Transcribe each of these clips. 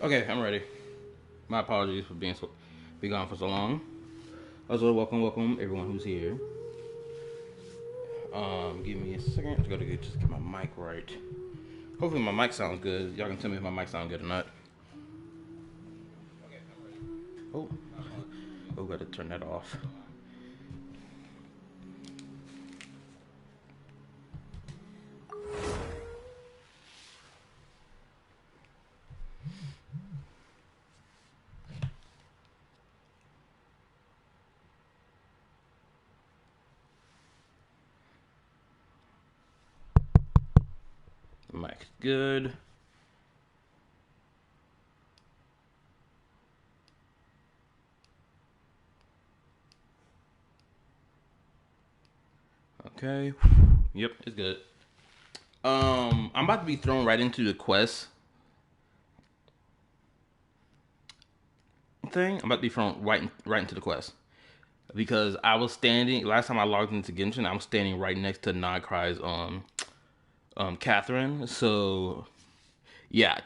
Okay, I'm ready. My apologies for be gone for so long. Also, welcome everyone who's here. Give me a second. I gotta just get my mic right. Hopefully my mic sounds good. Y'all can tell me if my mic sounds good or not. Okay, I'm ready. Gotta turn that off. Mic's good. Okay. Yep, it's good. I'm about to be thrown right into the quest thing. I'm about to be thrown right into the quest because I was standing last time I logged into Genshin. I was standing right next to NODKRAI's Catherine. So yeah,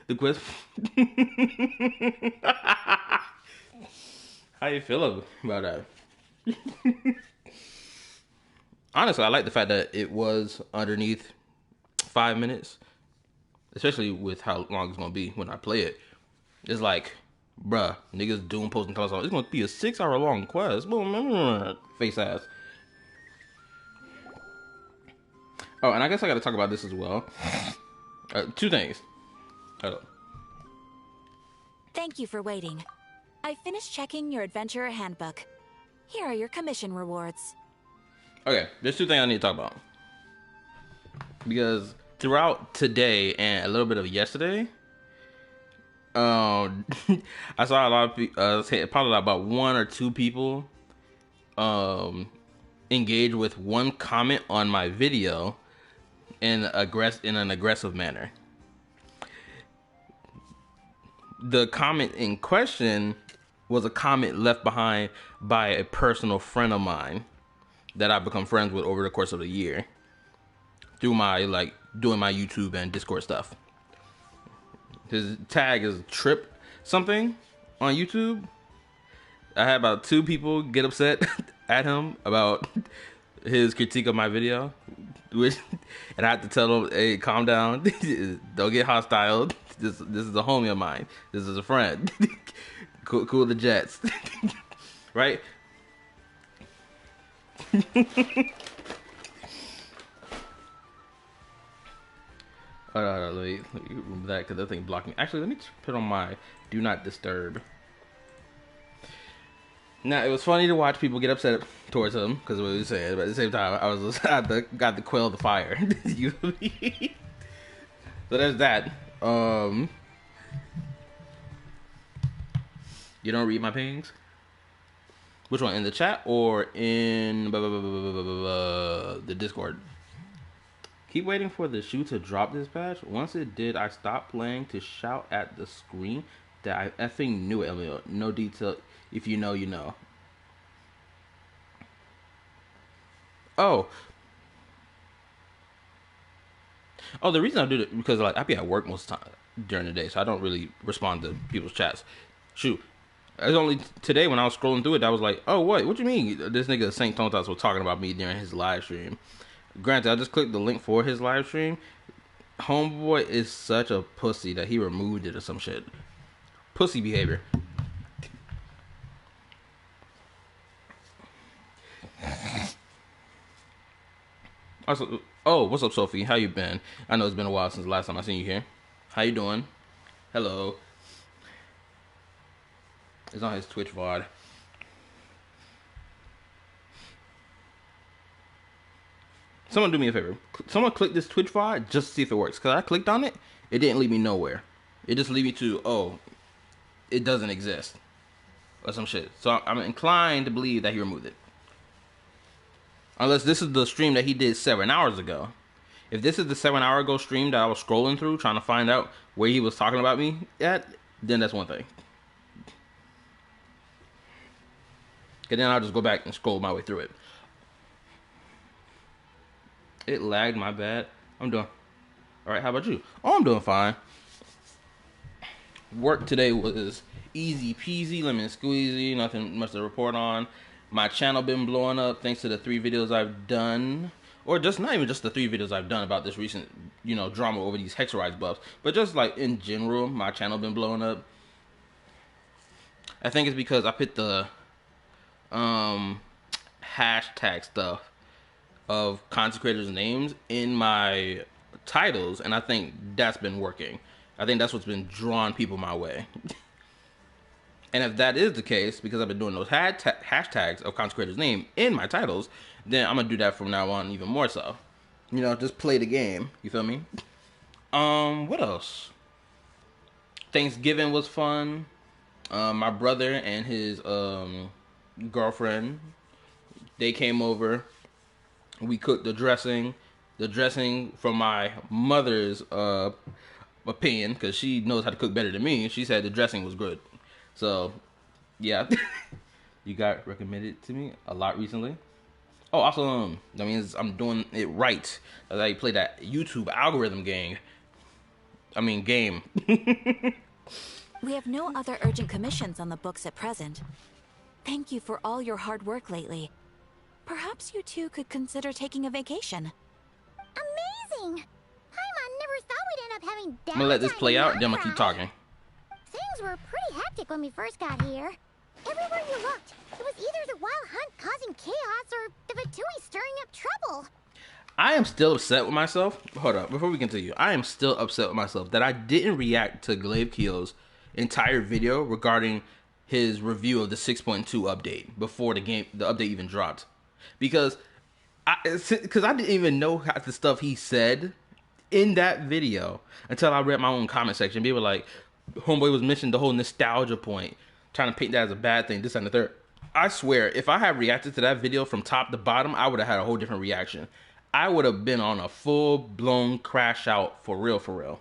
the quest. How you feel about that? Honestly, I like the fact that it was underneath 5 minutes, especially with how long it's gonna be when I play it. It's like, bruh, niggas doing posting tells it's gonna be a 6 hour long quest. Boom, face ass. Oh, and I guess I gotta talk about this as well. Two things. Hold up. Thank you for waiting. I finished checking your adventurer handbook. Here are your commission rewards. Okay, there's two things I need to talk about. Because throughout today and a little bit of yesterday, I saw a lot of people, probably about one or two people, engage with one comment on my video in an aggressive manner. The comment in question was a comment left behind by a personal friend of mine that I've become friends with over the course of the year through my doing my YouTube and Discord stuff. His tag is Trip something on YouTube. I had about two people get upset at him about his critique of my video, and I had to tell him, "Hey, calm down. Don't get hostile. This is a homie of mine. This is a friend. cool the jets, right?" Let me remove that because that thing blocked me. Actually, let me put on my do not disturb. Now, it was funny to watch people get upset towards him because of what he was saying, but at the same time, I got to quell the fire. So there's that. You don't read my pings? Which one? In the chat or in the Discord? Keep waiting for the shoe to drop this patch. Once it did, I stopped playing to shout at the screen that I effing knew it. LMAO. No detail. If you know, you know. Oh, the reason I do it because I be at work most of the time during the day, so I don't really respond to people's chats. Shoot, it was only today when I was scrolling through it that I was like, oh, what you mean? This nigga Saint Tontas was talking about me during his live stream. Granted, I just clicked the link for his live stream. Homeboy is such a pussy that he removed it or some shit. Pussy behavior. Also, oh, what's up, Sophie? How you been? I know it's been a while since the last time I seen you here. How you doing? Hello. It's on his Twitch VOD. Someone do me a favor. Someone click this Twitch VOD just to see if it works. Because I clicked on it, it didn't lead me nowhere. It just lead me to, oh, it doesn't exist. Or some shit. So I'm inclined to believe that he removed it. Unless this is the stream that he did 7 hours ago. If this is the 7 hour ago stream that I was scrolling through trying to find out where he was talking about me at, then that's one thing. And then I'll just go back and scroll my way through it. It lagged, my bad. I'm done. All right, how about you? Oh, I'm doing fine. Work today was easy peasy, lemon squeezy, nothing much to report on. My channel been blowing up thanks to the 3 videos I've done. Or just not even just the 3 videos I've done about this recent, drama over these Hexenzirkel buffs. But just like in general, my channel been blowing up. I think it's because I put the hashtag stuff of content creators' names in my titles, and I think that's been working. I think that's what's been drawing people my way. And if that is the case, because I've been doing those hashtags of content creators' name in my titles, then I'm gonna do that from now on even more so. Just play the game. You feel me? What else? Thanksgiving was fun. My brother and his girlfriend, they came over. We cooked the dressing. The dressing from my mother's opinion, because she knows how to cook better than me. She said the dressing was good. So, yeah. You got recommended to me a lot recently. Oh, also, that means I'm doing it right. As I play that YouTube algorithm game. We have no other urgent commissions on the books at present. Thank you for all your hard work lately. Perhaps you two could consider taking a vacation. Amazing! Paimon never thought we'd end up having downtime. I'm gonna let this play out, then I'm gonna keep talking. Things were pretty hectic when we first got here. Everywhere you looked, it was either the Wild Hunt causing chaos or the Vatui stirring up trouble. I am still upset with myself. Hold up, before we continue, I am still upset with myself that I didn't react to Glaive Keel's entire video regarding his review of the 6.2 update before the update even dropped. Because I didn't even know half the stuff he said in that video until I read my own comment section. People were like, homeboy was mentioning the whole nostalgia point, trying to paint that as a bad thing, this and the third. I swear, if I had reacted to that video from top to bottom, I would have had a whole different reaction. I would have been on a full-blown crash out for real.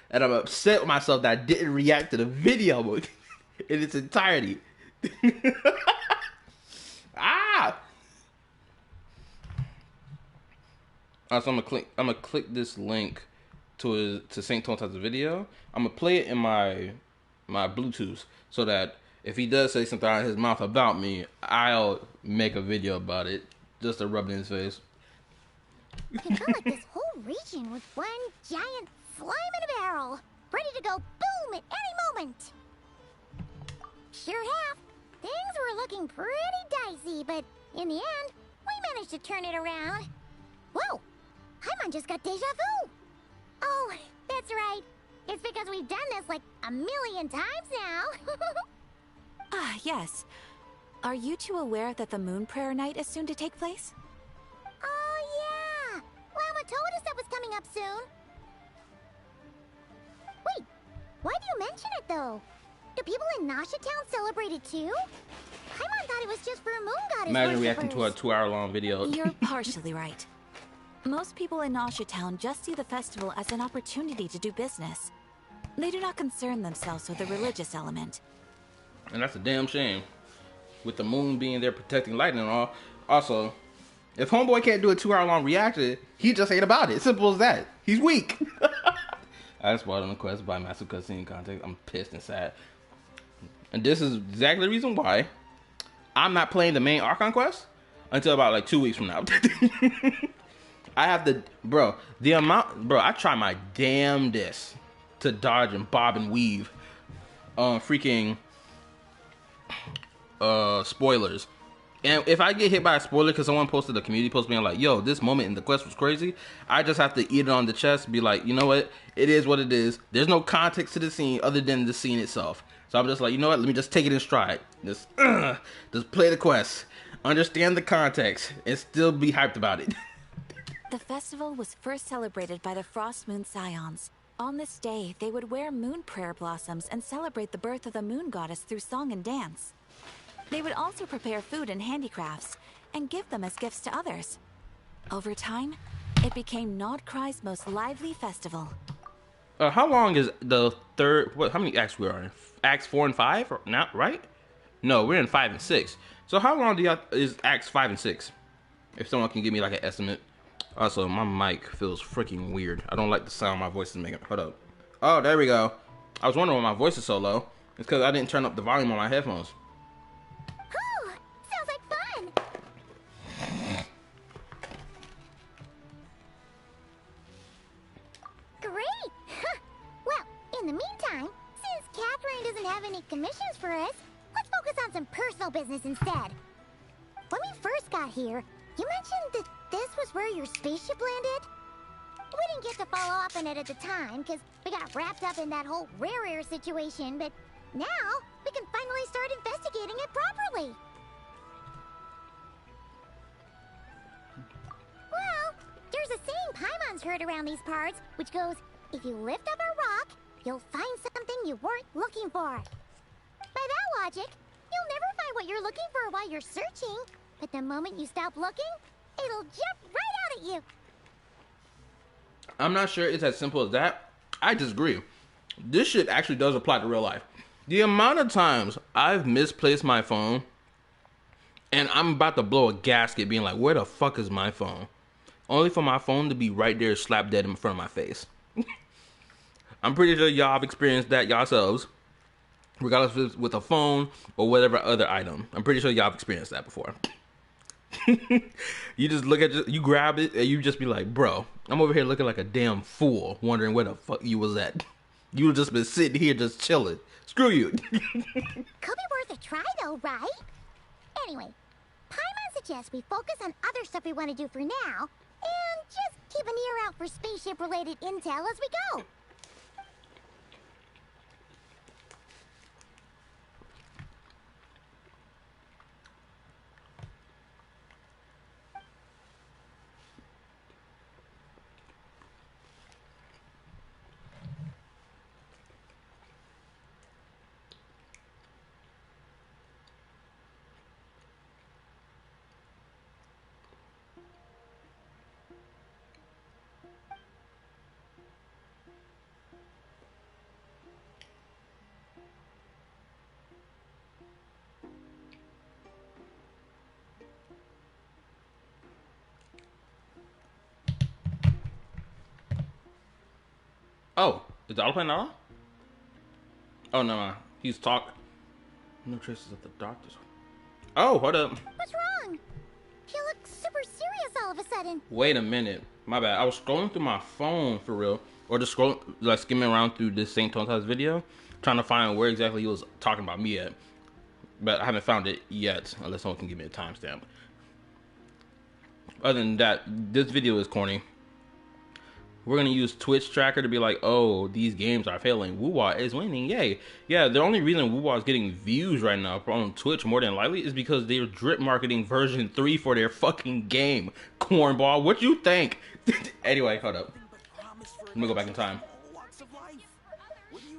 And I'm upset with myself that I didn't react to the video in its entirety. So I'm gonna click this link to Saint Tonta's video. I'm gonna play it in my Bluetooth so that if he does say something out of his mouth about me, I'll make a video about it just to rub it in his face. It felt like this whole region was one giant slime in a barrel, ready to go boom at any moment. Sure have. Things were looking pretty dicey, but in the end, we managed to turn it around. Whoa! Paimon just got deja vu! Oh, that's right. It's because we've done this like a million times now. Ah, yes. Are you two aware that the Moon Prayer Night is soon to take place? Oh, yeah! Lama told us that was coming up soon. Wait, why do you mention it, though? Do people in Nasha Town celebrate it, too? Paimon thought it was just for Moon Goddess. Imagine reacting to a 2-hour-long video. You're partially right. Most people in Nasha Town just see the festival as an opportunity to do business. They do not concern themselves with the religious element. And that's a damn shame. With the moon being there protecting light and all. Also, if homeboy can't do a 2-hour-long reaction, he just ain't about it. Simple as that. He's weak. I spoiled on the quest by massive cutscene context. I'm pissed and sad. And this is exactly the reason why I'm not playing the main Archon quest until about like 2 weeks from now. I have to, I try my damnedest to dodge and bob and weave freaking spoilers. And if I get hit by a spoiler because someone posted a community post being like, yo, this moment in the quest was crazy, I just have to eat it on the chest, be like, you know what? It is what it is. There's no context to the scene other than the scene itself. So I'm just like, you know what? Let me just take it in stride. Just play the quest, understand the context, and still be hyped about it. The festival was first celebrated by the Frost Moon Scions. On this day, they would wear moon prayer blossoms and celebrate the birth of the moon goddess through song and dance. They would also prepare food and handicrafts and give them as gifts to others. Over time, it became NODKRAI's most lively festival. How long is the third? How many acts we are in? Acts 4 and 5? Not right? No, we're in 5 and 6. So how long is acts 5 and 6? If someone can give me like an estimate. Also, my mic feels freaking weird. I don't like the sound my voice is making. Hold up. Oh, there we go. I was wondering why my voice is so low. It's because I didn't turn up the volume on my headphones. Oh, sounds like fun. Great. Well, in the meantime, since Catherine doesn't have any commissions for us, let's focus on some personal business instead. When we first got here, you mentioned that this was where your spaceship landed? We didn't get to follow up on it at the time, because we got wrapped up in that whole rare air situation, but now we can finally start investigating it properly. Well, there's a saying Paimon's heard around these parts, which goes, if you lift up a rock, you'll find something you weren't looking for. By that logic, you'll never find what you're looking for while you're searching, but the moment you stop looking, it'll jump right out at you. I'm not sure it's as simple as that. I disagree. This shit actually does apply to real life. The amount of times I've misplaced my phone and I'm about to blow a gasket being like, where the fuck is my phone? Only for my phone to be right there slap dead in front of my face. I'm pretty sure y'all have experienced that yourselves. Regardless if it's with a phone or whatever other item. I'm pretty sure y'all have experienced that before. You just look at you grab it and you just be like, bro, I'm over here looking like a damn fool, wondering where the fuck you was at. You would just been sitting here just chilling. Screw you. Could be worth a try though, right? Anyway, Paimon suggests we focus on other stuff we want to do for now, and just keep an ear out for spaceship-related intel as we go. Oh, is the auto playing now? Oh, no, he's talking. No traces of the doctors. Oh, hold up. What's wrong? You look super serious all of a sudden. Wait a minute. My bad. I was scrolling through my phone for real. Or just scrolling, like skimming around through this St. Tonta's video, trying to find where exactly he was talking about me at. But I haven't found it yet, unless someone can give me a timestamp. Other than that, this video is corny. We're going to use Twitch tracker to be like, oh, these games are failing. Woo-wah is winning. Yay. Yeah, the only reason Woo-wah is getting views right now on Twitch more than likely is because they're drip marketing version 3 for their fucking game. Cornball, what you think? Anyway, hold up. Let me go back in time.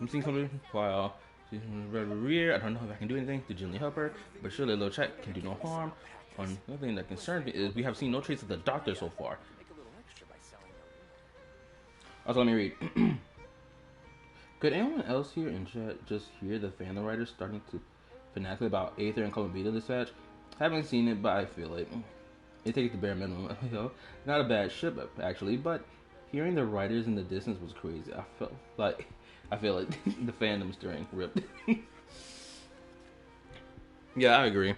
I'm seeing something. Wow. I don't know if I can do anything to genuinely help her, but surely a little check can do no harm. One thing that concerns me is we have seen no trace of the doctor so far. Also, let me read. Could anyone else here in chat just hear the fandom writers starting to fanatic about Aether and Columbia Dispatch? Haven't seen it, but I feel it. It takes the bare minimum. Not a bad ship, actually, but hearing the writers in the distance was crazy. I feel like the fandom stirring. Rip. Yeah, I agree.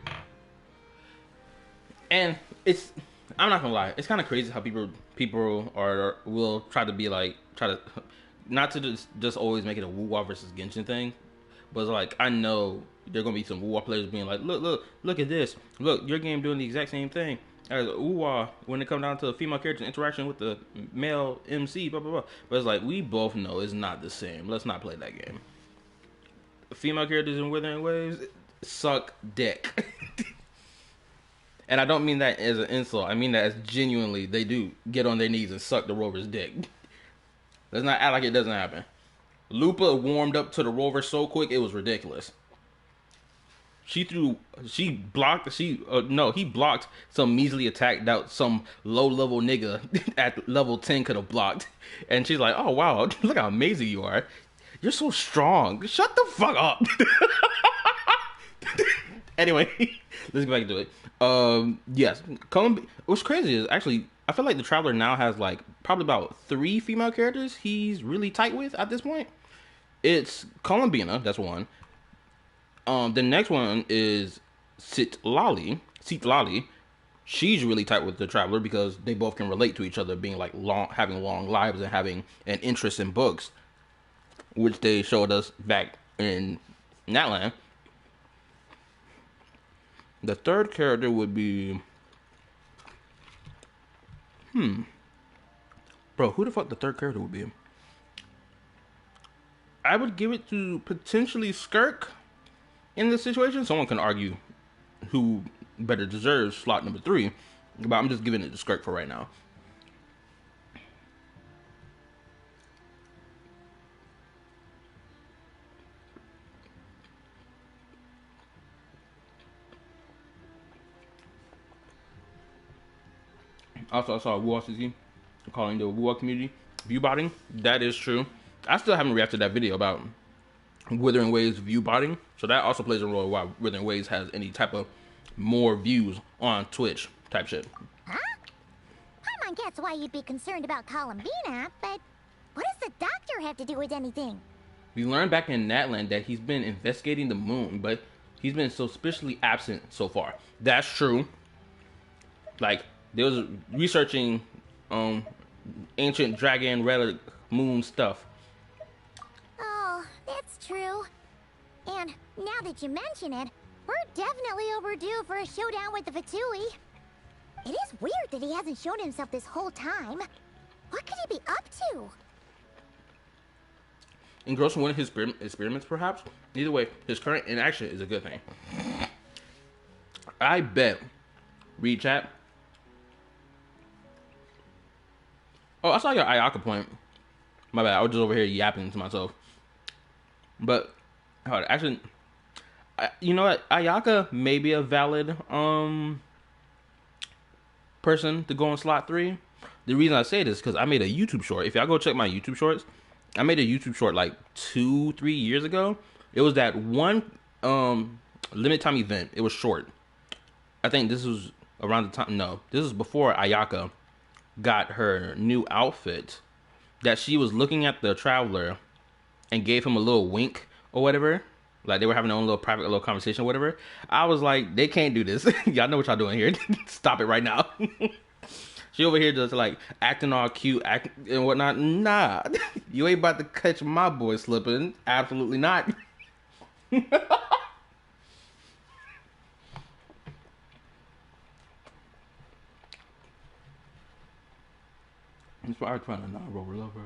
And I'm not gonna lie, it's kind of crazy how people will try to not to just always make it a Woo-wah versus Genshin thing, but it's like, I know there are gonna be some Woo-wah players being like, look at this, look, your game doing the exact same thing as Woo-wah when it comes down to a female character interaction with the male MC, blah blah blah. But it's like, we both know it's not the same. Let's not play that game. Female characters in Withering Waves suck dick. And I don't mean that as an insult. I mean that as genuinely, they do get on their knees and suck the rover's dick. Let's not act like it doesn't happen. Lupa warmed up to the rover so quick, it was ridiculous. He blocked some measly attack that some low-level nigga at level 10 could have blocked. And she's like, oh, wow, look how amazing you are. You're so strong. Shut the fuck up. Anyway, let's get back into it. Yes, Columbia. What's crazy is actually I feel like the Traveler now has like probably about 3 female characters he's really tight with at this point. It's Columbina, that's one. The next one is Citlali. She's really tight with the Traveler because they both can relate to each other, being like having long lives and having an interest in books, which they showed us back in Natland. The third character would be, bro, who the fuck the third character would be? I would give it to potentially Skirk in this situation. Someone can argue who better deserves slot number 3, but I'm just giving it to Skirk for right now. Also, I saw WuWaCC calling the WuWa community viewbotting. That is true. I still haven't reacted to that video about Withering Waves viewbotting, so that also plays a role why Withering Waves has any type of more views on Twitch type shit. Huh? Paimon gets why you'd be concerned about Columbina, but what does the doctor have to do with anything? We learned back in Natland that he's been investigating the moon, but he's been suspiciously absent so far. That's true. Like, there was researching ancient dragon relic moon stuff. Oh, that's true. And now that you mention it, we're definitely overdue for a showdown with the Fatui. It is weird that he hasn't shown himself this whole time. What could he be up to? Engrossing one of his experiments, perhaps? Either way, his current inaction is a good thing. I bet. Read chat. Oh, I saw your Ayaka point. My bad, I was just over here yapping to myself. But, hold on, actually, you know what? Ayaka may be a valid person to go in slot 3. The reason I say this is because I made a YouTube short. If y'all go check my YouTube shorts, I made a YouTube short like 2-3 years ago. It was that one limited time event. It was short. I think this was around the time. No, this was before Ayaka got her new outfit. That she was looking at the Traveler and gave him a little wink or whatever. Like they were having their own little private little conversation or whatever. I was like, they can't do this. Y'all know what y'all doing here. Stop it right now. She over here just like acting all cute and whatnot. Nah, you ain't about to catch my boy slipping. Absolutely not. That's why I'm trying to not roll over.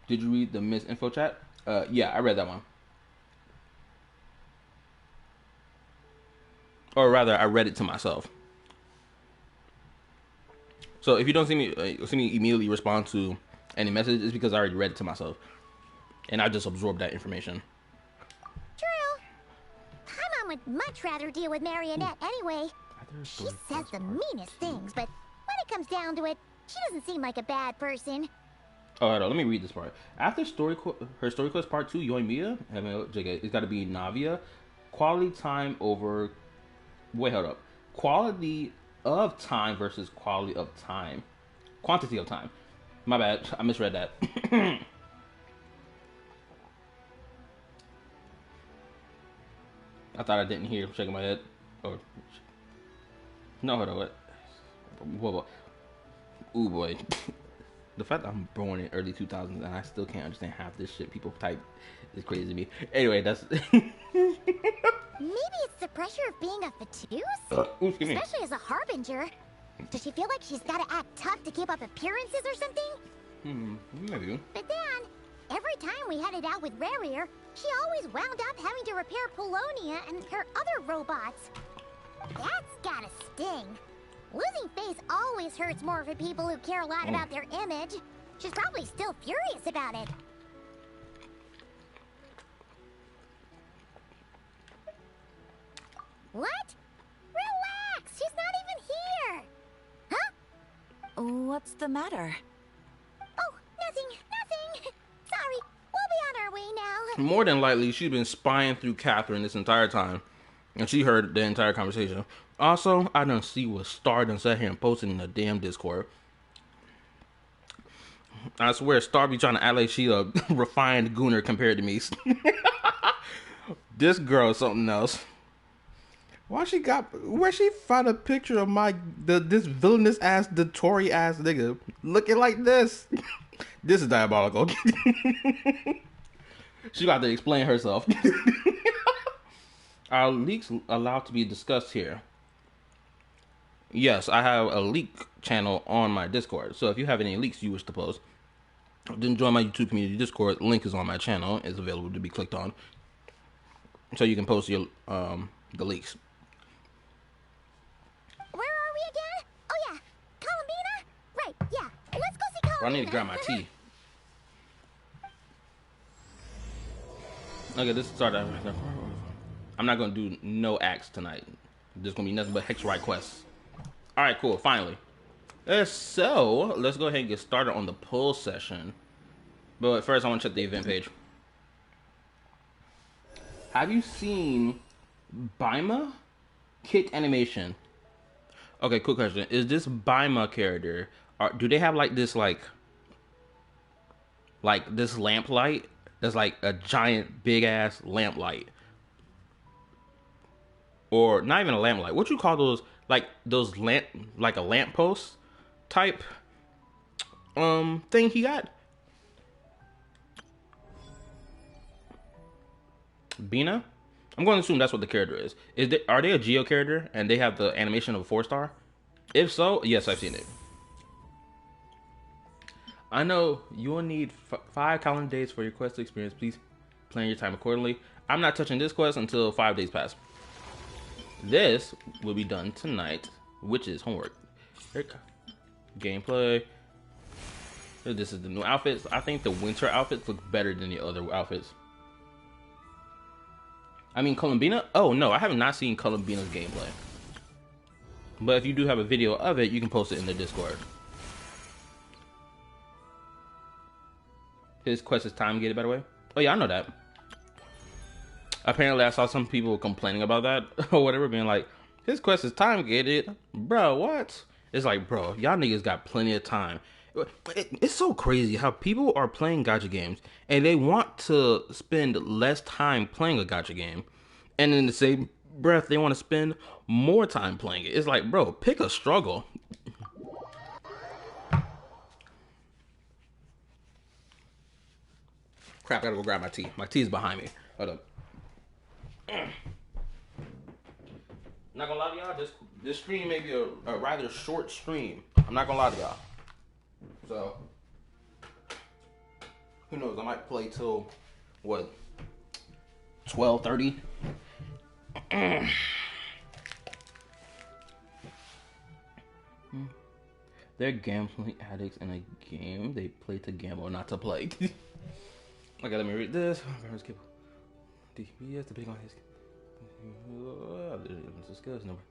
Did you read the Miss Info chat? Yeah, I read that one. Or rather, I read it to myself. So if you don't see me immediately respond to any message, it's because I already read it to myself, and I just absorbed that information. True. Paimon would much rather deal with Marionette anyway. She says the meanest things, but when it comes down to it, she doesn't seem like a bad person. Oh, hold on, let me read this part. After her story quest part 2, Yoimiya, it's got to be Navia. Quality time over. Wait, hold up. Quality of time versus quality of time. Quantity of time. My bad. I misread that. I thought I didn't hear. Shaking my head. Or no, hold on. What? Whoa. Ooh boy. The fact that I'm born in early 2000s and I still can't understand half this shit people type is crazy to me. Anyway, that's. Maybe it's the pressure of being a Fatus? Especially as a Harbinger. Does she feel like she's gotta act tough to keep up appearances or something? Maybe. But then, every time we headed out with Rarier, she always wound up having to repair Polonia and her other robots. That's gotta sting. Losing face always hurts more for people who care a lot about their image. She's probably still furious about it. What? Relax! She's not even here! Huh? What's the matter? Oh, nothing. Sorry, we'll be on our way now. More than likely, she's been spying through Catherine this entire time, and she heard the entire conversation. Also, I done see what Star done sat here and posted in the damn Discord. I swear, Star be trying to act like she a refined gooner compared to me. This girl is something else. Why she got? Where she found a picture of this villainous ass, the Tory ass nigga looking like this? This is diabolical. She got to explain herself. Are leaks allowed to be discussed here? Yes, I have a leak channel on my Discord. So if you have any leaks you wish to post, then join my YouTube community Discord. Link is on my channel. It's available to be clicked on, so you can post your the leaks. Where are we again? Oh yeah, Columbina? Right, yeah. Let's go see Columbina. I need to grab my tea. Okay, this started. I'm not gonna do no acts tonight. There's gonna be nothing but Hexenzirkel quests. All right, cool. Finally. So let's go ahead and get started on the pull session. But first, I want to check the event page. Have you seen Baima kit animation? Okay, quick question. Is this Baima character, do they have like this this lamp light that's like a giant big ass lamp light? Or not even a lamp light. What you call those, like those lamp, like a lamp post type thing he got? Bina? I'm going to assume that's what the character is. Are they a Geo character and they have the animation of a 4-star? If so, yes, I've seen it. I know you will need 5 calendar days for your quest experience. Please plan your time accordingly. I'm not touching this quest until 5 days pass. This will be done tonight, which is homework. Gameplay. This is the new outfits. I think the winter outfits look better than the other outfits. I mean, Columbina? Oh, no, I have not seen Columbina's gameplay. But if you do have a video of it, you can post it in the Discord. His quest is time gated, by the way. Oh, yeah, I know that. Apparently, I saw some people complaining about that or whatever, being like, his quest is time gated. Bro, what? It's like, bro, y'all niggas got plenty of time. It's so crazy how people are playing gacha games and they want to spend less time playing a gacha game, and in the same breath they want to spend more time playing it. It's like, bro, pick a struggle. Crap, I gotta go grab my tea. My tea is behind me. Hold up. Not gonna lie to y'all, this stream may be a rather short stream. I'm not gonna lie to y'all. So, who knows? I might play till, what, 12:30? They're gambling addicts in a game. They play to gamble, not to play. Okay, let me read this. DPS, the big on his. Discuss number.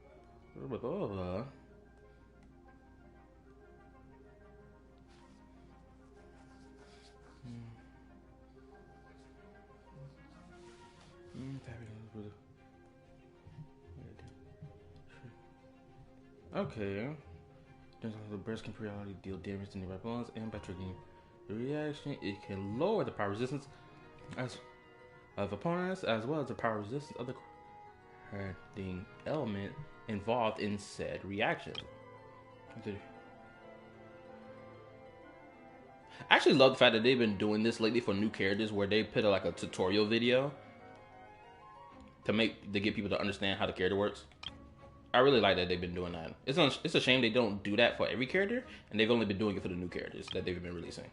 Okay. The burst can periodically deal damage to nearby opponents, and by triggering the reaction, it can lower the power resistance of opponents, as well as the power resistance of the hurting element involved in said reaction. I actually love the fact that they've been doing this lately for new characters, where they put like a tutorial video to get people to understand how the character works. I really like that they've been doing that. It's a shame they don't do that for every character, and they've only been doing it for the new characters that they've been releasing.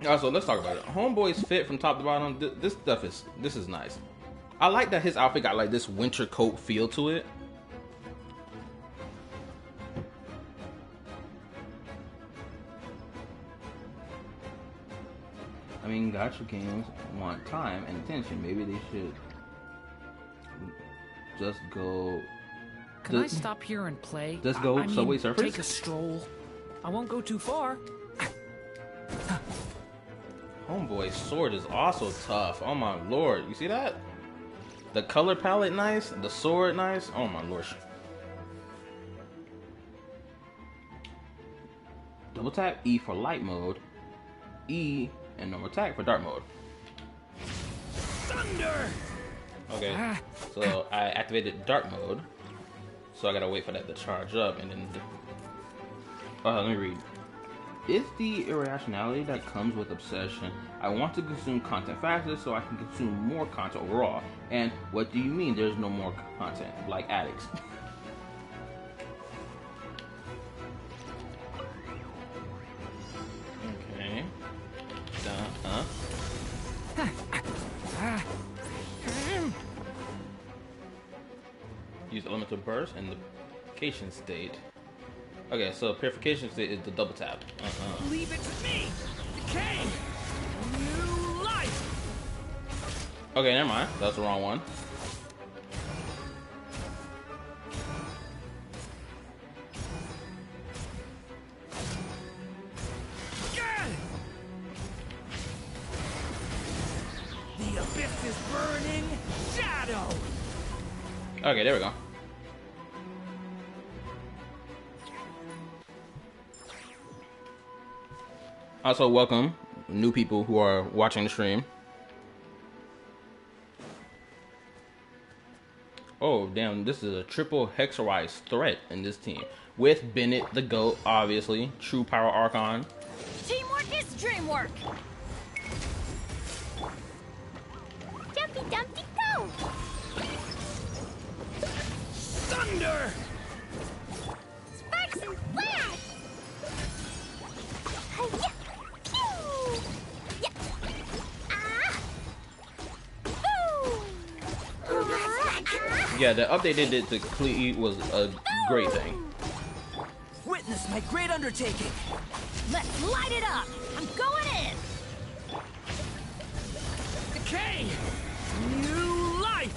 Also, let's talk about it. Homeboy's fit from top to bottom. This is nice. I like that his outfit got like this winter coat feel to it. I mean, gacha games want time and attention. Maybe they should just go. Can I stop here and play? Just go Subway Surfers? Take a stroll. I won't go too far. Homeboy's sword is also tough. Oh my lord. You see that? The color palette nice. The sword nice. Oh my lord. Double tap E for light mode. E and normal attack for dark mode. Thunder! Okay. So I activated dark mode. So I gotta wait for that to charge up and then... let me read. It's the irrationality that comes with obsession. I want to consume content faster so I can consume more content overall. And what do you mean there's no more content? Like addicts. Okay. Use elemental burst and the purification state. Okay, so purification state is the double tap. Leave it to me! Decay! New life! Okay, never mind. That's the wrong one. The abyss is burning shadow! Okay, there we go. Also, welcome new people who are watching the stream. Oh, damn, this is a triple Hexenzirkel threat in this team. With Bennett, the GOAT, obviously. True Power Archon. Teamwork is dreamwork. Dumpty Dumpty go! Thunder! Sparks and flash! Hi-ya! Pew! Ya! Ah! Boo! Ah! Yeah, the update they did to Klee was a great thing. Witness my great undertaking! Let's light it up! I'm going in! Decay! New life!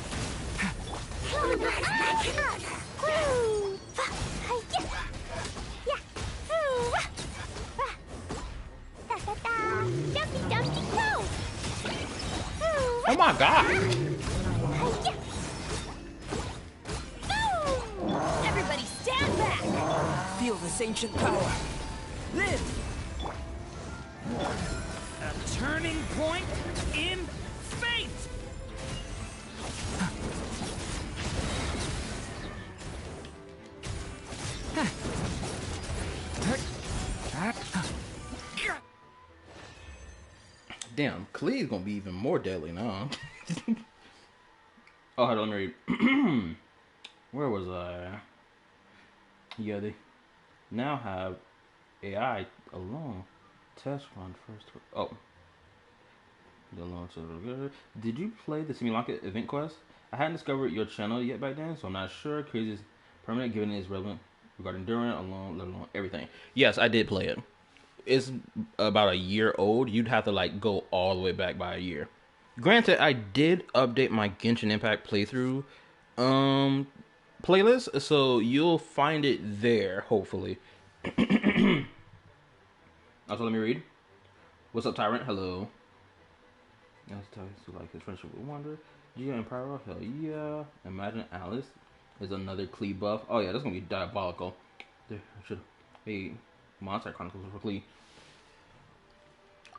Oh my god! Everybody stand back! Feel this ancient power. Live! A turning point in fate! Damn, Klee's gonna be even more deadly now. Oh, hold on, let me read. Where was I? Yeah, they now have AI alone. Test run first. Oh. The launch of... Did you play the Simulacra event quest? I hadn't discovered your channel yet back then, so I'm not sure. Crazy is permanent, given it is relevant regarding Durin alone, let alone everything. Yes, I did play it. It's about a year old. You'd have to like go all the way back by a year. Granted, I did update my Genshin Impact playthrough playlist, so you'll find it there, hopefully. Also, let me read. What's up, Tyrant? Hello. That's to like his friendship with Wonder. Gia and Pyro? Hell yeah. Imagine Alice is another Klee buff. Oh yeah, that's gonna be diabolical. There, I should. Hey, Monster Chronicles for Klee.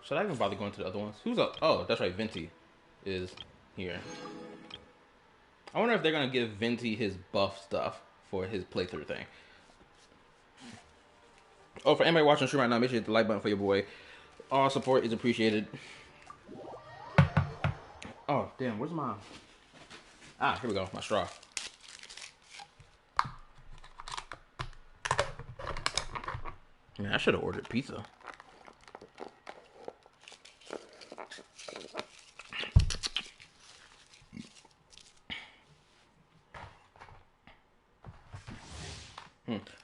Should I even bother going to the other ones? Who's up? Oh, that's right. Venti is here. I wonder if they're gonna give Venti his buff stuff for his playthrough thing. Oh, for anybody watching the stream right now, make sure you hit the like button for your boy. All support is appreciated. Oh, damn, where's my... Ah, here we go, my straw. Man, I should have ordered pizza.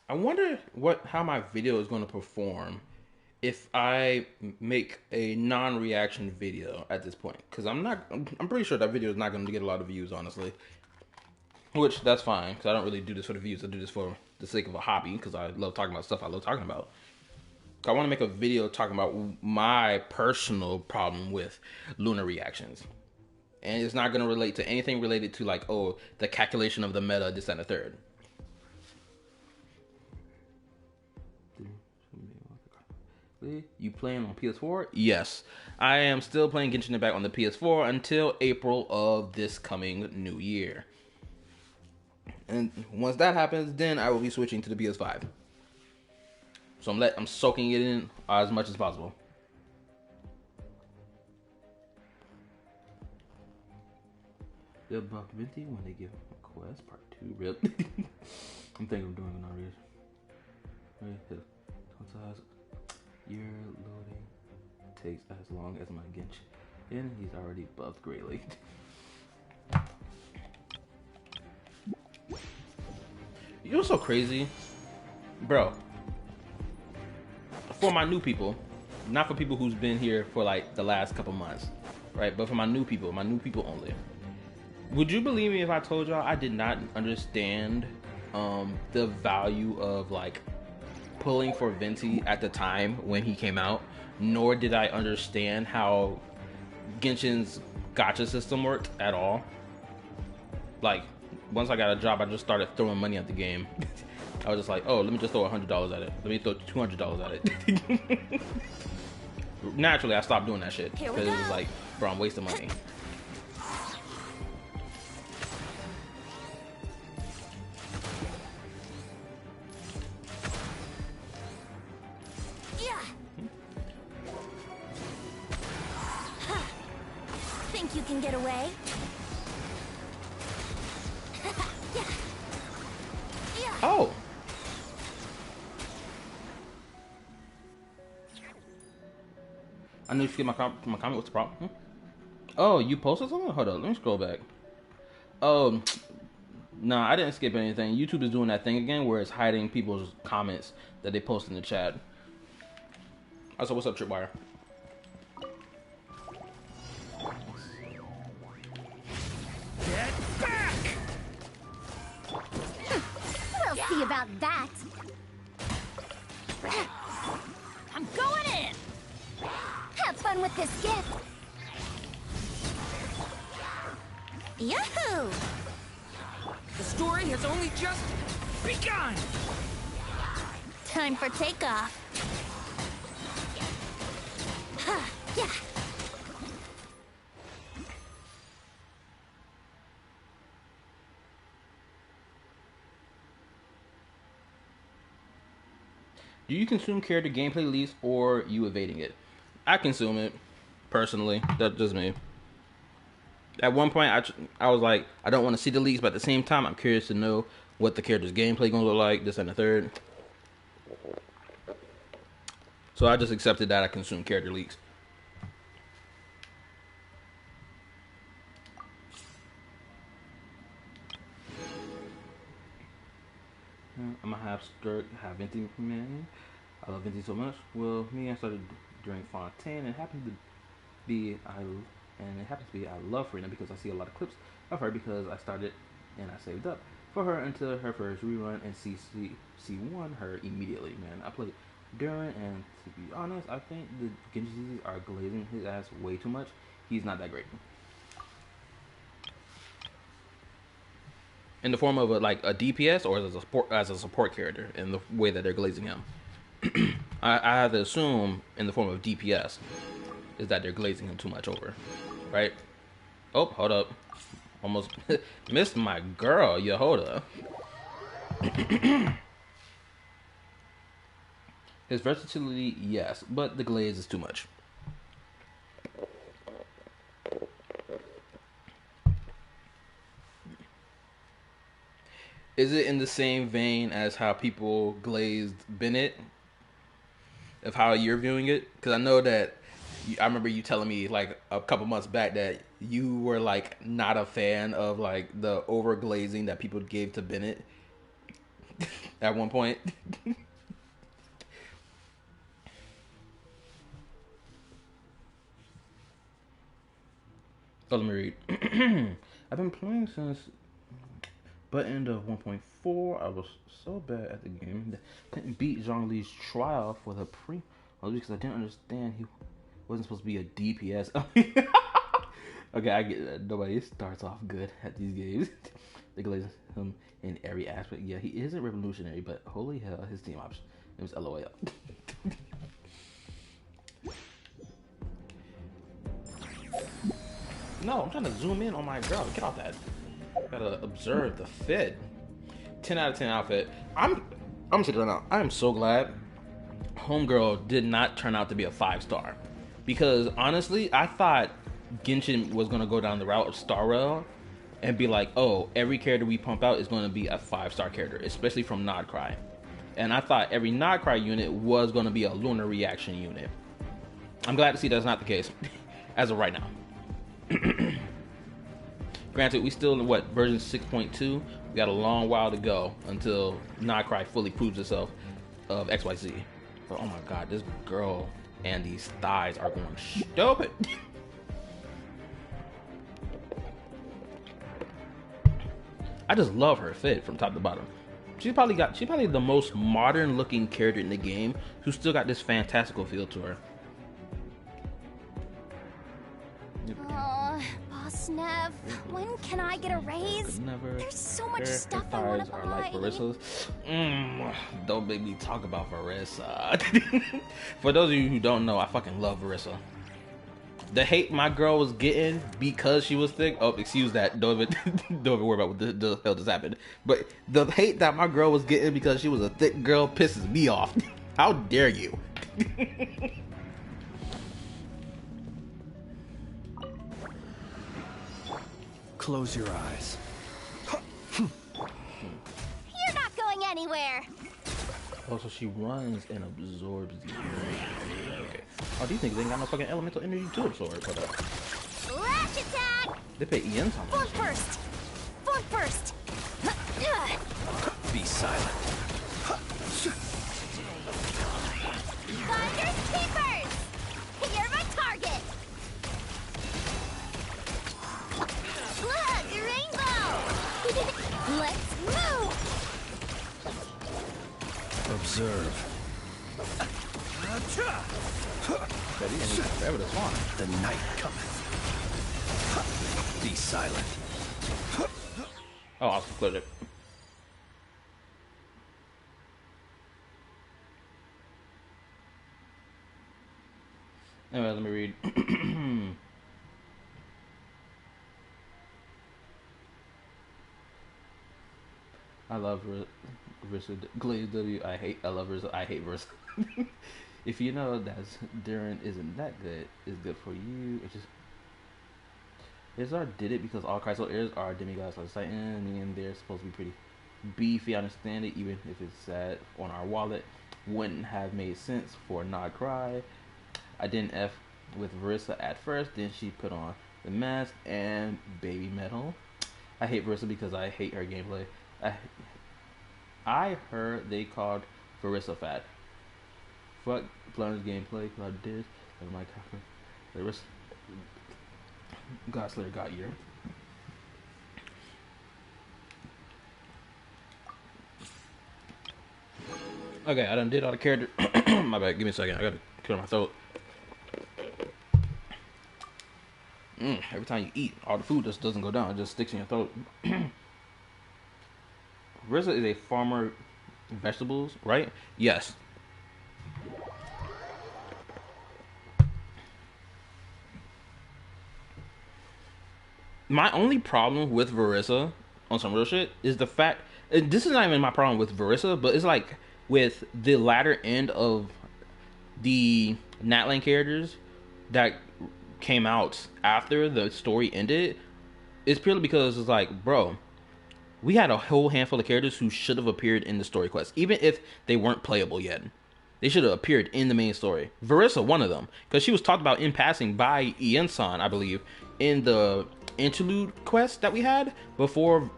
I wonder how my video is going to perform if I make a non-reaction video at this point, because I'm pretty sure that video is not going to get a lot of views, honestly. Which, that's fine, because I don't really do this for the views. I do this for the sake of a hobby, because I love talking about stuff I love talking about. I want to make a video talking about my personal problem with lunar reactions. And it's not going to relate to anything related to like, oh, the calculation of the meta, this, and the third. You playing on PS4? Yes. I am still playing Genshin Impact on the PS4 until April of this coming new year. And once that happens, then I will be switching to the PS5. So I'm soaking it in as much as possible. They'll buff Venti when they give a quest part 2. Rip. I'm thinking of doing it already. Your loading takes as long as my Genshin. And he's already buffed greatly. You know what's so crazy? Bro. For my new people, not for people who's been here for like the last couple months, right? But for my new people only. Would you believe me if I told y'all I did not understand the value of like pulling for Venti at the time when he came out, nor did I understand how Genshin's gacha system worked at all. Like, once I got a job, I just started throwing money at the game. I was just like, oh, let me just throw $100 at it. Let me throw $200 at it. Naturally, I stopped doing that shit because it was like, bro, I'm wasting money. Think you can get away? Oh. I knew you should get my comment. What's the problem? Oh, you posted something? Hold on, let me scroll back. Oh, no, I didn't skip anything. YouTube is doing that thing again where it's hiding people's comments that they post in the chat. Also, what's up, Tripwire? Get back! We'll see about that. I'm going in! Have fun with this gift. Yahoo! The story has only just begun! Time for takeoff. Yeah. Do you consume character gameplay leaks or you evading it? I consume it, personally. That's just me. At one point, I was like, I don't want to see the leaks, but at the same time, I'm curious to know what the character's gameplay gonna look like, this and the third. So I just accepted that I consume character leaks. I'm a half Venti man. I love Venti so much. Well, me, I started during Fontaine, and it happens to be I love Farina because I see a lot of clips of her because I started and I saved up for her until her first rerun and C1 her immediately. Man, I played Durin, and to be honest, I think the Genjis are glazing his ass way too much. He's not that great. In the form of a DPS or as a support character in the way that they're glazing him. I have to assume in the form of DPS is that they're glazing him too much over, right? Oh, hold up. Almost missed my girl, Yehoda. His versatility, yes, but the glaze is too much. Is it in the same vein as how people glazed Bennett? Of how you're viewing it? Because I know that I remember you telling me like a couple months back that you were like not a fan of like the over glazing that people gave to Bennett at one point. So let me read. I've been playing since but end of 1.4. I was so bad at the game that couldn't beat Zhongli's trial for the Oh, because I didn't understand he wasn't supposed to be a DPS. Okay, I get that. Nobody starts off good at these games. They glaze him in every aspect. Yeah, he isn't revolutionary, but holy hell, his team option. It was LOL. No, I'm trying to zoom in on my girl. Get off that. Gotta observe the fit. 10 out of 10 outfit. I'm sitting right now. I am so glad Homegirl did not turn out to be a 5-star. Because honestly, I thought Genshin was gonna go down the route of Star Rail and be like, oh, every character we pump out is gonna be a 5-star character, especially from NODKRAI. And I thought every NODKRAI unit was gonna be a lunar reaction unit. I'm glad to see that's not the case as of right now. Granted, we still in version 6.2. We got a long while to go until NODKRAI fully proves itself of XYZ. But oh my god, this girl and these thighs are going stupid. I just love her fit from top to bottom. She's probably the most modern looking character in the game who still got this fantastical feel to her. Oh, Boss Nev, when can I get a raise? There's so much stuff I want to buy. Like Varissa's. Don't make me talk about Varissa. For those of you who don't know, I fucking love Varissa. The hate my girl was getting because she was thick. Oh, excuse that. Don't even worry about what the hell just happened. But the hate that my girl was getting because she was a thick girl pisses me off. How dare you? Close your eyes. You're not going anywhere. Also, she runs and absorbs the energy. Okay. Oh, these niggas ain't got no fucking elemental energy to absorb. But, Lash attack! they pay Ian something. Form first! Form first! Be silent. Finders keepers! You're my target! Look, rainbow! Let's move! Observe. Forever this long. The night cometh. Be silent. Oh, I'll close it. Anyway, let me read. I love Versa. Glaze W. I love Versa. I hate Versa. If you know that Durin isn't that good, it's good for you. It's just. Izar did it because all Crystal heirs are demigods like Titan, meaning they're supposed to be pretty beefy. I understand it, even if it's sad on our wallet. Wouldn't have made sense for NODKRAI. I didn't F with Verissa at first, then she put on the mask and baby metal. I hate Verissa because I hate her gameplay. I heard they called Verissa fat. Fuck Plunder's gameplay, Cloud Diz, and my copper. Verissa Godslayer got year. Okay, I done did all the character. My bad, give me a second. I gotta clear my throat. Every time you eat, all the food just doesn't go down. It just sticks in your throat. Verissa is a farmer vegetables, right? Yes. My only problem with Verissa on some real shit is the fact, and this is not even my problem with Verissa, but it's like with the latter end of the Natlan characters that came out after the story ended. It's purely because it's like, bro, we had a whole handful of characters who should have appeared in the story quest, even if they weren't playable yet. They should have appeared in the main story. Verissa, one of them, because she was talked about in passing by Ian-san, I believe, in the interlude quest that we had before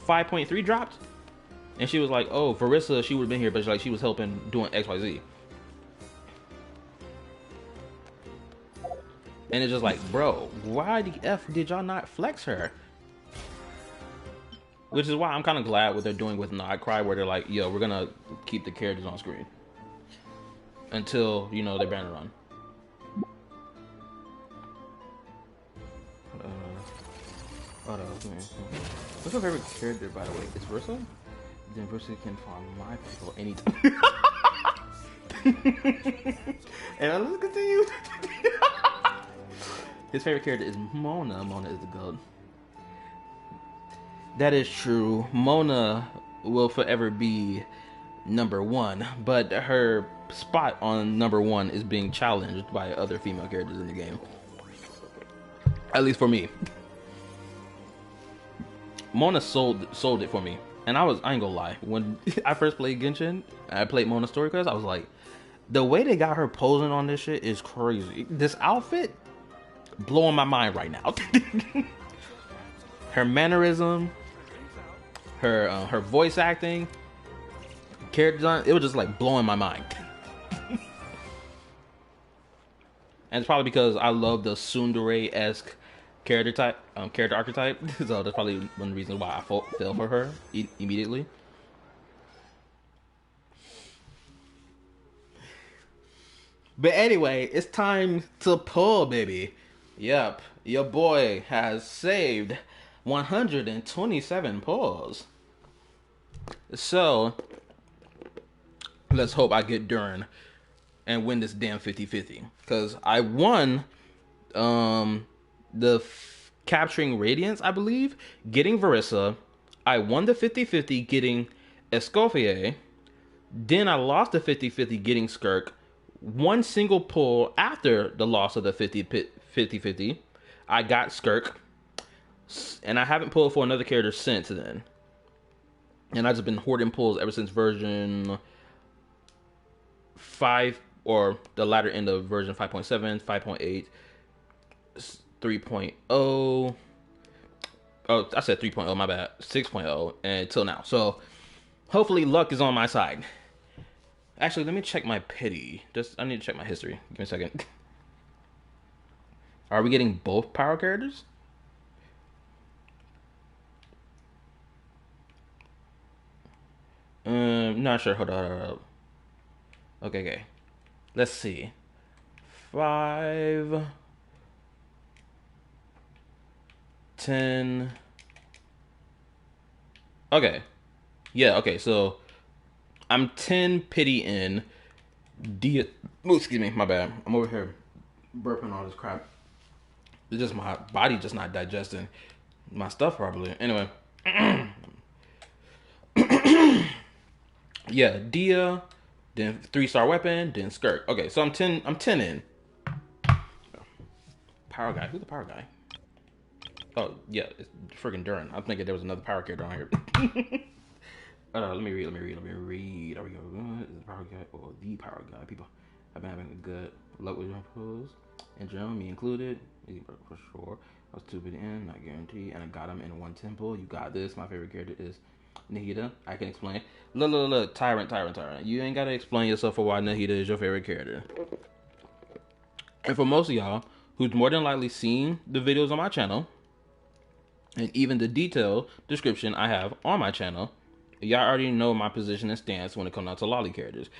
5.3 dropped. And she was like, oh, Verissa, she would have been here, but she was helping doing XYZ. And it's just like, bro, why the F did y'all not flex her? Which is why I'm kind of glad what they're doing with NODKRAI, where they're like, yo, we're gonna keep the characters on screen. until, you know, they ban it on. What's your favorite character, by the way? It's Versa? Then Versa can farm my people anytime. And let's continue. His favorite character is Mona. Mona is the goat. That is true. Mona will forever be number one, but her spot on number one is being challenged by other female characters in the game. At least for me. Mona sold it for me. And I ain't gonna lie, when I first played Genshin, I played Mona Story Quest, I was like, the way they got her posing on this shit is crazy. This outfit, blowing my mind right now. Her mannerism, her voice acting, character design, it was just like blowing my mind. And it's probably because I love the tsundere-esque character archetype. So that's probably one of the reasons why I fell for her immediately. But anyway, it's time to pull, baby. Yep, your boy has saved 127 pulls. So let's hope I get Durin and win this damn 50-50. Because I won capturing Radiance, I believe, getting Verissa. I won the 50-50 getting Escoffier. Then I lost the 50-50 getting Skirk. One single pull after the loss of the 50-50, I got Skirk. And I haven't pulled for another character since then. And I've just been hoarding pulls ever since version 5, or the latter end of version 5.7, 5.8, 3.0. Oh, I said 3.0, my bad. 6.0 until now. So hopefully luck is on my side. Actually, let me check my pity. I need to check my history. Give me a second. Are we getting both power characters? Not sure. Hold on. Okay. Let's see. 5, 10. Okay. Yeah, okay, so I'm 10 pity in. Excuse me, my bad. I'm over here burping all this crap. It's just my body just not digesting my stuff properly. Anyway. Yeah, Dia, then 3-star weapon, then Skirk. Okay, so I'm 10 in. Power guy. Who's the power guy? Oh, yeah, it's freaking Durin. I'm thinking there was another power character on here. Let me read. There we go. Is the power guy or the power guy? People have been having a good luck with your pulls. And general, me included. Easy for sure. I was 2 bit in, not guaranteed. And I got him in 1 temple. You got this. My favorite character is Nahida. I can explain. Look. Tyrant. You ain't gotta explain yourself for why Nahida is your favorite character. And for most of y'all who's more than likely seen the videos on my channel, and even the detailed description I have on my channel, y'all already know my position and stance when it comes down to lolly characters.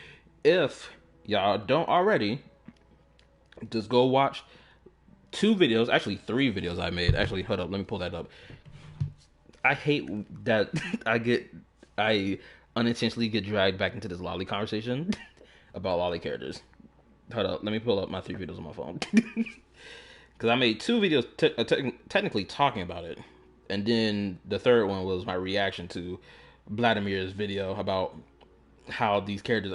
If y'all don't already, just go watch 2 videos, actually 3 videos I made. Actually, hold up, let me pull that up. I hate that I unintentionally get dragged back into this lolly conversation about lolly characters. Hold up, let me pull up my 3 videos on my phone. Because I made 2 videos technically talking about it. And then the third one was my reaction to Vladimir's video about how these characters...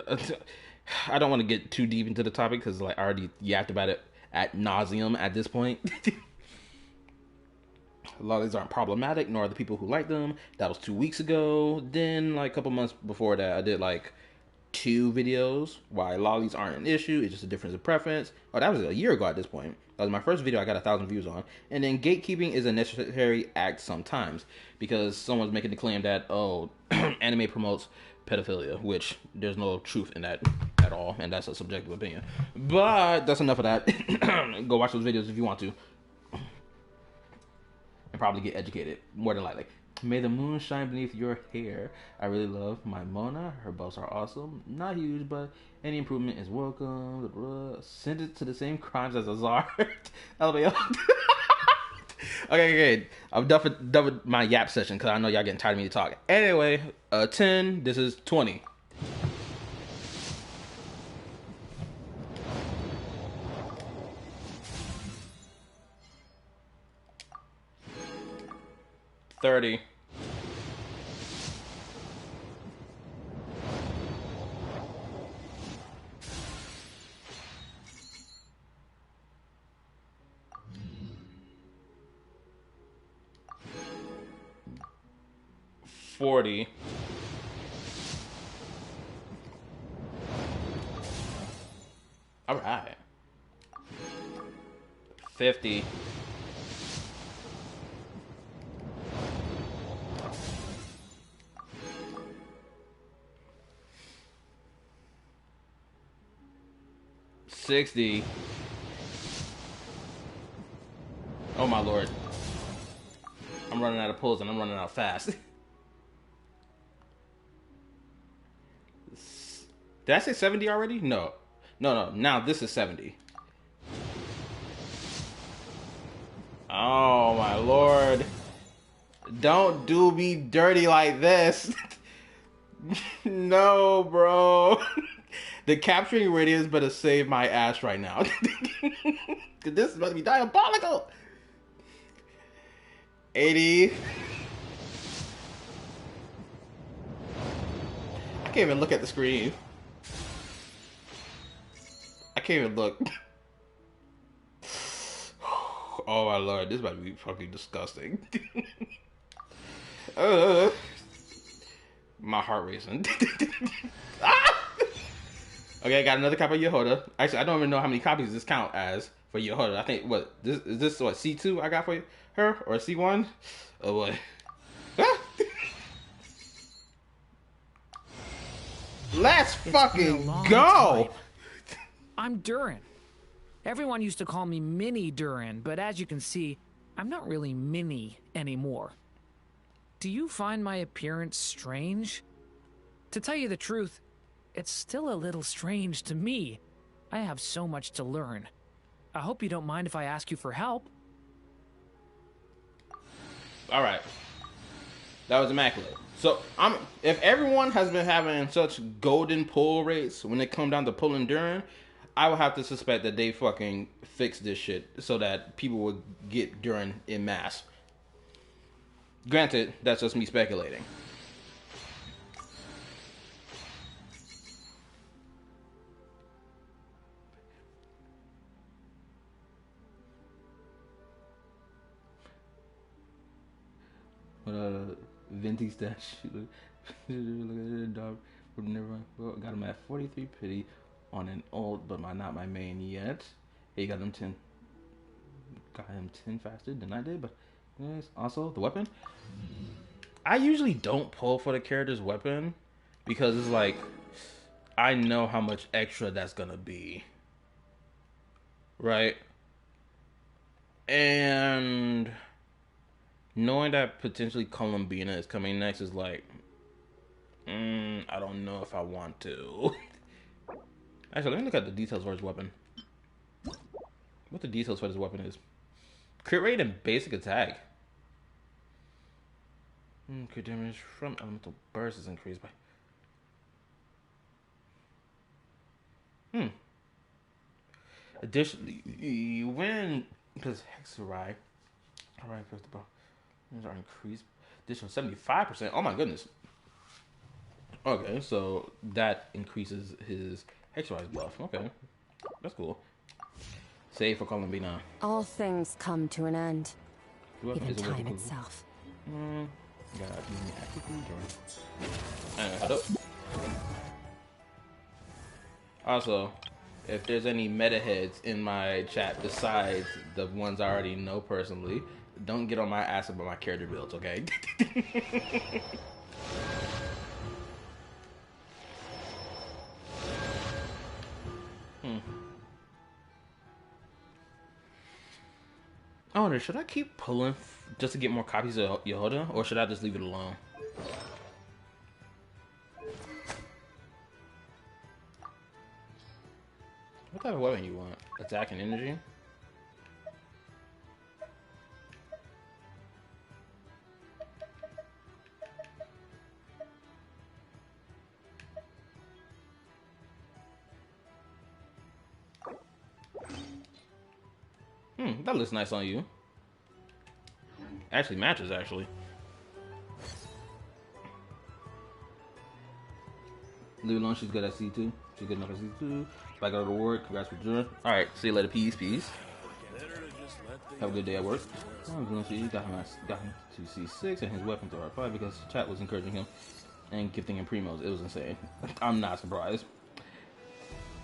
I don't want to get too deep into the topic because like I already yapped about it ad nauseum at this point. A lot of these aren't problematic, nor are the people who like them. That was 2 weeks ago. Then, like a couple months before that, I did like 2 videos why lollies aren't an issue. It's just a difference of preference. Oh, that was a year ago at this point. That was my first video I got 1,000 views on. And then gatekeeping is a necessary act sometimes because someone's making the claim that, oh, anime promotes pedophilia, which there's no truth in that at all, and that's a subjective opinion. But that's enough of that. Go watch those videos if you want to. And probably get educated, more than likely. May the moon shine beneath your hair. I really love my Mona. Her buffs are awesome. Not huge, but any improvement is welcome. Send it to the same crimes as Azar. LBL. Okay. I'm done with my yap session because I know y'all getting tired of me talking. Anyway, 10. This is 20. $30. 40. 50. 60. Oh my lord. I'm running out of pulls and I'm running out fast. Did I say 70 already? No. Now this is 70. Oh my lord. Don't do me dirty like this. No, bro. The capturing radius better save my ass right now. Cause this is about to be diabolical. 80. I can't even look at the screen. I can't even look. Oh my lord, this is about to be fucking disgusting. My heart racing. Okay, I got another copy of Yehoda. Actually, I don't even know how many copies this count as for Yehoda. I think is this what C2 I got for her or C1? Oh boy. Let's fucking go. I'm Durin. Everyone used to call me Mini Durin, but as you can see, I'm not really mini anymore. Do you find my appearance strange? To tell you the truth, it's still a little strange to me. I have so much to learn. I hope you don't mind if I ask you for help. All right. That was immaculate. So, if everyone has been having such golden pull rates when it come down to pulling Durin, I would have to suspect that they fucking fixed this shit so that people would get Durin in mass. Granted, that's just me speculating. Venti stash. Look at the dog. Got him at 43 pity on an old, but not my main yet. He got him 10. Got him 10 faster than I did, but yes. Also, the weapon. I usually don't pull for the character's weapon because it's like I know how much extra that's gonna be, right? And knowing that potentially Columbina is coming next is like, I don't know if I want to. Actually, let me look at the details for his weapon. What the details for his weapon is. Crit rate and basic attack. Crit damage from elemental burst is increased by... Additionally, when... Because NODKRAI... Alright, first of all... are increased... Additional 75%. Oh my goodness. Okay, so that increases his NODKRAI's buff. Okay. That's cool. Save for Columbina. All things come to an end. Even time itself. Also, if there's any meta heads in my chat besides the ones I already know personally, don't get on my ass about my character builds, okay? I wonder, should I keep pulling just to get more copies of Yehoda, or should I just leave it alone? What type of weapon you want? Attack and energy? That looks nice on you. Actually matches, actually. Leave it alone, she's good at C2. She's good enough at C2. If I go to the ward, congrats for Durin. Alright, see you later, peace. Have a good day at work. I'm going to see, got him to C6 and his weapon to R5 because chat was encouraging him and gifting him primos. It was insane. I'm not surprised.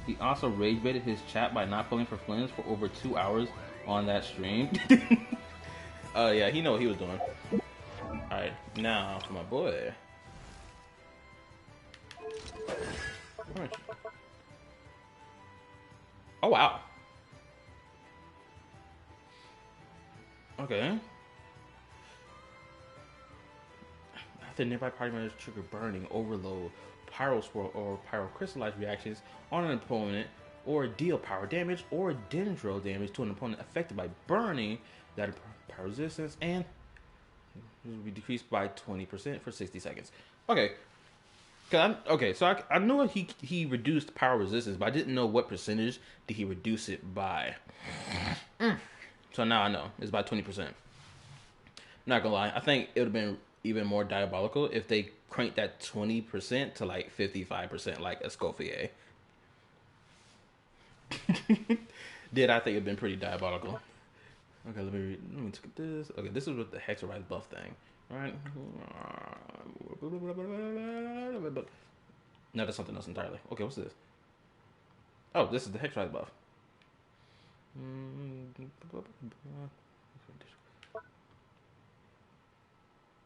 He also rage baited his chat by not pulling for Flynn's for over 2 hours on that stream. Yeah, he know what he was doing. Alright, now for my boy. Oh wow. Okay. The nearby party members trigger burning, overload, pyro swirl, or pyrocrystallize reactions on an opponent, or deal power damage or dendro damage to an opponent affected by burning that power resistance, and it will be decreased by 20% for 60 seconds. Okay. So I know he reduced power resistance, but I didn't know what percentage did he reduce it by. So now I know it's by 20%. Not gonna lie, I think it would have been even more diabolical if they cranked that 20% to like 55%, like Escoffier. Did I think it'd been pretty diabolical? Okay, let me look at this. Okay, this is with the Hexenzirkel buff thing, right? No, that's something else entirely. Okay, what's this? Oh, this is the Hexenzirkel buff.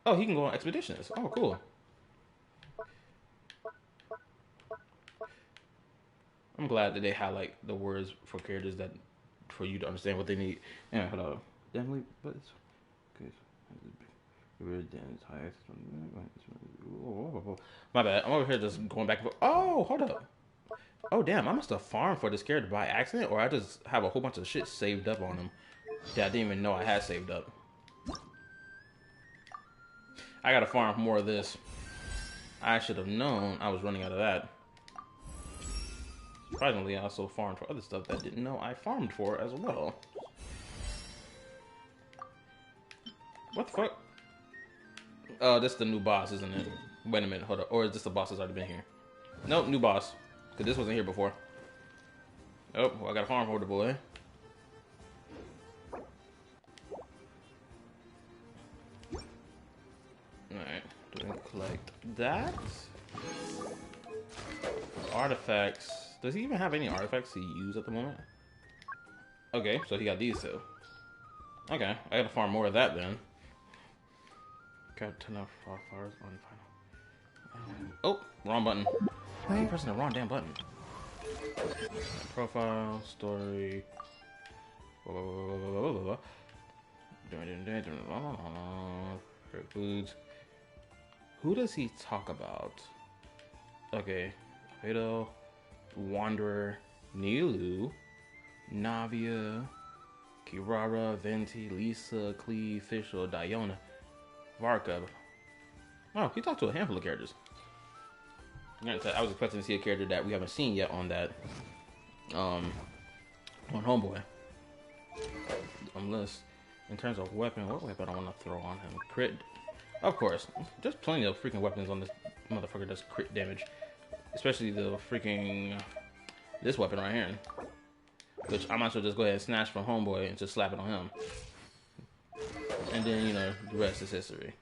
Oh, he can go on expeditions. Oh, cool. I'm glad that they highlight the words for characters that for you to understand what they need. Anyway, hold on. Definitely, but it's okay. My bad. I'm over here just going back and forth. Oh, hold up. Oh, damn. I must have farmed for this character by accident, or I just have a whole bunch of shit saved up on him that I didn't even know I had saved up. I gotta farm more of this. I should have known I was running out of that. Surprisingly, I also farmed for other stuff that I didn't know I farmed for as well. What the fuck? Oh, this is the new boss, isn't it? Wait a minute, hold up. Or is this the boss that's already been here? Nope, new boss. Because this wasn't here before. Oh, well, I got a farm for the boy. Alright, do we collect that? Artifacts. Does he even have any artifacts to use at the moment? Okay, so he got these two. Okay, I gotta farm more of that then. Got 10 of fires on final. Oh, wrong button. I'm pressing the wrong damn button. Profile, story. Foods. Who does he talk about? Okay, Vado, Wanderer, Nilu, Navia, Kirara, Venti, Lisa, Klee, Fischl, Diona, Varka. Oh, he talked to a handful of characters. I was expecting to see a character that we haven't seen yet on that, on Homeboy. Unless, in terms of weapon, what weapon I want to throw on him? Crit. Of course, there's plenty of freaking weapons on this motherfucker that's crit damage. Especially the freaking, this weapon right here. Which I might as well just go ahead and snatch from Homeboy and just slap it on him. And then, you know, the rest is history.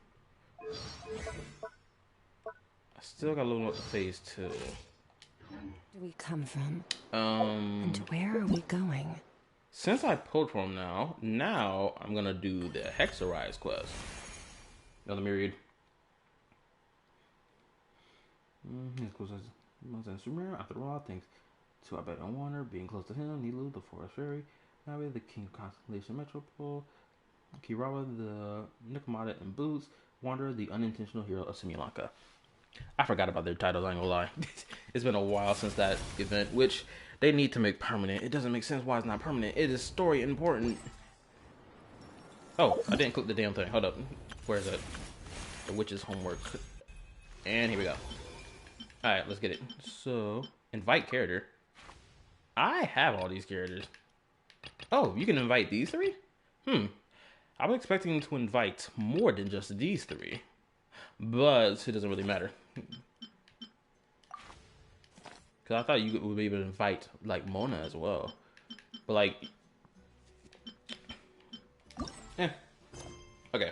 I still got a little up to phase 2. Where do we come from? And where are we going? Since I pulled from now I'm gonna do the Hexenzirkel quest. Now let me read. After all, thanks to our better Warner, being close to him, Nilu, the Forest Fairy, Navi, the King of Constellation Metropole, Kirawa, the Nikomata and Boots, Wanderer, the unintentional hero of Simulanka. I forgot about their titles, I ain't gonna lie. It's been a while since that event, which they need to make permanent. It doesn't make sense why it's not permanent. It is story important. Oh, I didn't click the damn thing. Hold up. Where is it? The witch's homework. And here we go. Alright, let's get it. So, invite character. I have all these characters. Oh, you can invite these three? I was expecting to invite more than just these three. But it doesn't really matter. Because I thought you would be able to invite, like, Mona as well. But, like... Okay.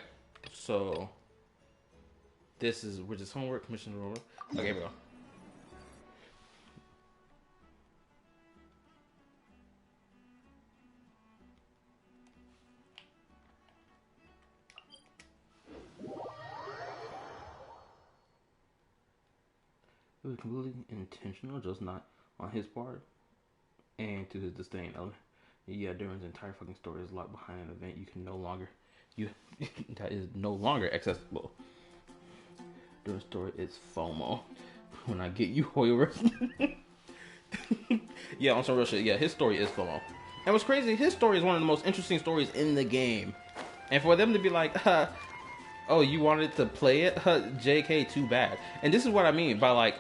So... This is witch's homework, mission roller. Okay, here we go. It was completely intentional, just not on his part, and to his disdain. Yeah, Durin's entire fucking story is locked behind an event that is no longer accessible. Durin's story is FOMO. When I get you, Hoyer. Yeah, on some real shit. Yeah, his story is FOMO. And what's crazy, his story is one of the most interesting stories in the game. And for them to be like, oh, you wanted to play it? JK, too bad. And this is what I mean by, like,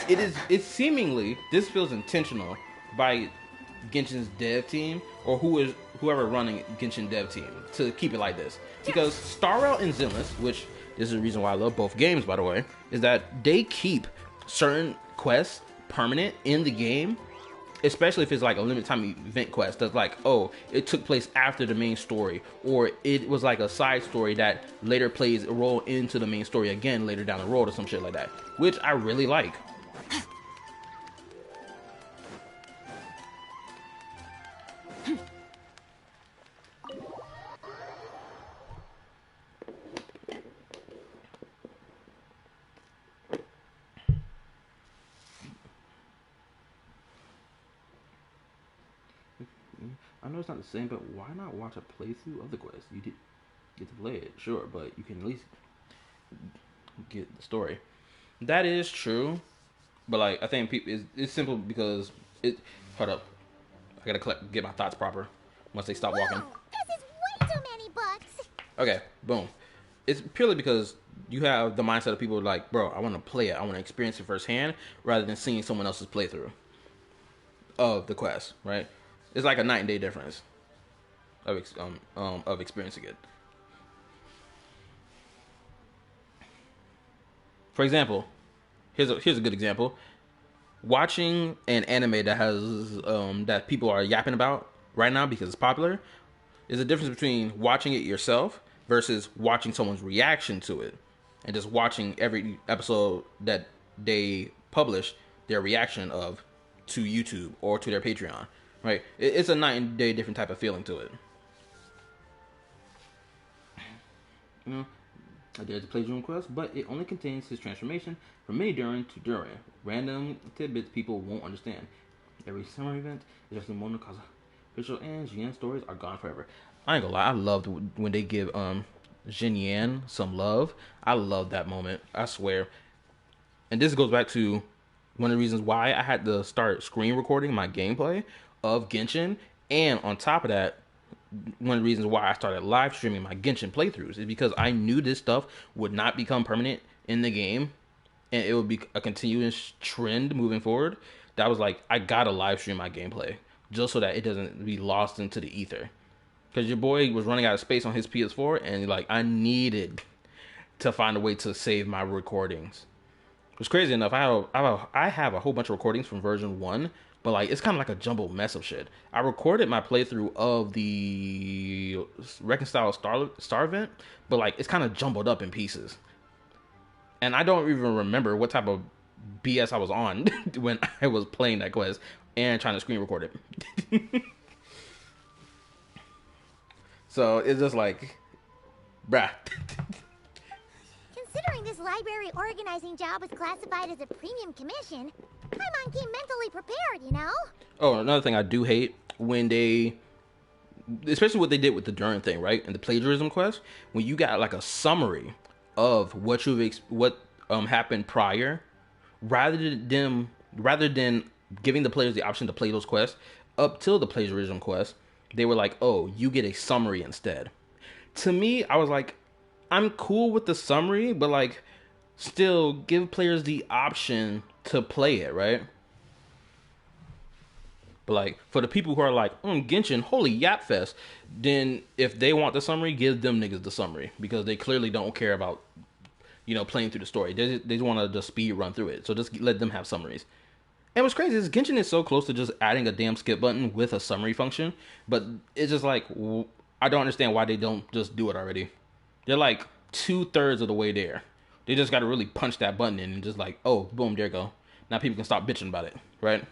it's seemingly, this feels intentional by Genshin's dev team, or whoever running Genshin dev team, to keep it like this. Because Star Rail and Zenless, which this is the reason why I love both games, by the way, is that they keep certain quests permanent in the game, especially if it's like a limited time event quest that's like, oh, it took place after the main story, or it was like a side story that later plays a role into the main story again later down the road, or some shit like that, which I really like. I know it's not the same, but why not watch a playthrough of the quest? You did get to play it, sure, but you can at least get the story. That is true, but like I think people, it's simple because it. Hold up, I gotta get my thoughts proper once they stop walking. This is way too many books. Okay, boom. It's purely because you have the mindset of people like, bro, I want to play it, I want to experience it firsthand, rather than seeing someone else's playthrough of the quest, right? It's like a night and day difference of experiencing it. For example, here's a good example. Watching an anime that has that people are yapping about right now because it's popular is a difference between watching it yourself versus watching someone's reaction to it, and just watching every episode that they publish their reaction of to YouTube or to their Patreon. Right, it's a night and day different type of feeling to it. You know, I dared to play Durin Quest, but it only contains his transformation from mini Durin to Durin. Random tidbits people won't understand. Every summer event is just a Monokaza. Official and Jian stories are gone forever. I ain't gonna lie, I loved when they give Jin Yan some love. I love that moment, I swear. And this goes back to one of the reasons why I had to start screen recording my gameplay of Genshin, and on top of that, one of the reasons why I started live streaming my Genshin playthroughs is because I knew this stuff would not become permanent in the game, and it would be a continuous trend moving forward. That was like, I gotta live stream my gameplay just so that it doesn't be lost into the ether, because your boy was running out of space on his PS4, and like I needed to find a way to save my recordings. It's crazy enough, I have a whole bunch of recordings from version 1, but like it's kind of like a jumbled mess of shit. I recorded my playthrough of the Reconcile Star event, but like it's kind of jumbled up in pieces, and I don't even remember what type of BS I was on when I was playing that quest and trying to screen record it. So it's just like, bruh. Considering this library organizing job was classified as a premium commission, Paimon came mentally prepared, you know? Oh, another thing I do hate, when they especially what they did with the Durin thing, right? And the plagiarism quest, when you got like a summary of what happened prior, rather than giving the players the option to play those quests up till the plagiarism quest, they were like, oh, you get a summary instead. To me, I was like, I'm cool with the summary, but like, still give players the option to play it, right? But like, for the people who are like, Genshin, holy yap fest, then if they want the summary, give them niggas the summary, because they clearly don't care about, playing through the story. They just want to just speed run through it. So just let them have summaries. And what's crazy is Genshin is so close to just adding a damn skip button with a summary function, but it's just like, I don't understand why they don't just do it already. They're like 2/3 of the way there. They just got to really punch that button in and just like, oh, boom, there you go. Now people can stop bitching about it, right?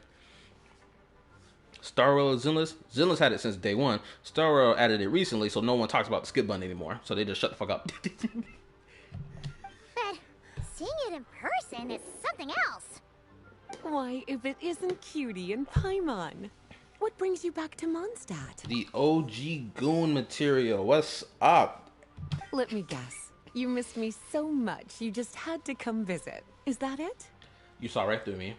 Star Rail Zenless had it since day one. Star Rail added it recently, so no one talks about the skip button anymore. So they just shut the fuck up. But seeing it in person is something else. Why, if it isn't Cutie and Paimon. What brings you back to Mondstadt? The OG Goon material. What's up? Let me guess. You missed me so much, you just had to come visit. Is that it? You saw right through me.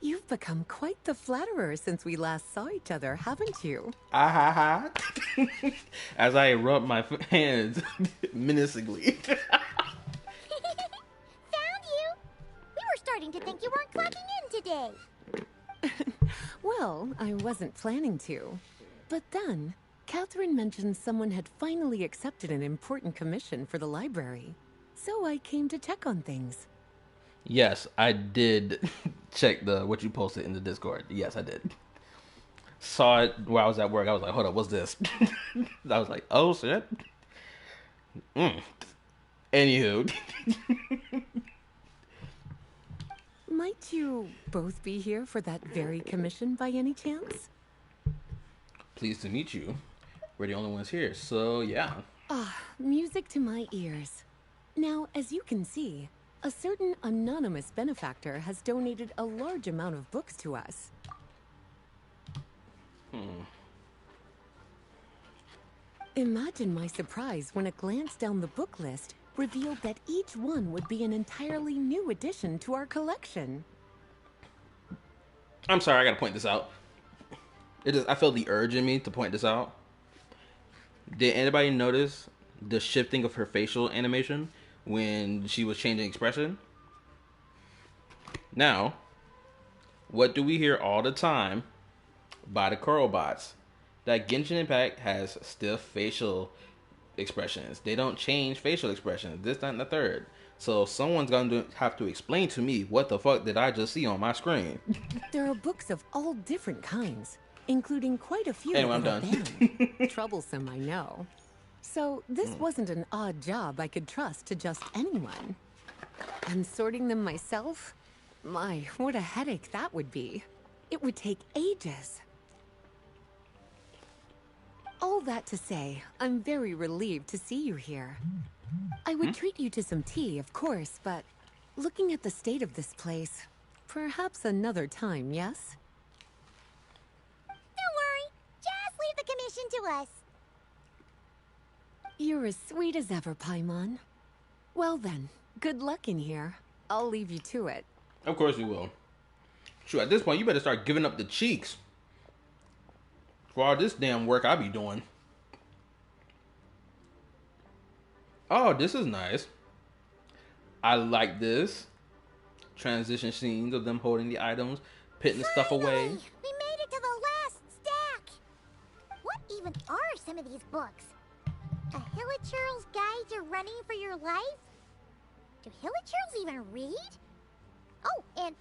You've become quite the flatterer since we last saw each other, haven't you? Ah ha ha. As I rub my hands menacingly. Found you! We were starting to think you weren't clocking in today. Well, I wasn't planning to. But then, Catherine mentioned someone had finally accepted an important commission for the library. So I came to check on things. Yes, I did check what you posted in the Discord. Yes, I did. Saw it while I was at work. I was like, hold up, what's this? I was like, oh shit. Anywho. Might you both be here for that very commission by any chance? Pleased to meet you. We're the only ones here, so yeah. Music to my ears. Now, as you can see, a certain anonymous benefactor has donated a large amount of books to us. Imagine my surprise when a glance down the book list revealed that each one would be an entirely new addition to our collection. I'm sorry, I gotta point this out. I felt the urge in me to point this out. Did anybody notice the shifting of her facial animation when she was changing expression? Now, what do we hear all the time by the Korobots? That Genshin Impact has stiff facial expressions. They don't change facial expressions. This, that, and the third. So someone's going to have to explain to me what the fuck did I just see on my screen. There are books of all different kinds, including quite a few Anyway, I'm that are done. banned. Troublesome, I know. So this wasn't an odd job I could trust to just anyone. And sorting them myself? My, what a headache that would be. It would take ages. All that to say, I'm very relieved to see you here. I would treat you to some tea, of course, but looking at the state of this place, perhaps another time, yes? Don't worry. Just leave the commission to us. You're as sweet as ever, Paimon. Well then, good luck in here. I'll leave you to it. Of course you will. Sure, at this point, you better start giving up the cheeks for all this damn work I be doing. Oh, this is nice. I like this. Transition scenes of them holding the items, putting the stuff away. We made it to the last stack. What even are some of these books? A Hilichurl's Guide to Running for Your Life? Do Hilichurls even read? Oh, and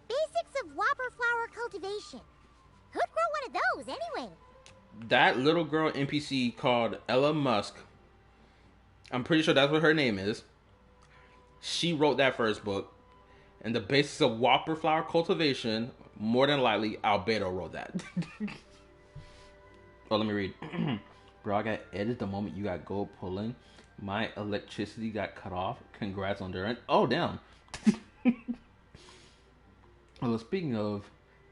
Basics of Whopper Flower Cultivation. Who'd grow one of those, anyway? That little girl NPC called Ella Musk, I'm pretty sure that's what her name is. She wrote that first book. And the Basics of Whopper Flower Cultivation, more than likely, Albedo wrote that. Oh, let me read. Bro, I got edited the moment you got gold pulling. My electricity got cut off. Congrats on Durin. Oh, damn. Well, speaking of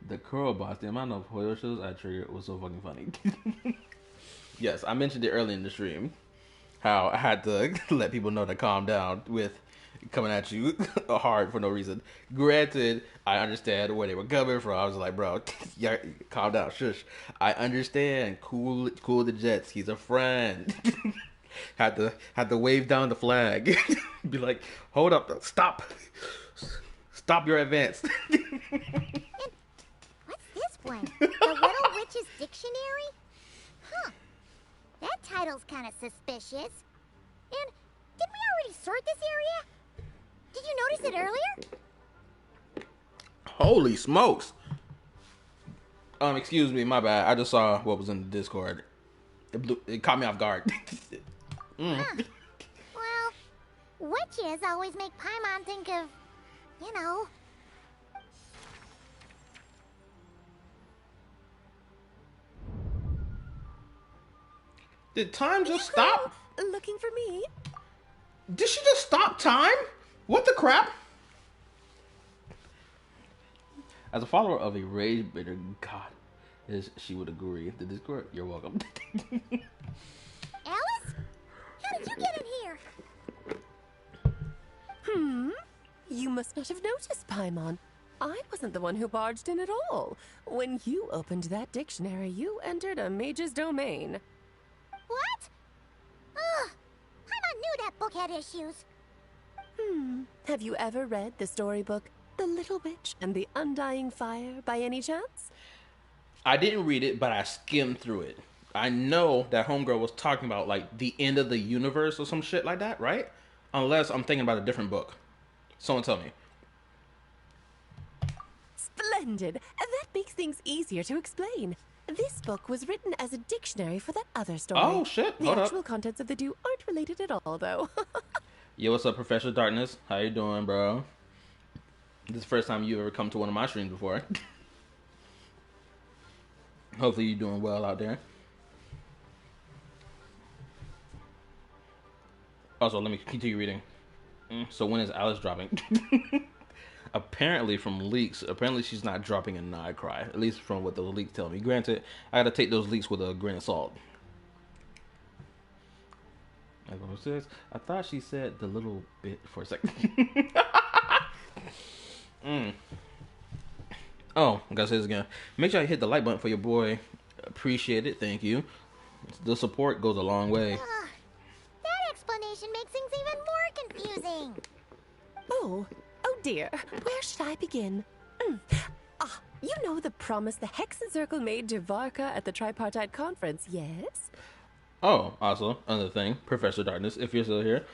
The curl boss, the amount of horror shows I triggered was so fucking funny. Yes, I mentioned it early in the stream. How I had to let people know to calm down with coming at you hard for no reason. Granted, I understand where they were coming from. I was like, bro, yeah, calm down, shush. I understand. Cool the jets. He's a friend. had to wave down the flag. Be like, hold up, stop your advance. What's this one? The Little Witch's Dictionary? Huh. That title's kind of suspicious. And didn't we already sort this area? Did you notice it earlier? Holy smokes. Excuse me, my bad. I just saw what was in the Discord. It caught me off guard. Huh. Well, witches always make Paimon think of, you know. Did time just stop? Looking for me? Did she just stop time? What the crap? As a follower of a rage-bitter god, she would agree. The Discord, you're welcome. Alice? How did you get in here? You must not have noticed, Paimon. I wasn't the one who barged in at all. When you opened that dictionary, you entered a mage's domain. What? Ugh. Paimon knew that book had issues. Have you ever read the storybook The Little Witch and the Undying Fire by any chance? I didn't read it, but I skimmed through it. I know that Homegirl was talking about, like, the end of the universe or some shit like that, right? Unless I'm thinking about a different book. Someone tell me. Splendid! That makes things easier to explain. This book was written as a dictionary for that other story. Oh, shit. The Hold actual up. contents of the two aren't related at all, though. Yo, what's up, Professor Darkness? How you doing, bro? This is the first time you ever come to one of my streams before. Hopefully you're doing well out there. Also, let me continue reading. So when is Alice dropping? Apparently from leaks, she's not dropping a NODKRAI. At least from what those leaks tell me. Granted, I gotta take those leaks with a grain of salt. I thought she said the little bit for a second. Oh, I gotta say this again. Make sure you hit the like button for your boy. Appreciate it. Thank you. The support goes a long way. That explanation makes things even more confusing. Oh dear. Where should I begin? You know the promise the Hexenzirkel made to Varka at the tripartite conference, yes? Oh, also, another thing, Professor Darkness, if you're still here,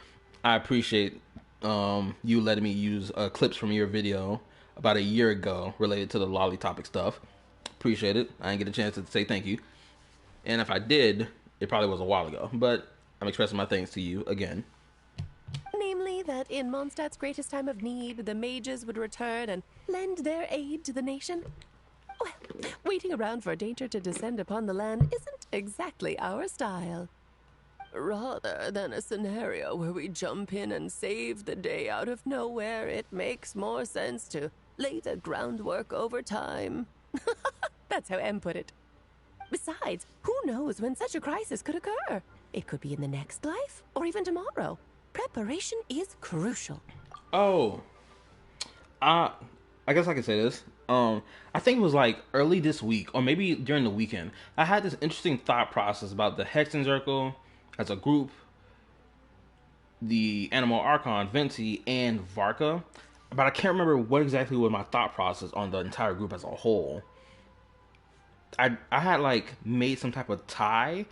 I appreciate you letting me use clips from your video about a year ago related to the lolly topic stuff. Appreciate it. I didn't get a chance to say thank you. And if I did, it probably was a while ago. But I'm expressing my thanks to you again. Namely, that in Mondstadt's greatest time of need, the mages would return and lend their aid to the nation. Well, waiting around for danger to descend upon the land isn't exactly our style. Rather than a scenario where we jump in and save the day out of nowhere, it makes more sense to lay the groundwork over time. That's how M put it. Besides, who knows when such a crisis could occur? It could be in the next life, or even tomorrow. Preparation is crucial. Oh, I guess I can say this. I think it was like early this week, or maybe during the weekend, I had this interesting thought process about the Hexenzirkel as a group, the Animal Archon, Venti, and Varka. But I can't remember what exactly was my thought process on the entire group as a whole. I had like made some type of tie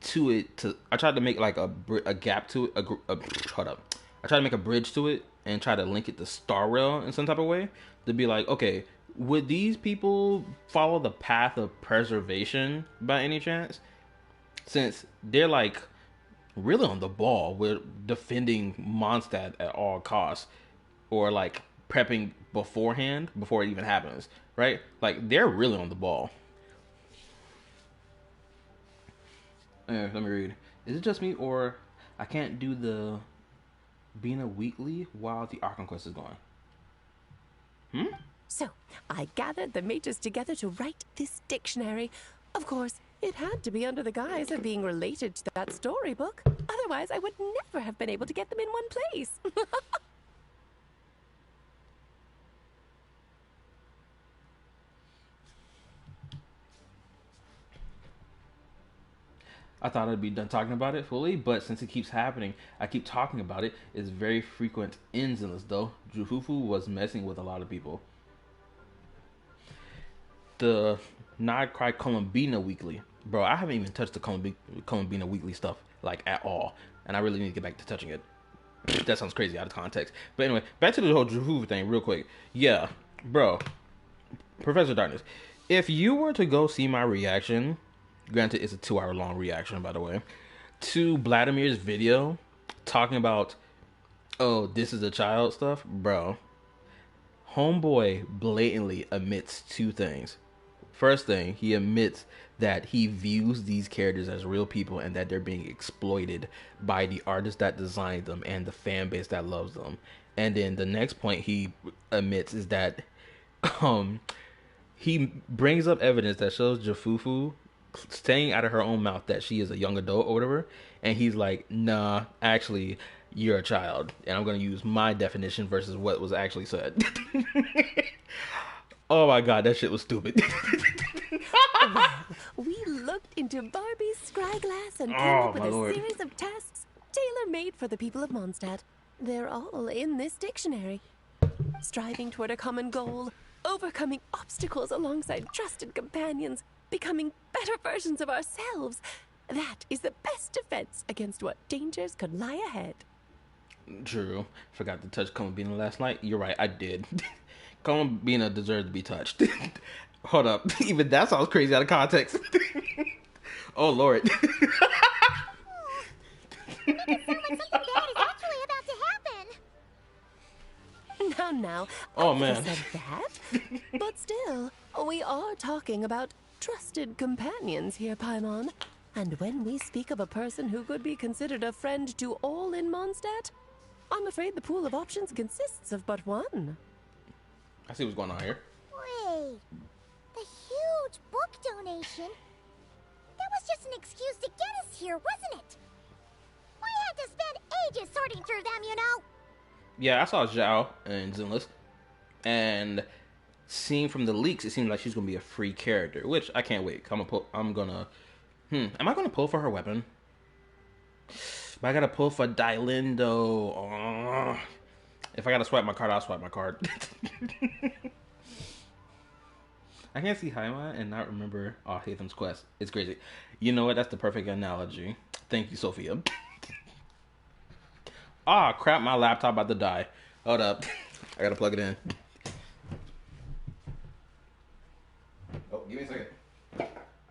to it. I tried to make like a gap to it. Hold up. I tried to make a bridge to it and try to link it to Star Rail in some type of way to be like, okay, would these people follow the path of preservation by any chance? Since they're like really on the ball with defending Mondstadt at all costs, or like prepping beforehand before it even happens, right? Like they're really on the ball. Let me read. Is it just me, or I can't do the Bina weekly while the Archon quest is going? So, I gathered the mages together to write this dictionary. Of course, it had to be under the guise of being related to that storybook. Otherwise, I would never have been able to get them in one place. I thought I'd be done talking about it fully, but since it keeps happening, I keep talking about it. It's very frequent in Zenless, though. Jufufu was messing with a lot of people. The NODKRAI Columbina Weekly. Bro, I haven't even touched the Columbina Weekly stuff, like, at all. And I really need to get back to touching it. That sounds crazy out of context. But anyway, back to the whole Jufufu thing real quick. Yeah, bro. Professor Darkness, if you were to go see my reaction... Granted, it's a 2-hour long reaction, by the way, to Vladimir's video talking about, oh, this is a child stuff, bro. Homeboy blatantly admits 2 things. First thing, he admits that he views these characters as real people and that they're being exploited by the artist that designed them and the fan base that loves them. And then the next point he admits is that he brings up evidence that shows Jufufu saying out of her own mouth that she is a young adult or whatever, and he's like, nah, actually you're a child, and I'm going to use my definition versus what was actually said. Oh my god, that shit was stupid. Well, we looked into Barbie's scryglass and came up with a series of tasks tailor-made for the people of Mondstadt. They're all in this dictionary. Striving toward a common goal, overcoming obstacles alongside trusted companions, becoming better versions of ourselves. That is the best defense against what dangers could lie ahead. True. Forgot to touch Columbina last night. You're right, I did. Columbina deserved to be touched. Hold up. Even that sounds crazy out of context. Oh, Lord. It sounds like something bad is actually about to happen. Now, Oh, I man. said that. But still, we are talking about trusted companions here, Paimon. And when we speak of a person who could be considered a friend to all in Mondstadt, I'm afraid the pool of options consists of but one. I see what's going on here. Wait, the huge book donation? That was just an excuse to get us here, wasn't it? We had to spend ages sorting through them, you know? Yeah, I saw Zhao in Zenless, and seeing from the leaks, it seems like she's gonna be a free character, which I can't wait. Am I gonna pull for her weapon? But I gotta pull for Dylindo. Oh. If I gotta swipe my card, I'll swipe my card. I can't see Haima and not remember Hatham's quest. It's crazy. You know what? That's the perfect analogy. Thank you, Sophia. Ah, crap, my laptop about to die. Hold up. I gotta plug it in. Oh, give me a second.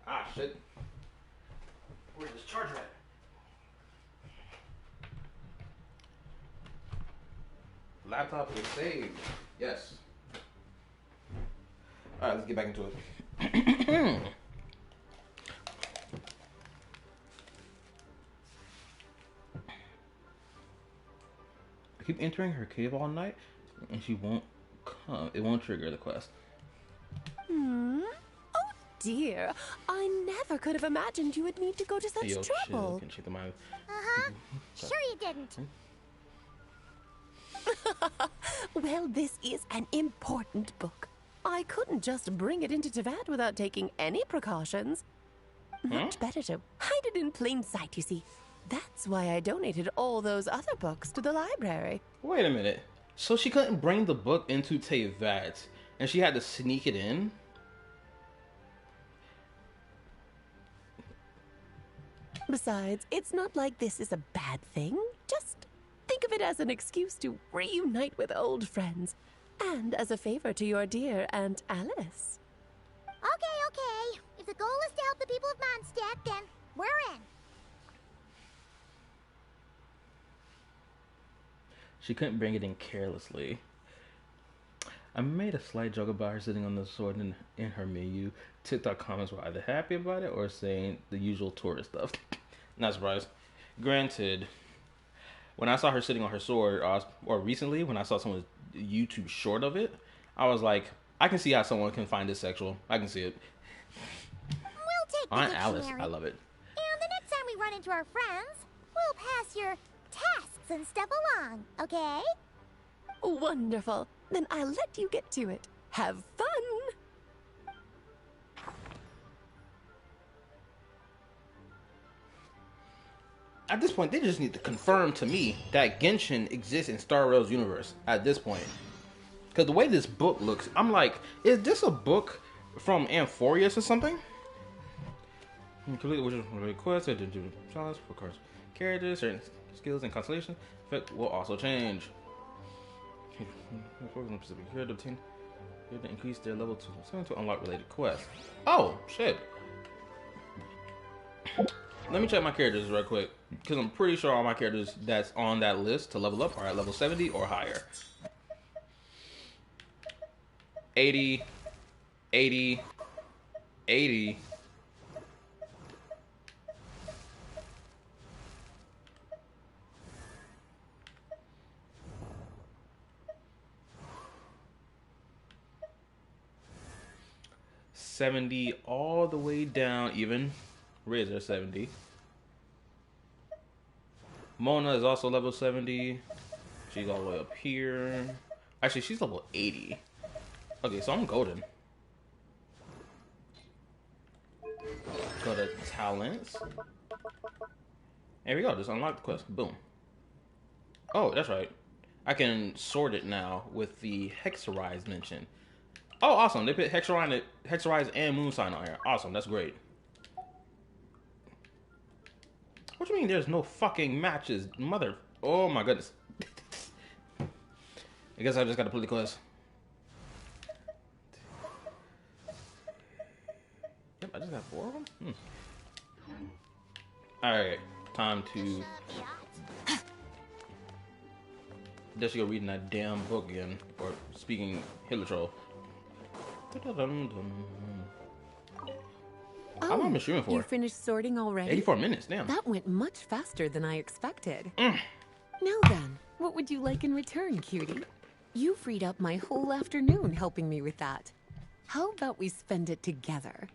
Ah, shit. Where's this charger at? Laptop is saved. Yes. Alright, let's get back into it. I keep entering her cave all night, and she won't come. It won't trigger the quest. Oh dear, I never could have imagined you would need to go to such trouble. Can check the mind. Sure you didn't. Well, this is an important book. I couldn't just bring it into Tevat without taking any precautions. Much better to hide it in plain sight, you see. That's why I donated all those other books to the library. Wait a minute. So she couldn't bring the book into Tevat, and she had to sneak it in? Besides, it's not like this is a bad thing. Just think of it as an excuse to reunite with old friends. And as a favor to your dear Aunt Alice. Okay. If the goal is to help the people of Mondstadt, then we're in. She couldn't bring it in carelessly. I made a slight joke about her sitting on the sword in her menu. TikTok comments were either happy about it or saying the usual tourist stuff. Not surprised. Granted, when I saw her sitting on her sword, or recently when I saw someone's YouTube short of it, I was like, I can see how someone can find this sexual. I can see it. We'll take the Aunt Alice, dictionary. I love it. And the next time we run into our friends, we'll pass your tasks and stuff along, okay? Wonderful. Then I'll let you get to it. Have fun! At this point, they just need to confirm to me that Genshin exists in Star Rail's universe. At this point, because the way this book looks, I'm like, is this a book from Amphorius or something? Completely, which is request to do challenge for cards, characters, certain skills and constellation effect will also change. Here to obtain, here to increase their level to 7 to unlock related quests. Oh shit! Let me check my characters real quick, because I'm pretty sure all my characters that's on that list to level up are at level 70 or higher. 80, 80, 80. $70 all the way down, even Razor 70. Mona is also level 70. She's all the way up here. Actually, she's level 80. Okay, so I'm golden. Go to talents. There we go. Just unlock the quest. Boom. Oh, that's right. I can sort it now with the Hexenzirkel mention. Oh, awesome. They put Hexenzirkel and Moon Sign on here. Awesome. That's great. What do you mean there's no fucking matches? Mother... Oh my goodness. I guess I just gotta play the quest. Yep, I just got 4 of them? Alright, time to... Just go reading that damn book again. Or speaking Hitler Troll. How long am I streaming for? You finished sorting already? 84 minutes, damn. That went much faster than I expected. Mm. Now then, what would you like in return, cutie? You freed up my whole afternoon helping me with that. How about we spend it together?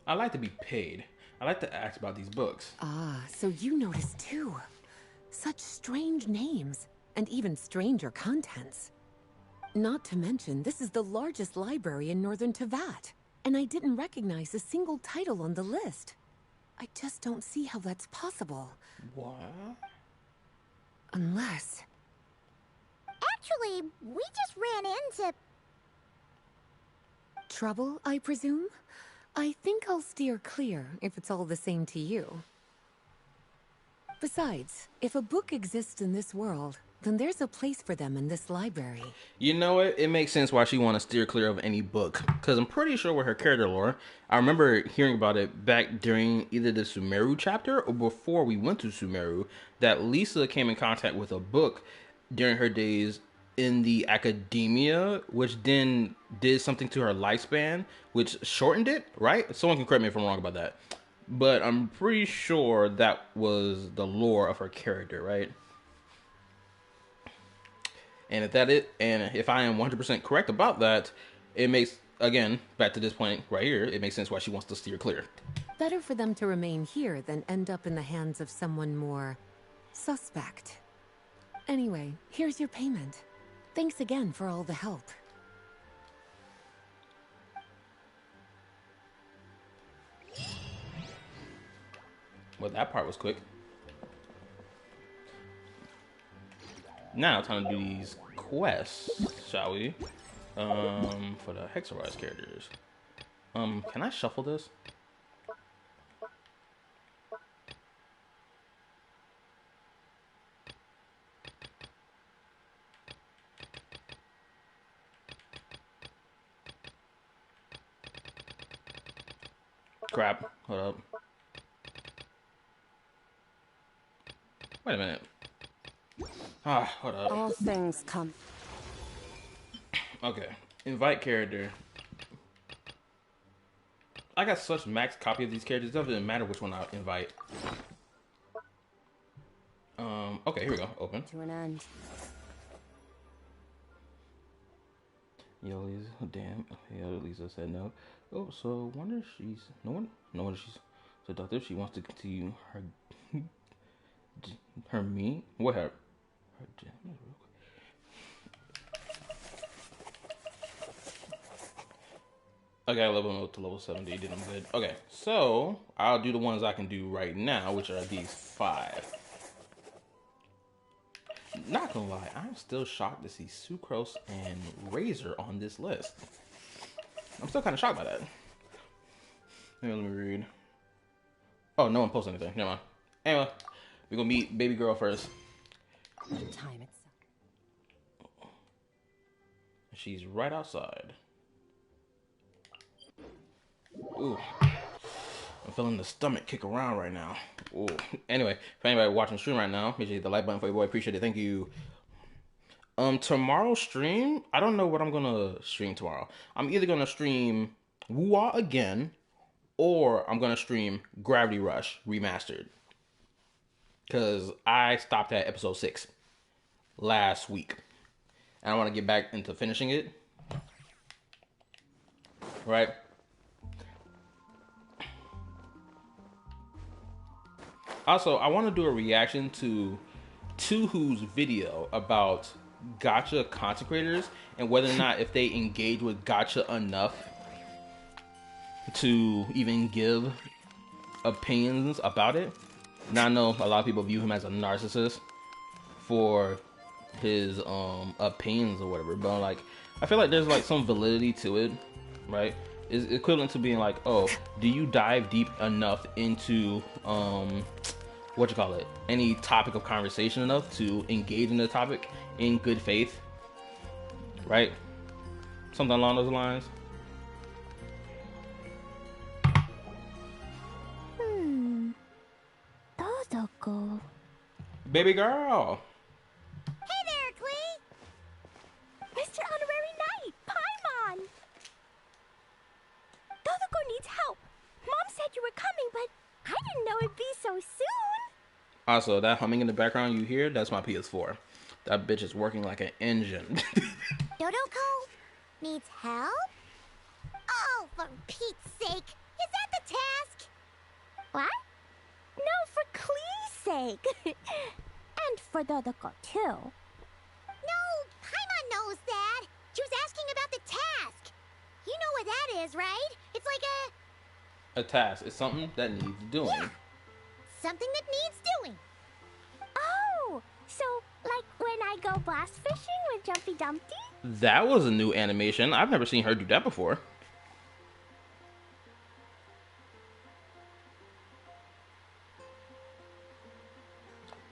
I like to be paid. I like to ask about these books. Ah, so you noticed too. Such strange names, and even stranger contents. Not to mention, this is the largest library in Northern Teyvat, and I didn't recognize a single title on the list. I just don't see how that's possible. What? Unless... Actually, we just ran into... Trouble, I presume? I think I'll steer clear if it's all the same to you. Besides, if a book exists in this world, then there's a place for them in this library. You know what? It makes sense why she want to steer clear of any book. Because I'm pretty sure with her character lore, I remember hearing about it back during either the Sumeru chapter or before we went to Sumeru, that Lisa came in contact with a book during her days in the academia, which then did something to her lifespan, which shortened it, right? Someone can correct me if I'm wrong about that. But I'm pretty sure that was the lore of her character, right? And if I am 100% correct about that, it makes, again, back to this point right here, it makes sense why she wants to steer clear. Better for them to remain here than end up in the hands of someone more suspect. Anyway, here's your payment. Thanks again for all the help. Well, that part was quick. Now, time to do these quests, shall we? For the Hexenzirkel characters. Can I shuffle this? Crap. Hold up. Wait a minute. Hold up. All things come. Okay. Invite character. I got such max copy of these characters, it doesn't matter which one I invite. Okay, here we go. Open. To an end. Yo, Lisa, damn. Yo, Lisa said no. Oh, so wonder if she's no wonder she's seductive. She wants to continue her me. What her? Okay, level to level 70. Did them good. Okay, so I'll do the ones I can do right now, which are these 5. Not gonna lie, I'm still shocked to see Sucrose and Razor on this list. I'm still kind of shocked by that. Here, let me read. Oh, no one posted anything. Never mind. Anyway, we're gonna meet baby girl first. Time itself. She's right outside. Ooh. I'm feeling the stomach kick around right now. Ooh. Anyway, for anybody watching the stream right now, make sure you hit the like button for your boy. Appreciate it. Thank you. Tomorrow's stream, I don't know what I'm gonna stream tomorrow. I'm either gonna stream Woo-Wah again, or I'm gonna stream Gravity Rush Remastered. Because I stopped at episode 6 last week. And I want to get back into finishing it. Right? Also, I want to do a reaction to Who's video about gacha content creators and whether or not if they engage with gacha enough to even give opinions about it. Now I know a lot of people view him as a narcissist for his opinions or whatever, but like I feel like there's like some validity to it, right? It's equivalent to being like, oh, do you dive deep enough into any topic of conversation enough to engage in the topic in good faith, right? Something along those lines. Baby girl. Hey there, Klee! Mr. Honorary Knight, Paimon! Dodoko needs help. Mom said you were coming, but I didn't know it'd be so soon. Also, that humming in the background you hear, that's my PS4. That bitch is working like an engine. Dodoko needs help? Oh, for Pete's sake! Is that the task? What? No, for Klee's sake. And for Dodoko, too. No, Paimon knows that. She was asking about the task. You know what that is, right? It's like A task is something that needs doing. Yeah, something that needs doing. Oh, so like when I go blast fishing with Jumpy Dumpty? That was a new animation. I've never seen her do that before.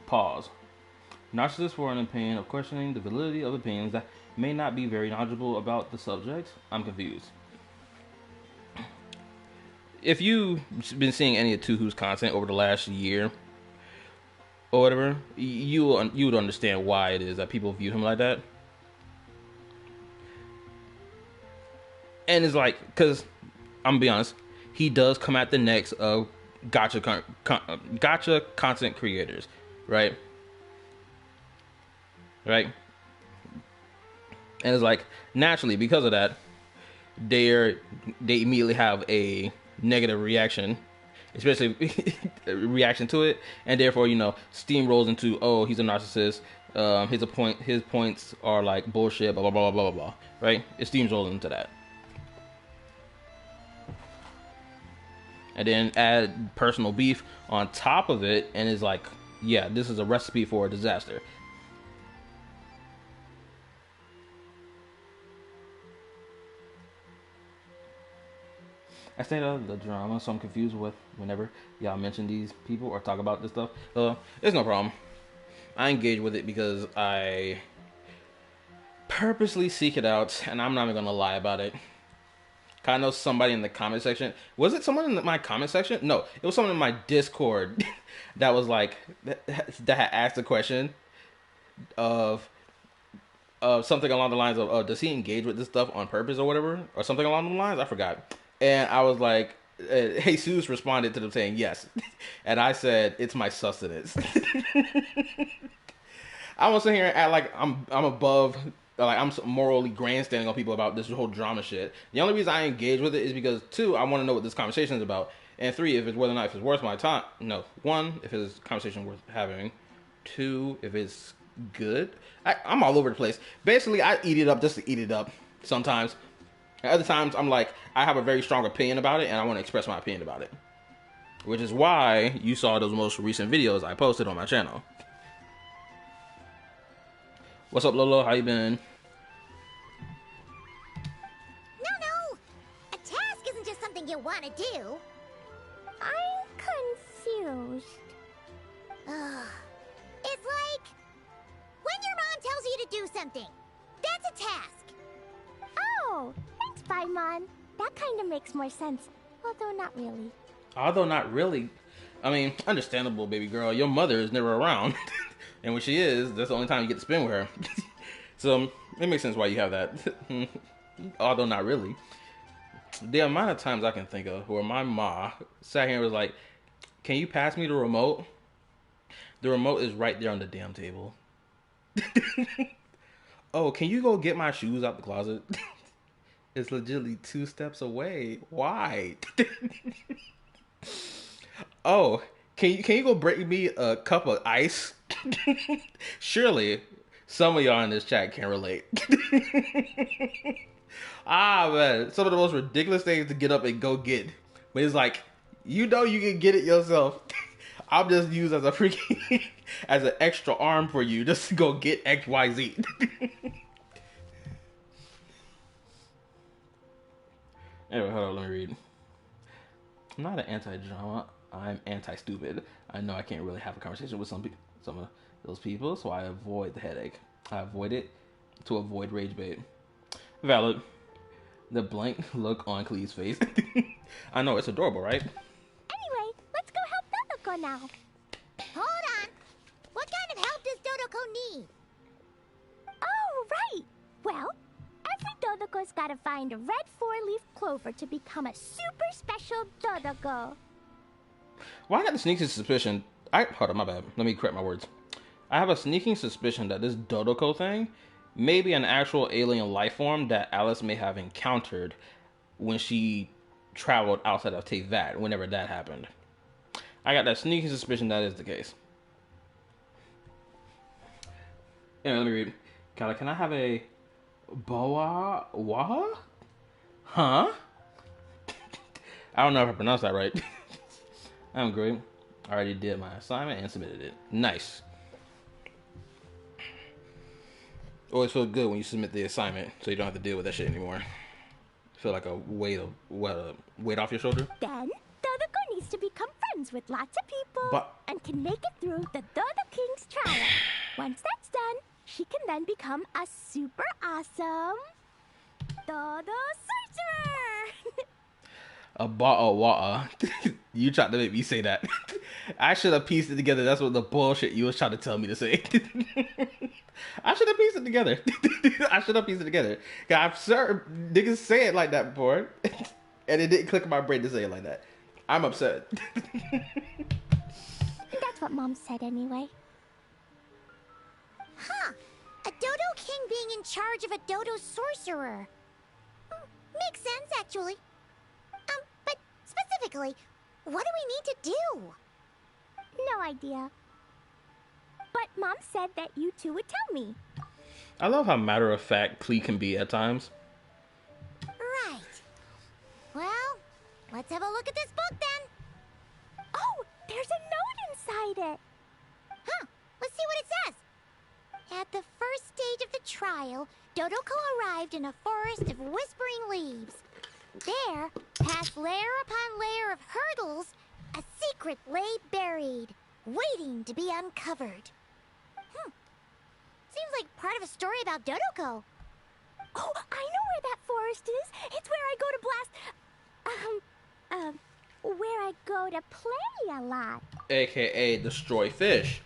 Pause. Narcissists for an opinion of questioning the validity of opinions that may not be very knowledgeable about the subject. I'm confused. If you've been seeing any of Tuhu's content over the last year or whatever, you would understand why it is that people view him like that. And it's like, because I'm gonna be honest, he does come at the necks of gacha content creators, right? Right? And it's like, naturally, because of that, they immediately have a negative reaction, especially reaction to it, and therefore, steamrolls into, oh, he's a narcissist, his points are like bullshit, blah, blah, blah, blah, blah, blah, right? It steamrolls into that. And then add personal beef on top of it, and it's like, yeah, this is a recipe for a disaster. I stayed out of the drama, so I'm confused with whenever y'all mention these people or talk about this stuff. It's no problem. I engage with it because I purposely seek it out, and I'm not even gonna lie about it. I know somebody in the comment section. Was it someone in my comment section? No, it was someone in my Discord that was like that had asked a question of something along the lines of, does he engage with this stuff on purpose or whatever, or something along the lines? I forgot. And I was like, Jesus responded to them saying yes, and I said it's my sustenance. I won't sit here and act like I'm above like I'm morally grandstanding on people about this whole drama shit. The only reason I engage with it is because 2, I want to know what this conversation is about, and 3, if it's whether or not if it's worth my time. No, 1, if it's a conversation worth having. 2, if it's good. I'm all over the place. Basically, I eat it up just to eat it up sometimes. And other times, I'm like, I have a very strong opinion about it, and I want to express my opinion about it. Which is why you saw those most recent videos I posted on my channel. What's up, Lolo? How you been? No. A task isn't just something you want to do. I'm confused. It's like when your mom tells you to do something. That's a task. Oh, thanks, Paimon. That kind of makes more sense, although not really. Although not really. I mean, understandable, baby girl. Your mother is never around. And when she is, that's the only time you get to spend with her. So, it makes sense why you have that. Although not really. The amount of times I can think of where my ma sat here and was like, can you pass me the remote? The remote is right there on the damn table. Oh, can you go get my shoes out the closet? It's legitimately 2 steps away. Why? Oh, can you go bring me a cup of ice? Surely some of y'all in this chat can relate. Ah, man, some of the most ridiculous things to get up and go get. But it's like, you know you can get it yourself. I'm just used as a freaking as an extra arm for you just to go get XYZ. Anyway, hold on, let me read. I'm not an anti-drama. I'm anti-stupid. I know I can't really have a conversation with some of those people, so I avoid the headache. I avoid it to avoid rage bait. Valid. The blank look on Klee's face. I know, it's adorable, right? Anyway, let's go help Dodoko now. Hold on. What kind of help does Dodoko need? Oh, right. Well, every Dodoko's gotta find a red 4-leaf clover to become a super special Dodoko. Well, I got the sneaking suspicion. Hold on, my bad. Let me correct my words. I have a sneaking suspicion that this Dodoko thing may be an actual alien life form that Alice may have encountered when she traveled outside of Teyvat, whenever that happened. I got that sneaking suspicion that is the case. Anyway, let me read. Can I have a boa waha? Huh? I don't know if I pronounced that right. I'm great. I already did my assignment and submitted it. Nice. Always feel good when you submit the assignment, so you don't have to deal with that shit anymore. Feel like a weight off your shoulder. Then, Dodoko needs to become friends with lots of people and can make it through the Dodo King's trial. Once that's done, she can then become a super awesome Dodo Sorcerer! A ba'a. You tried to make me say that. I should have pieced it together. That's what the bullshit you was trying to tell me to say. I should have pieced it together. I'm sure niggas say it like that before. And it didn't click in my brain to say it like that. I'm upset. That's what Mom said anyway. Huh. A Dodo King being in charge of a Dodo Sorcerer. Makes sense, actually. But specifically, what do we need to do? No idea. But Mom said that you two would tell me. I love how matter-of-fact Klee can be at times. Right. Well, let's have a look at this book then. Oh, there's a note inside it. Huh. Let's see what it says. At the first stage of the trial, Dodoko arrived in a forest of whispering leaves. There, past layer upon layer of hurdles, a secret lay buried, waiting to be uncovered. Seems like part of a story about Dodoko. Oh, I know where that forest is. It's where I go to blast... where I go to play a lot. AKA destroy fish.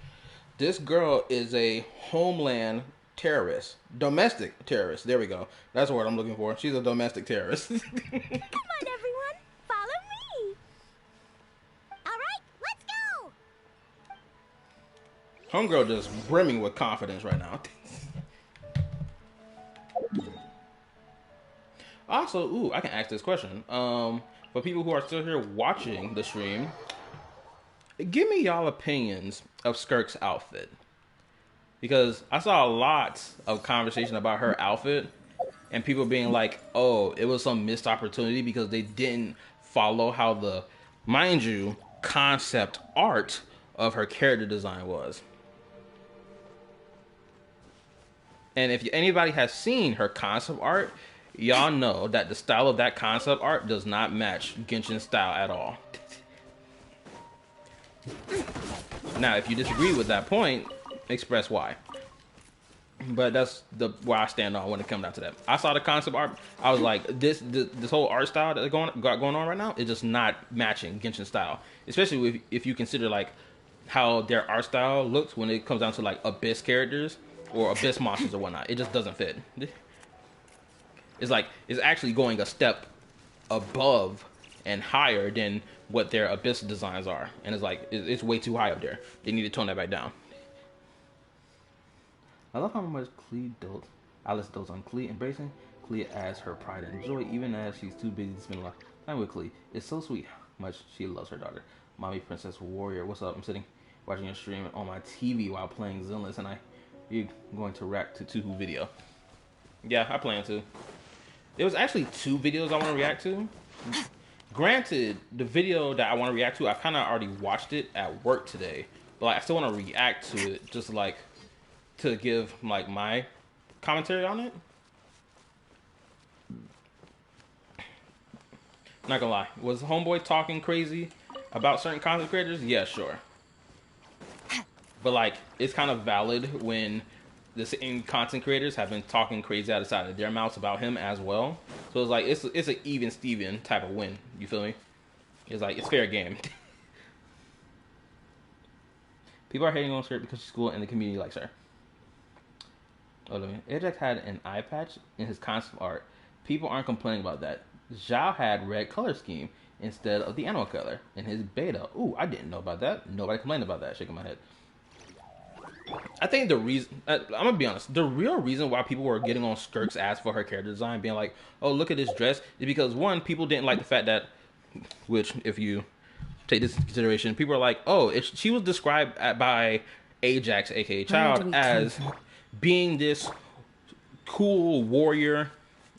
This girl is a homeland terrorist. Domestic terrorist. There we go. That's the word I'm looking for. She's a domestic terrorist. Come on, everyone. Follow me. All right, let's go. Homegirl just brimming with confidence right now. Also, ooh, I can ask this question. For people who are still here watching the stream, give me y'all opinions of Skirk's outfit. Because I saw a lot of conversation about her outfit and people being like, oh, it was some missed opportunity because they didn't follow how the, mind you, concept art of her character design was. And if anybody has seen her concept art, y'all know that the style of that concept art does not match Genshin's style at all. Now, if you disagree with that point, express why. But that's where I stand on when it comes down to that. I saw the concept art. I was like, this whole art style that's going on right now is just not matching Genshin's style. Especially if you consider like how their art style looks when it comes down to like Abyss characters or Abyss monsters or whatnot. It just doesn't fit. It's like it's actually going a step above and higher than what their Abyss designs are, and it's like it's way too high up there. They need to tone that back down. I love how much Alice dotes on Klee, embracing Klee as her pride and joy, even as she's too busy to spend a lot of time with Klee. It's so sweet how much she loves her daughter. Mommy Princess Warrior, what's up? I'm sitting watching your stream on my TV while playing Zenless, and you're going to react to Tuhu video. Yeah, I plan to. There was actually 2 videos I want to react to. Granted, the video that I want to react to, I kind of already watched it at work today, but like, I still want to react to it, just like to give like my commentary on it. Not gonna lie, was Homeboy talking crazy about certain content creators? Yeah, sure. But like, it's kind of valid when the same content creators have been talking crazy out of the side of their mouths about him as well. So it's like it's an even Steven type of win. You feel me? It's like it's fair game. People are hating on Skirt because she's cool and the community likes her. Oh, Ajax had an eye patch in his concept art. People aren't complaining about that. Zhao had red color scheme instead of the animal color in his beta. Ooh, I didn't know about that. Nobody complained about that. Shaking my head. I think the reason, I'm gonna be honest, the real reason why people were getting on Skirk's ass for her character design, being like, oh, look at this dress, is because one, people didn't like the fact that, which if you take this into consideration, people are like, oh, she was described by Ajax, aka Child, as being this cool warrior,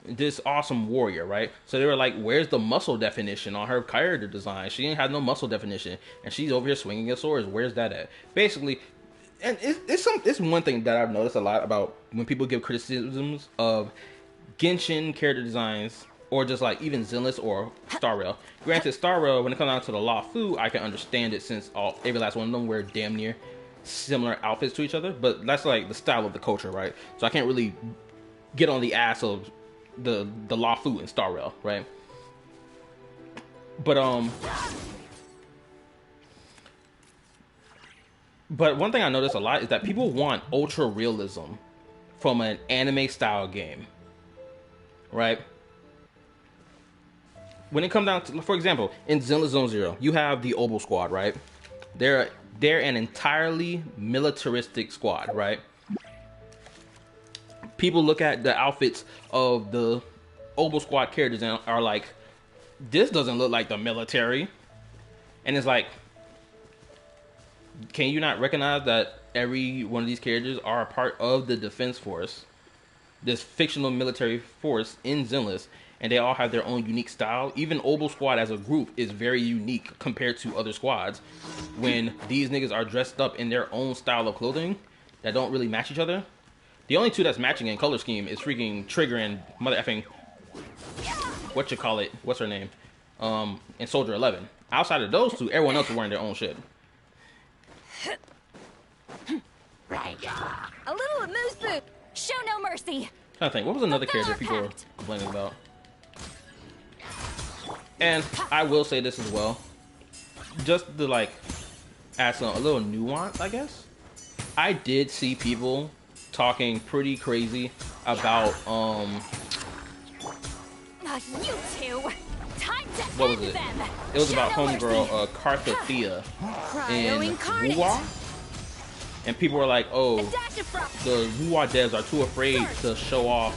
this awesome warrior, right? So they were like, where's the muscle definition on her character design? She ain't had no muscle definition, and she's over here swinging her swords. Where's that at? Basically. And it's one thing that I've noticed a lot about when people give criticisms of Genshin character designs, or just like even Zenless or Star Rail. Granted, Star Rail, when it comes down to the Law Fu, I can understand it since every last one of them wear damn near similar outfits to each other. But that's like the style of the culture, right? So I can't really get on the ass of the Law Fu in Star Rail, right? But one thing I notice a lot is that people want ultra realism from an anime style game, right? When it comes down to, for example, in Zenless Zone Zero, you have the Obel Squad, right? They're an entirely militaristic squad, right? People look at the outfits of the Obel Squad characters and are like, this doesn't look like the military. And it's like, can you not recognize that every one of these characters are a part of the defense force, this fictional military force in Zenless, and they all have their own unique style? Even Obel Squad as a group is very unique compared to other squads when these niggas are dressed up in their own style of clothing that don't really match each other. The only 2 that's matching in color scheme is freaking Trigger and mother effing, what's her name, and Soldier 11. Outside of those 2, everyone else is wearing their own shit. A little moose food. Show no mercy. I think, what was another character people were complaining about? And I will say this as well, just to like add a little nuance, I guess. I did see people talking pretty crazy about You two. Time to what was it? It was about homegirl Carthathea in Wuwa. And people were like, oh, the Wuwa devs are too afraid to show off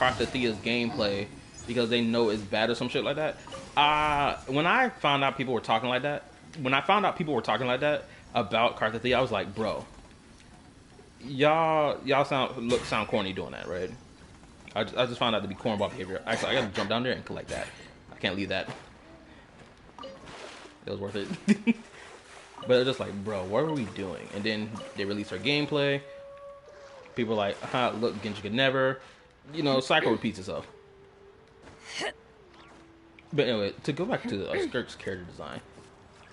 Karthathia's gameplay because they know it's bad or some shit like that. When I found out people were talking like that, about Karthathia, I was like, bro, y'all sound corny doing that, right? I just found out to be cornball behavior. Actually, I gotta jump down there and collect that. I can't leave that. It was worth it. But it's just like, bro, what are we doing? And then they released her gameplay. People are like, look, Genji could never. You know, cycle repeats itself. But anyway, to go back to Skirk's character design.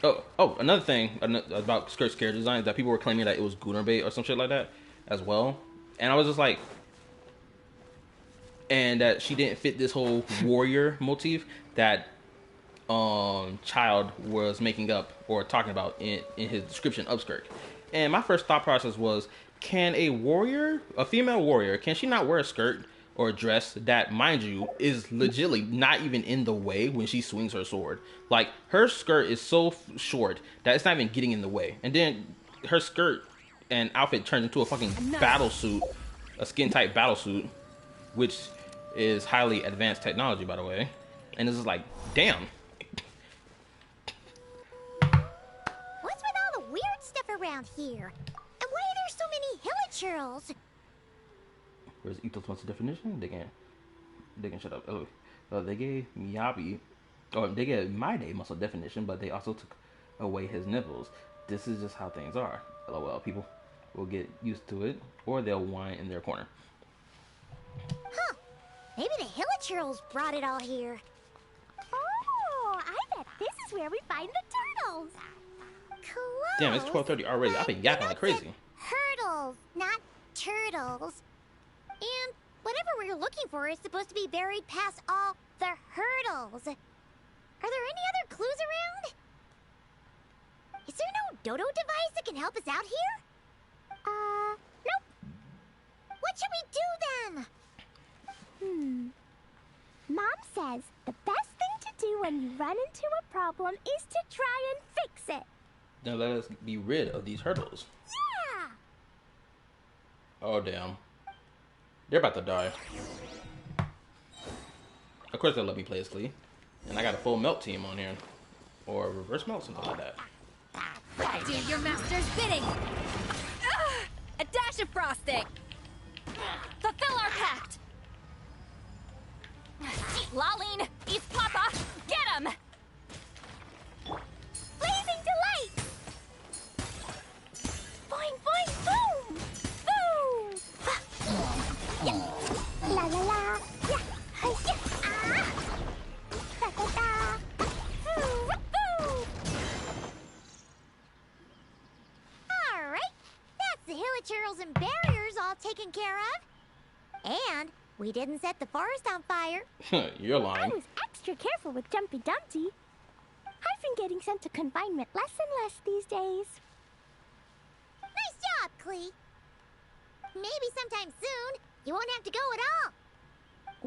Oh, another thing about Skirk's character design is that people were claiming that it was Gunnar bait or some shit like that as well. And I was just like, and that she didn't fit this whole warrior motif that Child was making up or talking about in his description of Skirk. And my first thought process was, can a female warrior, can she not wear a skirt or a dress that, mind you, is legitimately not even in the way when she swings her sword? Like, her skirt is so short that it's not even getting in the way. And then her skirt and outfit turns into a fucking battle suit, a skin-tight battle suit, which is highly advanced technology, by the way. And it's just like, damn. What's with all the weird stuff around here? And why are there so many hilichurls? Where's Ito's wants a definition? They can shut up. They gave Miyabi, or they gave Maide muscle definition, but they also took away his nipples. This is just how things are. LOL. People will get used to it, or they'll whine in their corner. Huh. Maybe the hilichurls brought it all here. Oh, I bet this is where we find the turtles. Close. Damn, it's 12:30 already. I've been yapping like crazy. Hurdles, not turtles. And whatever we're looking for is supposed to be buried past all the hurdles. Are there any other clues around? Is there no dodo device that can help us out here? Nope. What should we do then? Mom says the best thing to do when you run into a problem is to try and fix it. Now let us be rid of these hurdles. Yeah! Oh, damn. They're about to die. Of course they'll let me play as Klee. And I got a full melt team on here. Or reverse melt, something like that. Do your master's bidding! A dash of frosting! Fulfill our pact! Laline, East Papa, get him! Blazing delight! Boing, boing, boom! Boom! Yeah. La la la! Yeah! Hi, yeah! Ah! Da da da! Boom! Boom! Alright, that's the hilichurls and barriers all taken care of. And we didn't set the forest on fire. You're I lying. was extra careful with Jumpy Dumpty. I've been getting sent to confinement less and less these days. Nice job, Klee. Maybe sometime soon you won't have to go at all.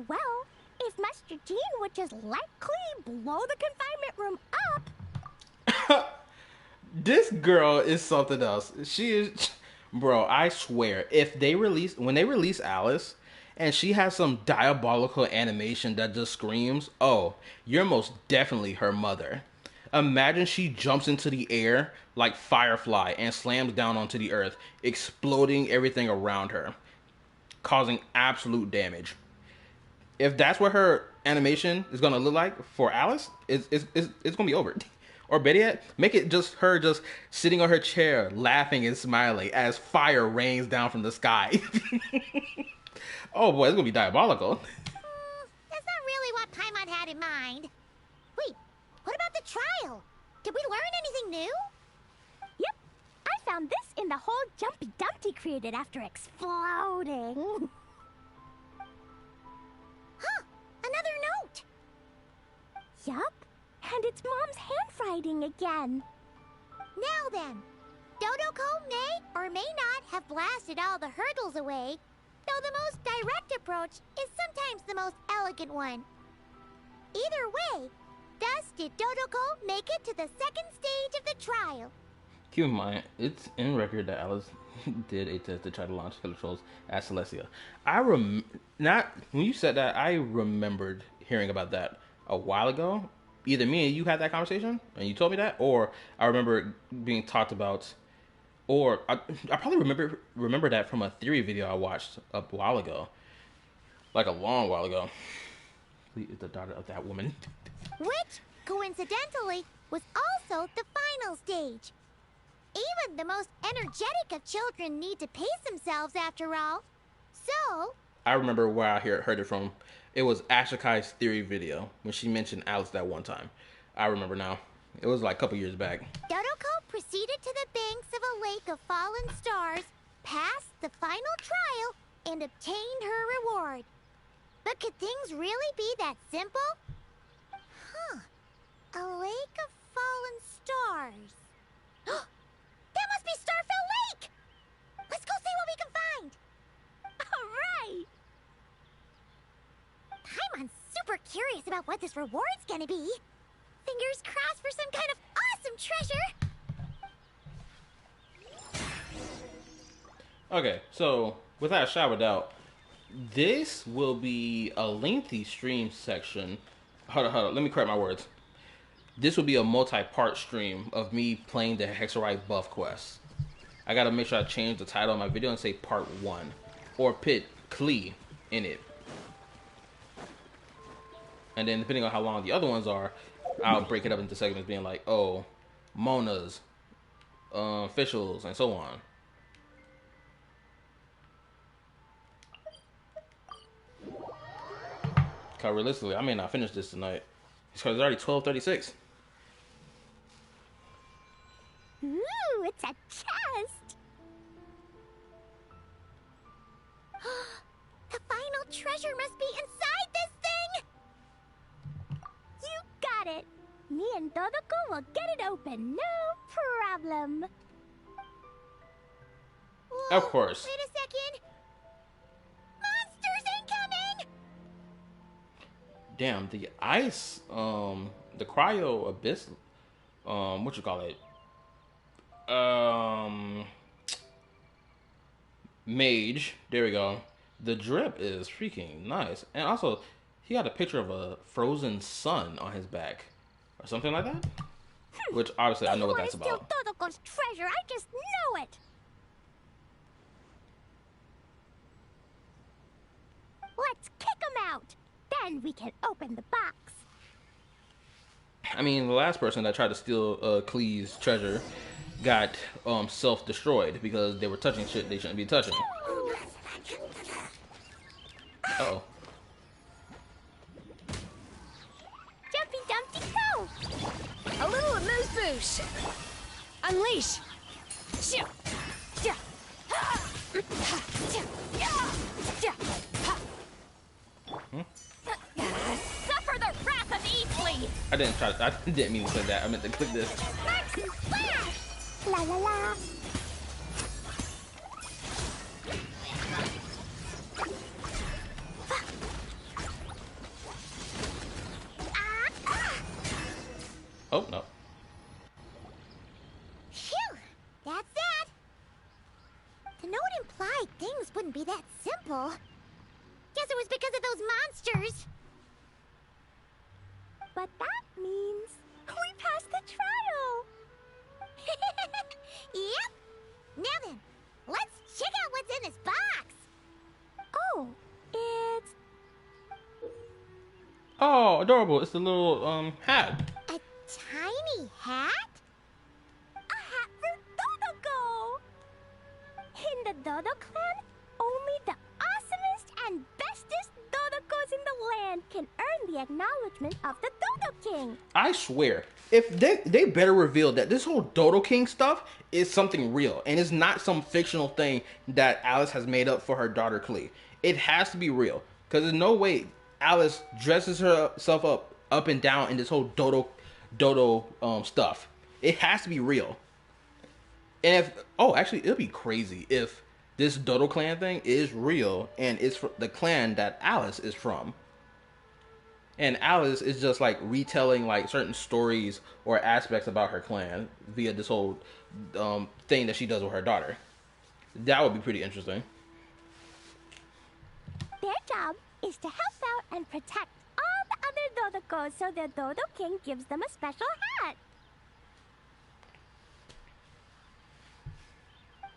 Well, if Master Jean would just let Klee blow the confinement room up. This girl is something else. She is, bro, I swear, when they release Alice and she has some diabolical animation that just screams, oh, you're most definitely her mother. Imagine she jumps into the air like Firefly and slams down onto the earth, exploding everything around her, causing absolute damage. If that's what her animation is going to look like for Alice, it's going to be over. Or better yet, make it just her just sitting on her chair, laughing and smiling as fire rains down from the sky. Oh boy, it's going to be diabolical. That's not really what Paimon had in mind. Wait, what about the trial? Did we learn anything new? Yep, I found this in the hole Jumpy Dumpty created after exploding. Huh, another note. Yup, and it's Mom's handwriting again. Now then, Dodoko may or may not have blasted all the hurdles away, though the most direct approach is sometimes the most elegant one. Either way, thus did Dodoko make it to the second stage of the trial. Keep in mind, it's in record that Alice did a test to try to launch killer trolls at Celestia. Not when you said that, I remembered hearing about that a while ago. Either me and you had that conversation and you told me that, or I remember it being talked about, or I probably remember that from a theory video I watched a while ago, like a long while ago. Klee is the daughter of that woman. Which, coincidentally, was also the final stage. Even the most energetic of children need to pace themselves after all. So... I remember where I heard it from. It was Ashikai's theory video when she mentioned Alice that one time. I remember now. It was like a couple years back. Dodoko proceeded to the banks of a lake of fallen stars, passed the final trial, and obtained her reward. But could things really be that simple? Huh. A lake of fallen stars. That must be Starfell Lake! Let's go see what we can find! Alright! Paimon's super curious about what this reward's gonna be. Fingers crossed for some kind of awesome treasure! Okay, so without a shadow of a doubt, this will be a lengthy stream section. Hold on, let me correct my words. This will be a multi-part stream of me playing the Hexenzirkel buff quest. I gotta make sure I change the title of my video and say part 1. Or put Klee in it. And then depending on how long the other ones are, I'll break it up into segments being like, oh, Mona's, officials, and so on. Cause realistically, I may not finish this tonight. It's cause it's already 12:36. Ooh, it's a chest! The final treasure must be inside this thing! You got it! Me and Dodoko will get it open, no problem. Whoa, Of course. Wait a second! Monsters incoming! Damn, the ice, the cryo abyss, what you call it? Mage, there we go. The drip is freaking nice. And also, he got a picture of a frozen sun on his back. Or something like that. Which, obviously, I know what that's You wanna about. steal Dodoko's treasure, I just know it! Let's kick him out! Then we can open the box. I mean, the last person that tried to steal Klee's treasure got self-destroyed because they were touching shit they shouldn't be touching. Uh-oh. Jumpy Dumpty go! A little amuse-bouche. Unleash. Suffer the wrath of Klee. I didn't mean to say that. I meant to click this. Max splash! La la la! Oh, no. Phew! That's that! To know it implied things wouldn't be that simple. Guess it was because of those monsters. But that means we passed the trial! Yep! Now then, let's check out what's in this box! Oh, it's... Oh, adorable. It's the little hat. A tiny hat? a hat for Dodoko! In the Dodo clan, only the awesomest and bestest Dodokos in the land can earn the acknowledgement of the Dodo King. I swear, if they better reveal that this whole Dodo King stuff is something real and it's not some fictional thing that Alice has made up for her daughter Klee. It has to be real, because there's no way Alice dresses herself up and down in this whole Dodo stuff. It has to be real. And actually, it'll be crazy if this Dodo clan thing is real and it's the clan that Alice is from. And Alice is just like retelling like certain stories or aspects about her clan via this whole thing that she does with her daughter. That would be pretty interesting. Their job is to help out and protect all the other Dodokos so the Dodo King gives them a special hat.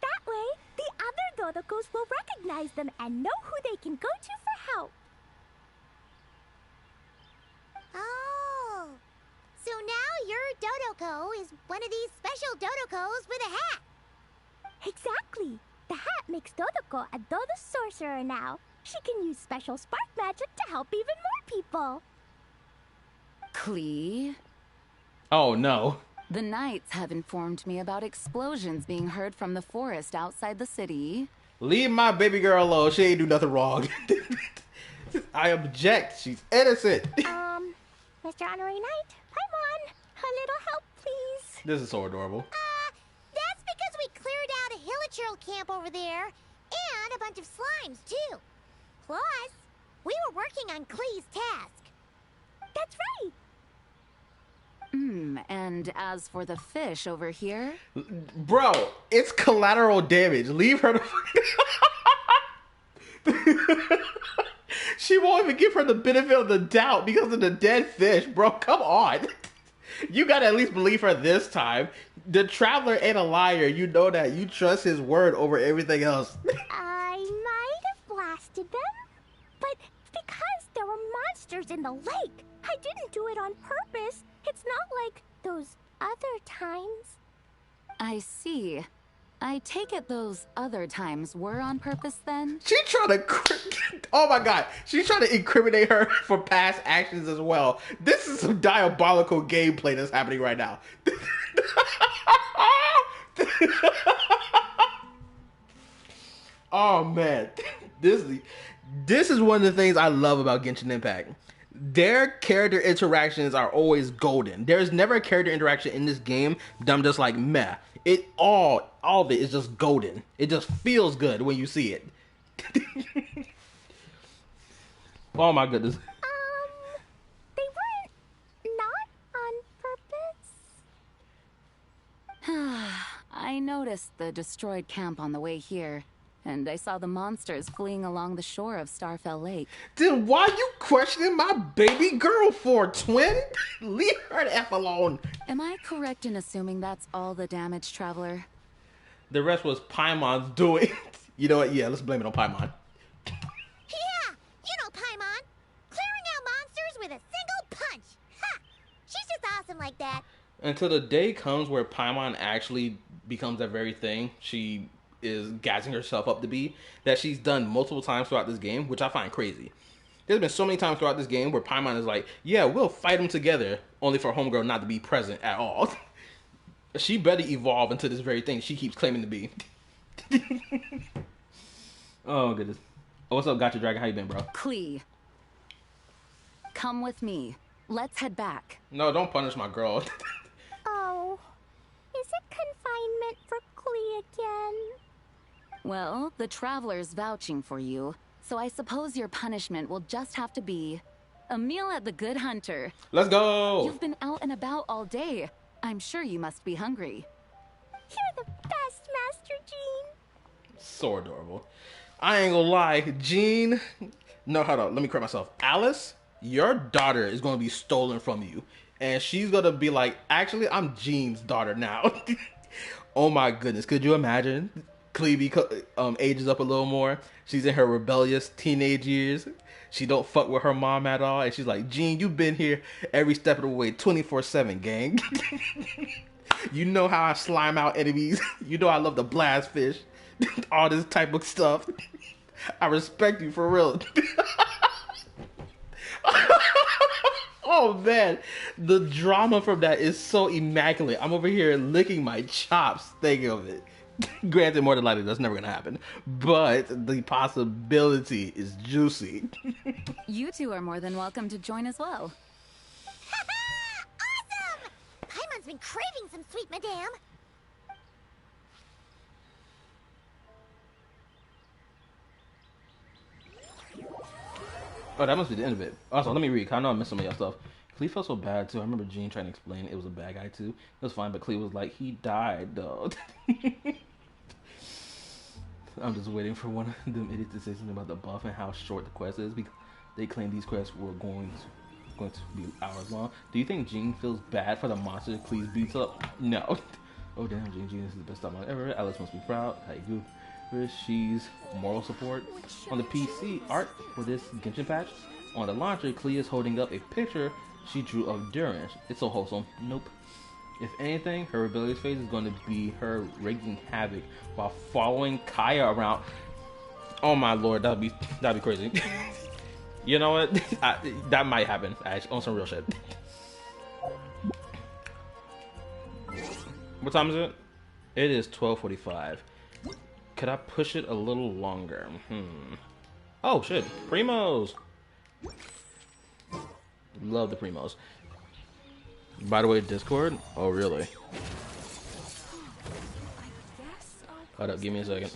That way, the other Dodokos will recognize them and know who they can go to for help. Oh, so now your Dodoko is one of these special Dodokos with a hat. Exactly. The hat makes Dodoko a Dodo sorcerer now. She can use special spark magic to help even more people. Klee? Oh no. The Knights have informed me about explosions being heard from the forest outside the city. Leave my baby girl alone. She ain't do nothing wrong. I object. She's innocent. Mr. Honorary Knight, Paimon, a little help, please. This is so adorable. That's because we cleared out a Hilichurl camp over there, and a bunch of slimes, too. Plus, we were working on Klee's task. That's right. And as for the fish over here? Bro, it's collateral damage. Leave her to... She won't even give her the benefit of the doubt because of the dead fish. Bro, come on. You gotta at least believe her this time. The Traveler ain't a liar. You know that. You trust his word over everything else. I might have blasted them, but because there were monsters in the lake. I didn't do it on purpose. It's not like those other times. I see. I take it those other times were on purpose then? She trying to... Oh my god. She's trying to incriminate her for past actions as well. This is some diabolical gameplay that's happening right now. Oh man. This is one of the things I love about Genshin Impact. Their character interactions are always golden. There's never a character interaction in this game that I'm just like, meh. All of it is just golden. It just feels good when you see it. Oh my goodness. They weren't not on purpose. I noticed the destroyed camp on the way here, and I saw the monsters fleeing along the shore of Starfell Lake. Then why you questioning my baby girl for, twin? Leave her the F alone. Am I correct in assuming that's all the damage, Traveler? The rest was Paimon's doing. You know what? Yeah, let's blame it on Paimon. Yeah, you know Paimon. Clearing out monsters with a single punch. Ha! She's just awesome like that. Until the day comes where Paimon actually becomes that very thing she is gassing herself up to be, that she's done multiple times throughout this game, which I find crazy. There's been so many times throughout this game where Paimon is like, yeah, we'll fight them together, only for Homegirl not to be present at all. She better evolve into this very thing she keeps claiming to be. Oh, goodness. Oh, what's up, Gotcha Dragon? How you been, bro? Klee. Come with me. Let's head back. No, don't punish my girl. Oh, is it confinement for Klee again? Well, the Traveler's vouching for you, so I suppose your punishment will just have to be a meal at the Good Hunter. Let's go! You've been out and about all day. I'm sure you must be hungry. You're the best, Master Jean. So adorable. I ain't gonna lie, Jean... No, hold on. Let me correct myself. Alice, your daughter is gonna be stolen from you. And she's gonna be like, actually, I'm Jean's daughter now. Oh my goodness. Could you imagine? Klee ages up a little more. She's in her rebellious teenage years. She don't fuck with her mom at all. And she's like, Jean, you've been here every step of the way, 24/7, gang. You know how I slime out enemies. You know I love to blast fish. All this type of stuff. I respect you for real. Oh man, the drama from that is so immaculate. I'm over here licking my chops thinking of it. Granted, more than likely that's never gonna happen, but the possibility is juicy. You two are more than welcome to join as well. Awesome! Paimon's been craving some sweet madame. Oh, that must be the end of it. Also, let me read. I know I missed some of y'all stuff. Klee felt so bad too. I remember Jean trying to explain it was a bad guy too. It was fine, but Klee was like, he died though. I'm just waiting for one of them idiots to say something about the buff and how short the quest is, because they claim these quests were going to be hours long. Do you think Jean feels bad for the monster Klee beats up? No. Oh damn, Jean is the best time ever. Alice must be proud. How you do? She's moral support. On the PC art for this Genshin patch, on the launcher, Klee is holding up a picture she drew of Durin. It's so wholesome. Nope. If anything, her rebellious phase is going to be her wreaking havoc while following Kaya around. Oh my lord, that'd be crazy. You know what? That might happen. Actually, on some real shit. What time is it? It is 12:45. Could I push it a little longer? Oh shit, Primos. Love the Primos. By the way, Discord? Oh really? Hold up, give me a second.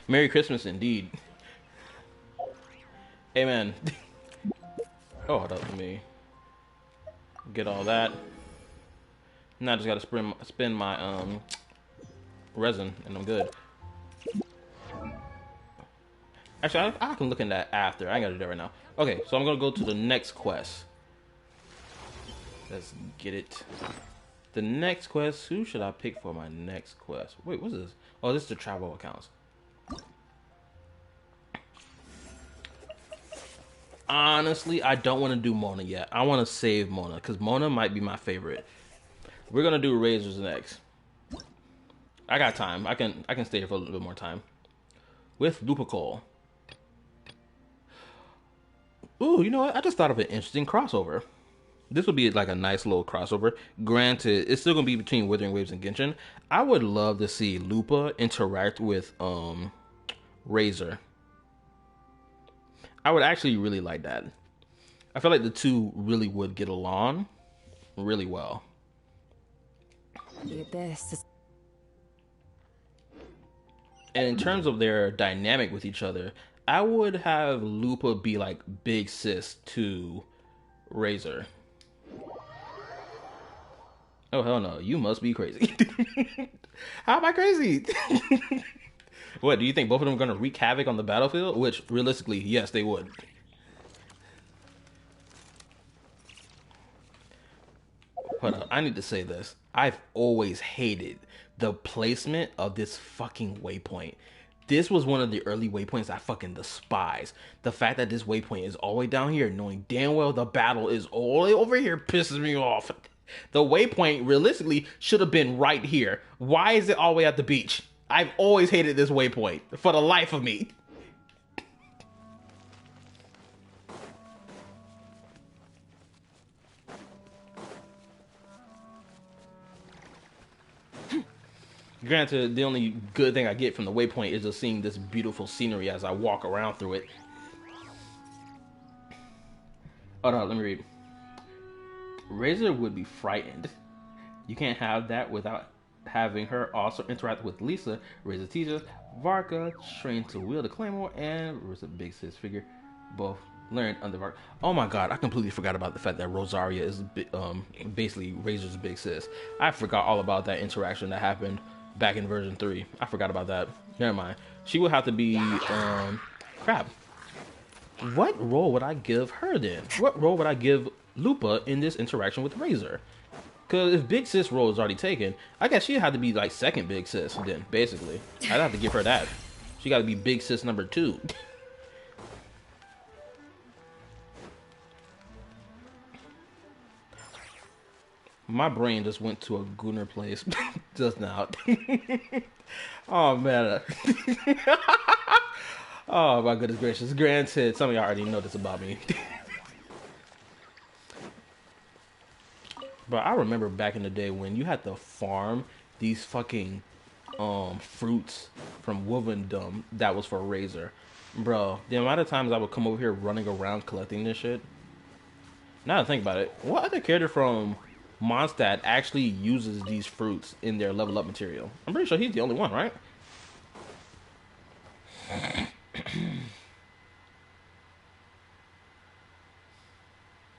Merry Christmas indeed. Amen. Oh, hold up, let me get all that. Now I just gotta spin my resin and I'm good. Actually, I can look in that after. I ain't gotta do that right now. Okay, so I'm gonna go to the next quest. Let's get it. The next quest, who should I pick for my next quest? Wait, what's this? Oh, this is the travel accounts. Honestly, I don't want to do Mona yet. I want to save Mona because Mona might be my favorite. We're gonna do Razors next. I got time. I can stay here for a little bit more time. With Lupacol. Ooh, you know what? I just thought of an interesting crossover. This would be like a nice little crossover. Granted, it's still gonna be between Withering Waves and Genshin. I would love to see Lupa interact with Razor. I would actually really like that. I feel like the two really would get along really well. And in terms of their dynamic with each other, I would have Lupa be like big sis to Razor. Oh hell no, you must be crazy. How am I crazy? What, do you think both of them are going to wreak havoc on the battlefield? Which, realistically, yes, they would. Hold up, I need to say this. I've always hated the placement of this fucking waypoint. This was one of the early waypoints I fucking despise. The fact that this waypoint is all the way down here, knowing damn well the battle is all the way over here, pisses me off. The waypoint, realistically, should have been right here. Why is it all the way at the beach? I've always hated this waypoint, for the life of me. Granted, the only good thing I get from the waypoint is just seeing this beautiful scenery as I walk around through it. Oh no, let me read. Razor would be frightened. You can't have that without having her also interact with Lisa, Razor teacher, Varka, trained to wield a claymore, and was a big sis figure. Both learned under Varka. Oh my god, I completely forgot about the fact that Rosaria is basically Razor's big sis. I forgot all about that interaction that happened back in version 3. I forgot about that. Never mind. She would have to be crap. What role would I give her then? What role would I give Lupa in this interaction with Razor? Because if Big Sis role is already taken, I guess she'd have to be like second Big Sis then, basically. I'd have to give her that. She got to be Big Sis number 2. My brain just went to a Gunnar place just now. Oh, man. Oh, my goodness gracious. Granted, some of y'all already know this about me. But I remember back in the day when you had to farm these fucking fruits from Wolvendom that was for Razor. Bro, the amount of times I would come over here running around collecting this shit. Now that I think about it, what other character from Mondstadt actually uses these fruits in their level up material. I'm pretty sure he's the only one, right?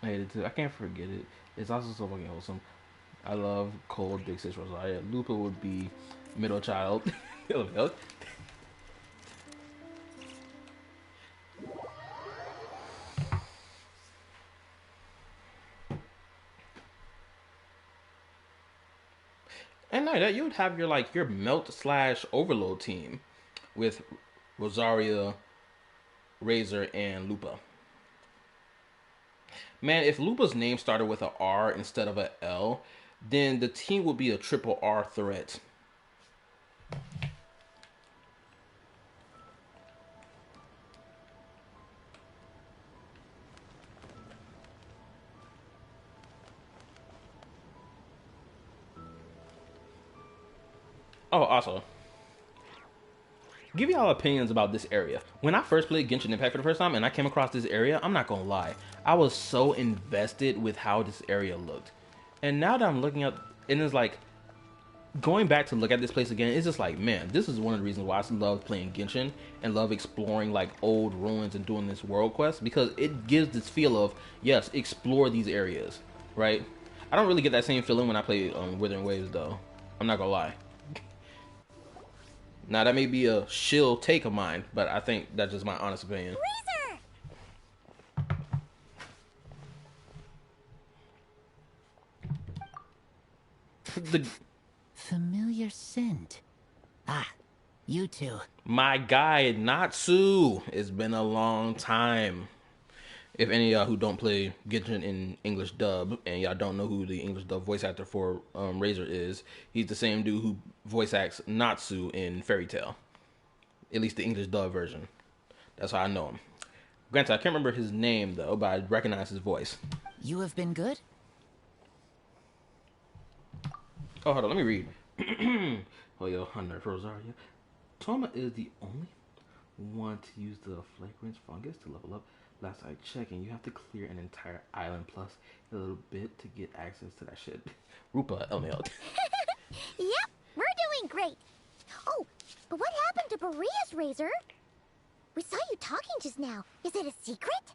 I can't forget it. It's also so fucking wholesome. I love cold Big Sis Rosaria. Lupa would be middle child. And no, that you would have your melt / overload team with Rosaria, Razor, and Lupa. Man, if Lupa's name started with a R instead of a L, then the team would be a triple R threat. Oh, also, give y'all opinions about this area. When I first played Genshin Impact for the first time and I came across this area, I'm not gonna lie, I was so invested with how this area looked. And now that I'm looking at, and it's like, going back to look at this place again, it's just like, man, this is one of the reasons why I love playing Genshin and love exploring like old ruins and doing this world quest, because it gives this feel of, yes, explore these areas, right? I don't really get that same feeling when I play Withering Waves though. I'm not gonna lie. Now, that may be a shill take of mine, but I think that's just my honest opinion. The familiar scent. Ah, you two. My guy, Natsu. It's been a long time. If any of y'all who don't play Genshin in English dub, and y'all don't know who the English dub voice actor for Razor is, he's the same dude who voice acts Natsu in Fairy Tail. At least the English dub version. That's how I know him. Granted, I can't remember his name, though, but I recognize his voice. You have been good? Oh, hold on, let me read. Oh, yo, Hunter Rosaria. Toma is the only one to use the fragrance fungus to level up. Last I checked, and you have to clear an entire island plus a little bit to get access to that shit. Rupa, LML. Yep, we're doing great. Oh, but what happened to Berea's Razor? We saw you talking just now. Is it a secret?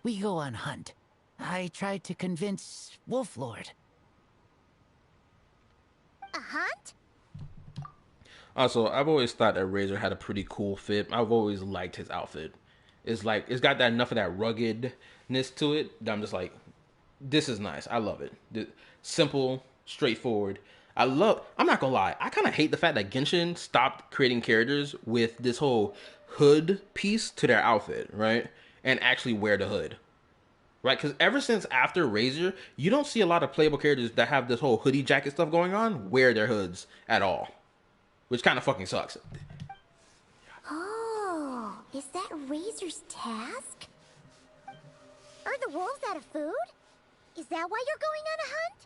We go on hunt. I tried to convince Wolflord. A hunt? Also, I've always thought that Razor had a pretty cool fit. I've always liked his outfit. It's like, it's got that enough of that ruggedness to it that I'm just like, this is nice. I love it. Simple, straightforward. I'm not gonna lie, I kind of hate the fact that Genshin stopped creating characters with this whole hood piece to their outfit, right? And actually wear the hood, right? Because ever since after Razor, you don't see a lot of playable characters that have this whole hoodie jacket stuff going on wear their hoods at all, which kind of fucking sucks. Oh, is that Razor's task? Are the wolves out of food? Is that why you're going on a hunt?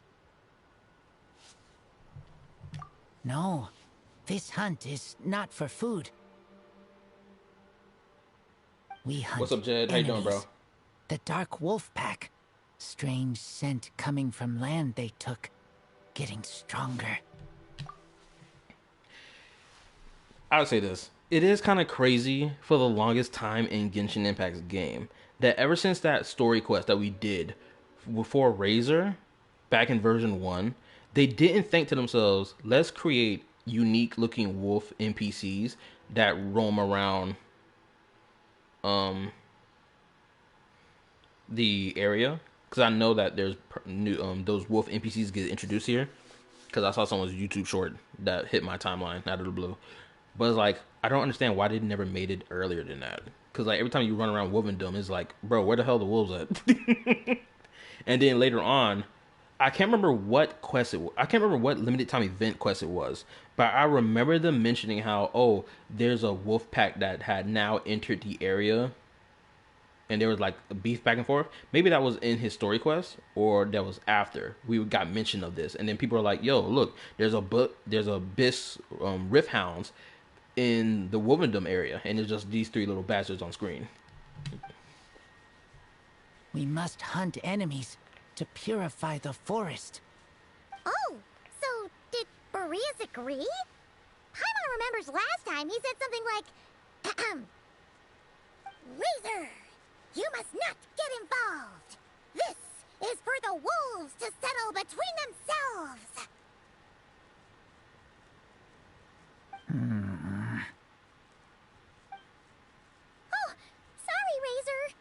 No, this hunt is not for food. We hunt. What's up, Jed? How you doing, bro? The Dark Wolf Pack. Strange scent coming from land they took. Getting stronger. I would say this. It is kind of crazy for the longest time in Genshin Impact's game that ever since that story quest that we did before Razor, back in version 1, they didn't think to themselves, let's create unique looking wolf NPCs that roam around the area. Because I know that there's new those wolf NPCs get introduced here. Because I saw someone's YouTube short that hit my timeline out of the blue. But it's like, I don't understand why they never made it earlier than that. Because like every time you run around Wolvendom, it's like, bro, where the hell are the wolves at? And then later on, I can't remember what quest it was. I can't remember what limited time event quest it was. But I remember them mentioning how, oh, there's a wolf pack that had now entered the area. And there was like a beef back and forth. Maybe that was in his story quest, or that was after we got mention of this. And then people are like, yo, look, there's Abyss Rift Hounds in the Wolvendom area. And it's just these 3 little bastards on screen. We must hunt enemies to purify the forest. Oh, so did Boreas agree? Paimon remembers last time he said something like, Razor, you must not get involved. This is for the wolves to settle between themselves. Oh, sorry, Razor.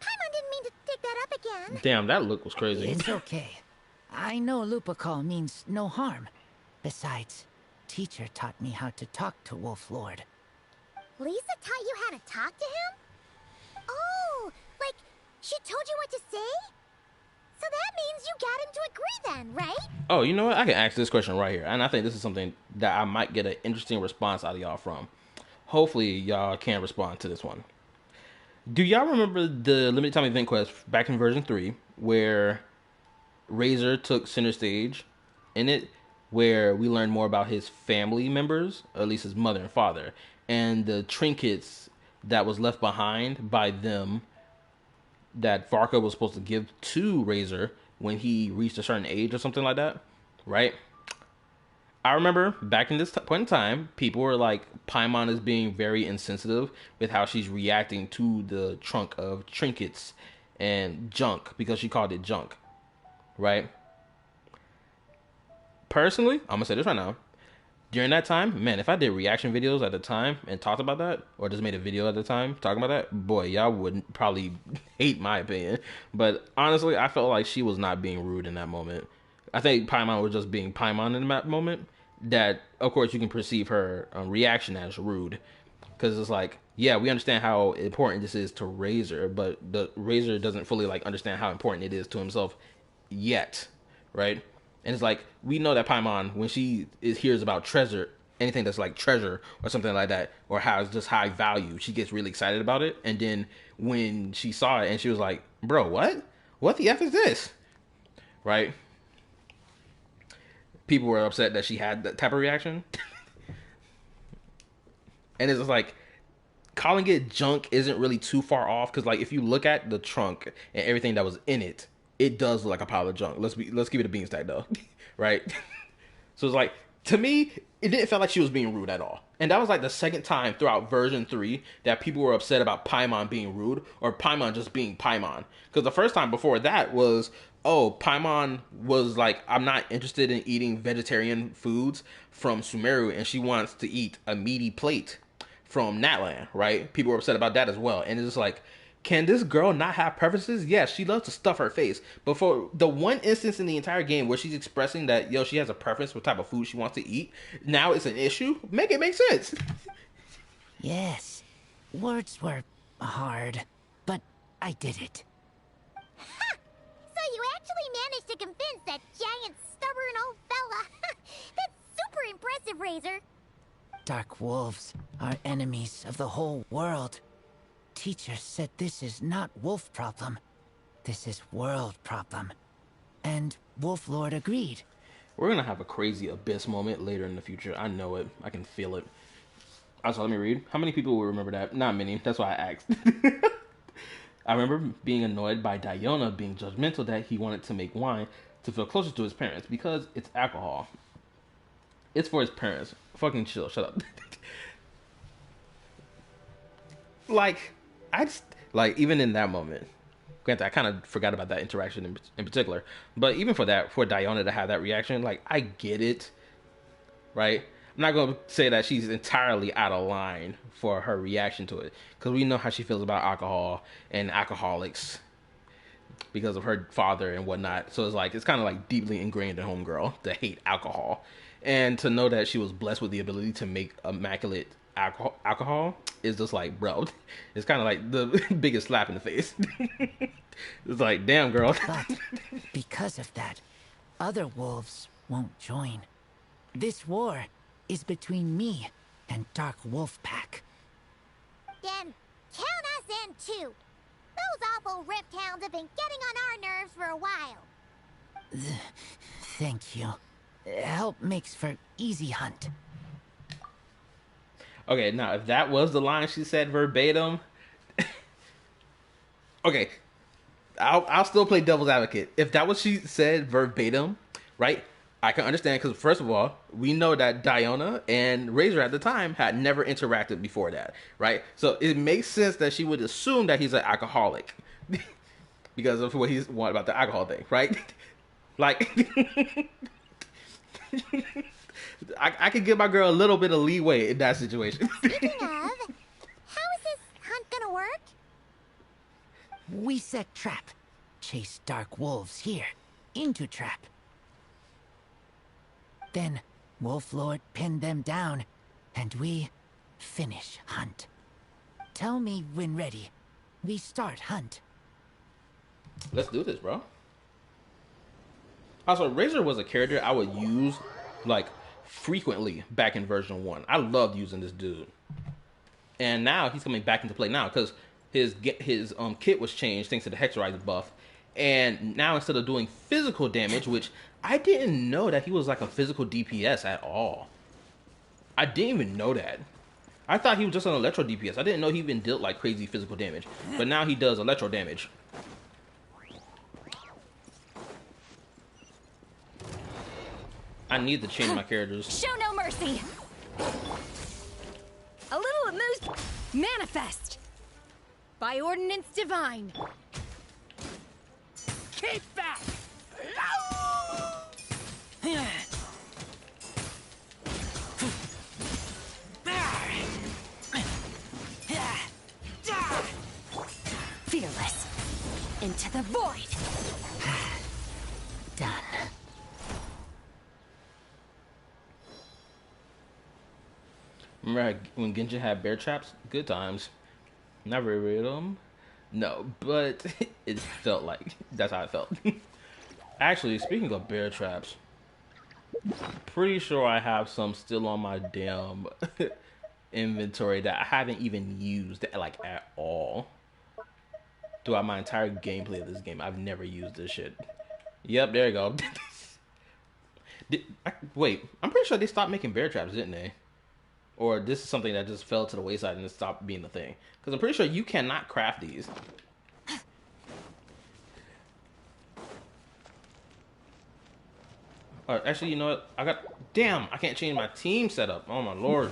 Paimon didn't mean to dig that up again. Damn, that look was crazy. It's okay. I know Lupacall means no harm. Besides, teacher taught me how to talk to Wolf Lord. Lisa taught you how to talk to him? Oh, like she told you what to say? So that means you got him to agree then, right? Oh, you know what? I can ask this question right here. And I think this is something that I might get an interesting response out of y'all from. Hopefully, y'all can respond to this one. Do y'all remember the limited time event quest back in version 3 where Razor took center stage in it, where we learned more about his family members, or at least his mother and father, and the trinkets that was left behind by them that Varka was supposed to give to Razor when he reached a certain age or something like that, right? I remember back in this point in time, people were like, Paimon is being very insensitive with how she's reacting to the trunk of trinkets and junk, because she called it junk, right? Personally, I'm gonna say this right now. During that time, man, if I did reaction videos at the time and talked about that, or just made a video at the time talking about that, boy, y'all would probably hate my opinion. But honestly, I felt like she was not being rude in that moment. I think Paimon was just being Paimon in that moment. That, of course, you can perceive her reaction as rude. Because it's like, yeah, we understand how important this is to Razor, but the Razor doesn't fully like understand how important it is to himself yet, right? And it's like, we know that Paimon, when she hears about treasure, anything that's like treasure or something like that, or has just high value, she gets really excited about it. And then when she saw it and she was like, bro, what? What the F is this? Right? People were upset that she had that type of reaction. And it's just like, calling it junk isn't really too far off. Because like, if you look at the trunk and everything that was in it, it does look like a pile of junk. Let's give it a beanstack though, right? So it's like, to me, it didn't feel like she was being rude at all. And that was like the second time throughout version 3 that people were upset about Paimon being rude, or Paimon just being Paimon. Because the first time before that was, oh, Paimon was like, I'm not interested in eating vegetarian foods from Sumeru, and she wants to eat a meaty plate from Natlan, right? People were upset about that as well. And it's just like, can this girl not have preferences? Yes, she loves to stuff her face. But for the one instance in the entire game where she's expressing that, yo, she has a preference for what type of food she wants to eat, now it's an issue? Make it make sense. Yes, words were hard, but I did it. Ha! So you actually managed to convince that giant, stubborn old fella. That's super impressive, Razor. Dark wolves are enemies of the whole world. Teacher said this is not wolf problem. This is world problem. And Wolf Lord agreed. We're going to have a crazy abyss moment later in the future. I know it. I can feel it. Also, let me read. How many people will remember that? Not many. That's why I asked. I remember being annoyed by Diona being judgmental that he wanted to make wine to feel closer to his parents because it's alcohol. It's for his parents. Fucking chill. Shut up. Even in that moment, granted, I kind of forgot about that interaction in particular, but even for Diona to have that reaction, like, I get it, right? I'm not going to say that she's entirely out of line for her reaction to it, because we know how she feels about alcohol and alcoholics because of her father and whatnot. So it's like, it's kind of like deeply ingrained in homegirl to hate alcohol, and to know that she was blessed with the ability to make immaculate alcohol is just like, bro, it's kind of like the biggest slap in the face. It's like, damn, girl. But because of that, other wolves won't join. This war is between me and Dark Wolf Pack. Then count us in too. Those awful rift hounds have been getting on our nerves for a while. Thank you. Help makes for easy hunt. Okay, now if that was the line she said verbatim, okay, I'll still play devil's advocate. If that was she said verbatim, right? I can understand because first of all, we know that Diona and Razor at the time had never interacted before that, right? So it makes sense that she would assume that he's an alcoholic because of what he's what about the alcohol thing, right? Like, I could give my girl a little bit of leeway in that situation. Speaking of, how is this hunt gonna work? We set trap. Chase dark wolves here. Into trap. Then Wolf Lord pinned them down, and we finish hunt. Tell me when ready. We start hunt. Let's do this, bro. Also, Razor was a character I would use like frequently back in version 1. I loved using this dude. And now he's coming back into play now because his kit was changed thanks to the Hexenzirkel buff. And now instead of doing physical damage, which I didn't know that he was like a physical DPS at all. I didn't even know that. I thought he was just an electro DPS. I didn't know he even dealt like crazy physical damage. But now he does electro damage. I need to change my characters. Show no mercy. A little amuse. Manifest. By ordinance divine. Keep back! Fearless. Into the void. Done. Remember when Genshin had bear traps? Good times. Never rid of them. No, but it felt like that's how it felt. Actually, speaking of bear traps, pretty sure I have some still on my damn inventory that I haven't even used like at all. Throughout my entire gameplay of this game, I've never used this shit. Yep, there you go. Wait, I'm pretty sure they stopped making bear traps, didn't they? Or this is something that just fell to the wayside and it stopped being the thing. Because I'm pretty sure you cannot craft these. Alright, actually, you know what? Damn, I can't change my team setup. Oh my lord.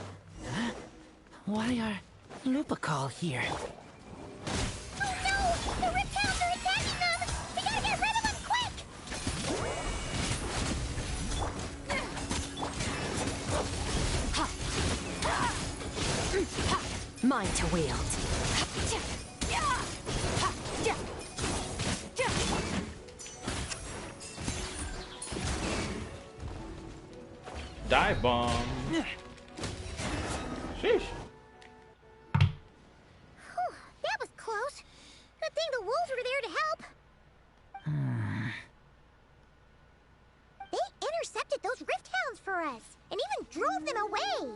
Why are Lupacol here? Oh no! The reptiles are attacking them! We gotta get rid of them quick! Mine to wield. Dive bomb. Sheesh. That was close. Good thing the wolves were there to help. They intercepted those rift hounds for us, and even drove them away.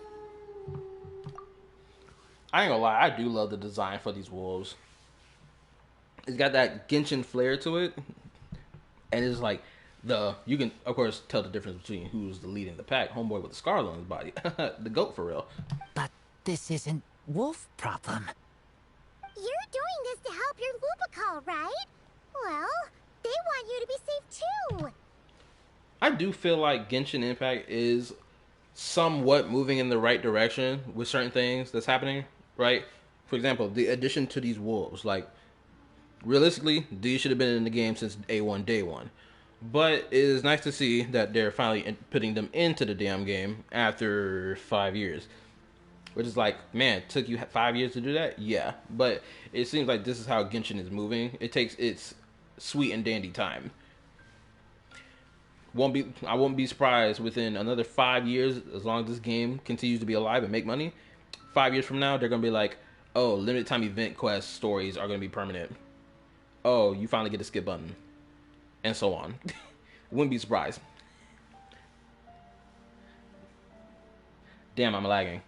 I ain't gonna lie, I do love the design for these wolves. It's got that Genshin flair to it, and it's like you can of course tell the difference between who's the lead in the pack. Homeboy with the scar on his body, the goat for real. But this isn't wolf problem. You're doing this to help your Lupacol, right? Well, they want you to be safe too. I do feel like Genshin Impact is somewhat moving in the right direction with certain things that's happening, right? For example, the addition to these wolves, like realistically, these should have been in the game since A1 day one. But it is nice to see that they're finally putting them into the damn game after 5 years. Which is like, man, it took you 5 years to do that? Yeah. But it seems like this is how Genshin is moving. It takes its sweet and dandy time. I won't be surprised within another 5 years, as long as this game continues to be alive and make money. 5 years from now, they're going to be like, oh, limited time event quest stories are going to be permanent. Oh, you finally get a skip button. And so on. Wouldn't be surprised. Damn, I'm lagging.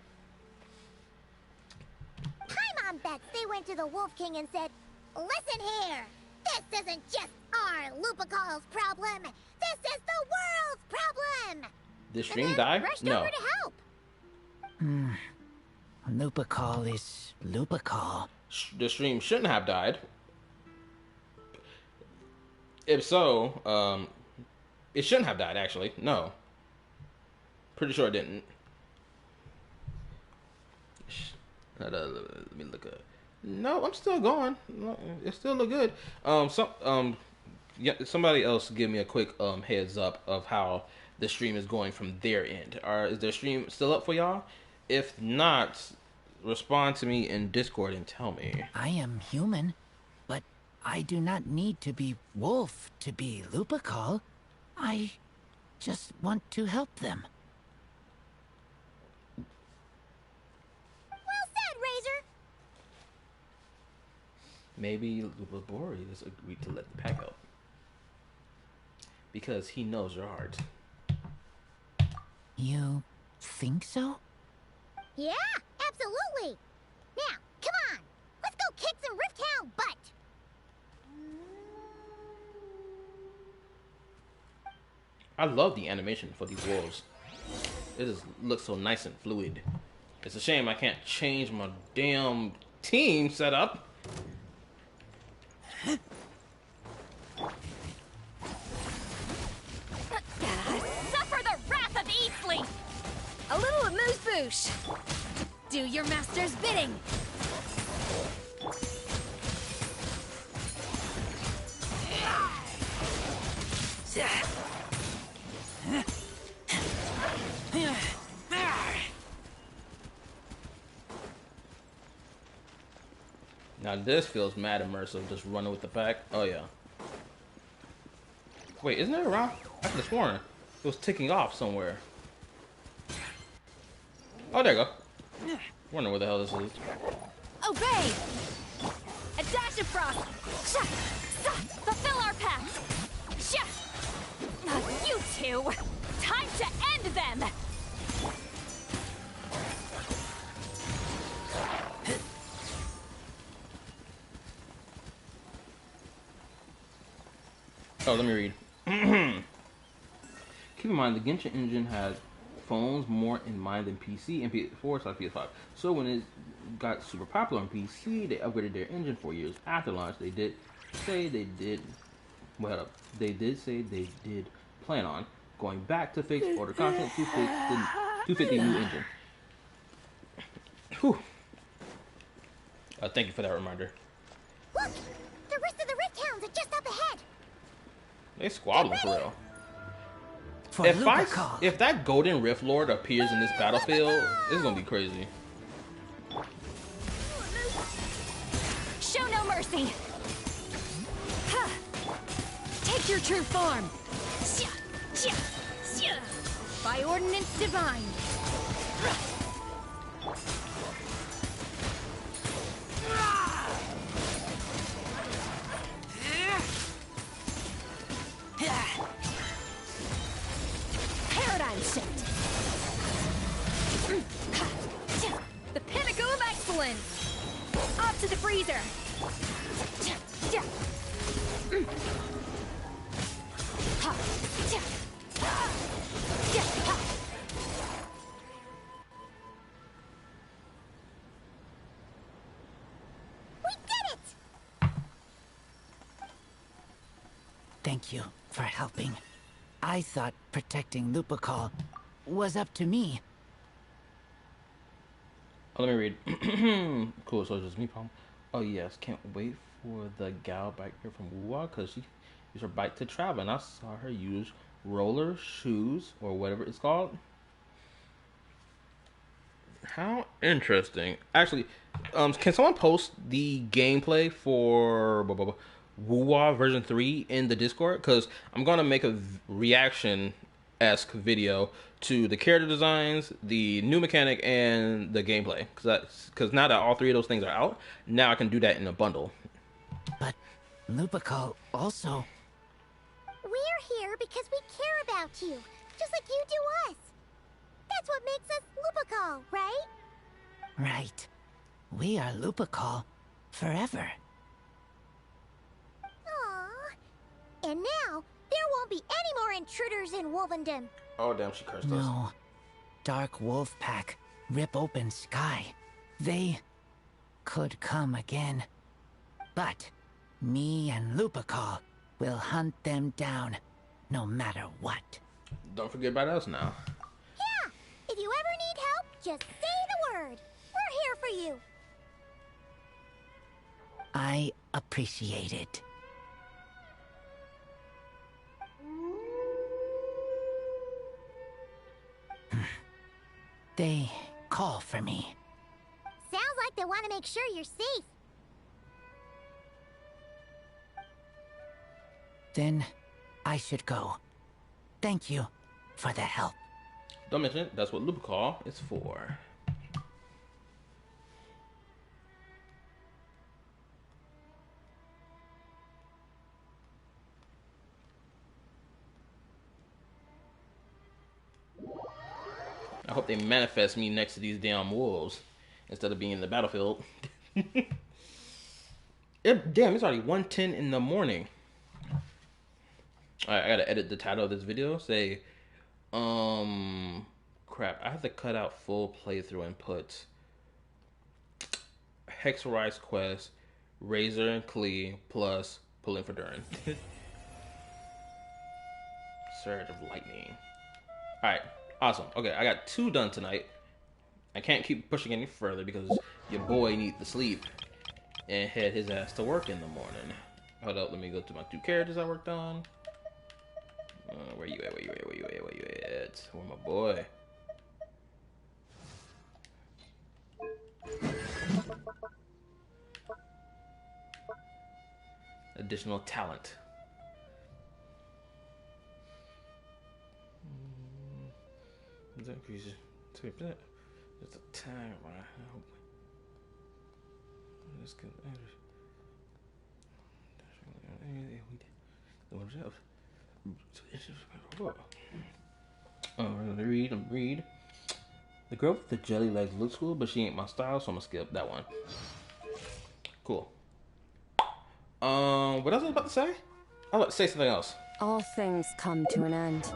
Paimon bets they went to the Wolf King and said, listen here, this isn't just our Lupacol's problem. This is the world's problem. Did stream die? No. Over to help. Lupacol is Lupacol. The stream shouldn't have died. If so, it shouldn't have died, actually. No. Pretty sure it didn't. Let me look at. No, I'm still going. It still look good. Yeah, somebody else give me a quick heads up of how the stream is going from their end. Is their stream still up for y'all? If not, respond to me in Discord and tell me. I am human, but I do not need to be wolf to be Lupercal. I just want to help them. Well said, Razor. Maybe Laborious agreed to let the pack out because he knows your heart. You think so? Yeah, absolutely. Now, come on. Let's go kick some Rifttown butt. I love the animation for these wolves. It just looks so nice and fluid. It's a shame I can't change my damn team setup. Suffer the wrath of Eastleaf! A little amuse-bouche. Do your master's bidding. Now this feels mad immersive, just running with the pack. Oh yeah. Wait, isn't it around? I could have sworn it was ticking off somewhere. Oh, there you go. Wondering where the hell this is. Obey! A dash of frost! Fulfill our pact! You two! Time to end them! Oh, let me read. Keep in mind, the Genshin engine has phones more in mind than PC and PS4/PS5. So when it got super popular on PC, they upgraded their engine 4 years after launch. They did say they did. Well, they did say they did plan on going back to fix older content to fit the new engine. Whew. Thank you for that reminder. Look! The rest of the Rift Towns are just up ahead! They squabbling for real. For If that Golden Rift Lord appears in this battlefield, it's gonna be crazy. Show no mercy. Take your true form. By ordinance divine. Paradigm shift. The pinnacle of excellence. Up to the freezer. We did it! Thank you for helping. I thought protecting Lupercal was up to me. Oh, let me read. Cool, so it's just me, Palm. Oh yes, can't wait for the gal back here from Wuwa, because she used her bike to travel, and I saw her use roller shoes, or whatever it's called. How interesting. Actually, can someone post the gameplay for Wuwa version 3 in the Discord? Because I'm going to make a reaction-esque video to the character designs, the new mechanic, and the gameplay. Because now that all three of those things are out, now I can do that in a bundle. But Lupercal also... We're here because we care about you, just like you do us. That's what makes us Lupercal, right? Right. We are Lupercal forever. Aww. And now, there won't be any more intruders in Wolvendom. Oh, damn, she cursed us. No. Dark Wolf Pack, Rip Open Sky. They could come again. But me and Lupercal We'll hunt them down, no matter what. Don't forget about us now. Yeah, if you ever need help, just say the word. We're here for you. I appreciate it. They call for me. Sounds like they want to make sure you're safe. Then I should go. Thank you for the help. Don't mention it. That's what loop call is for. I hope they manifest me next to these damn wolves instead of being in the battlefield. Damn, it's already 1:10 in the morning. Alright, I gotta edit the title of this video. Say, crap. I have to cut out full playthrough and put Hexenzirkel quest, Razor and Klee plus pulling for Durin. Surge of lightning. Alright, awesome. Okay, I got 2 done tonight. I can't keep pushing any further because your boy needs to sleep and head his ass to work in the morning. Hold up, let me go to my 2 characters I worked on. Where you at? Where you at? Where you at? Where you at? Where my boy? Additional talent. That increases 2%. Just a time, right? I hope. Let's get read. The girl with the jelly legs looks cool, but she ain't my style, so I'm gonna skip that one. Cool. What else was I about to say? I was about to say something else. All things come to an end.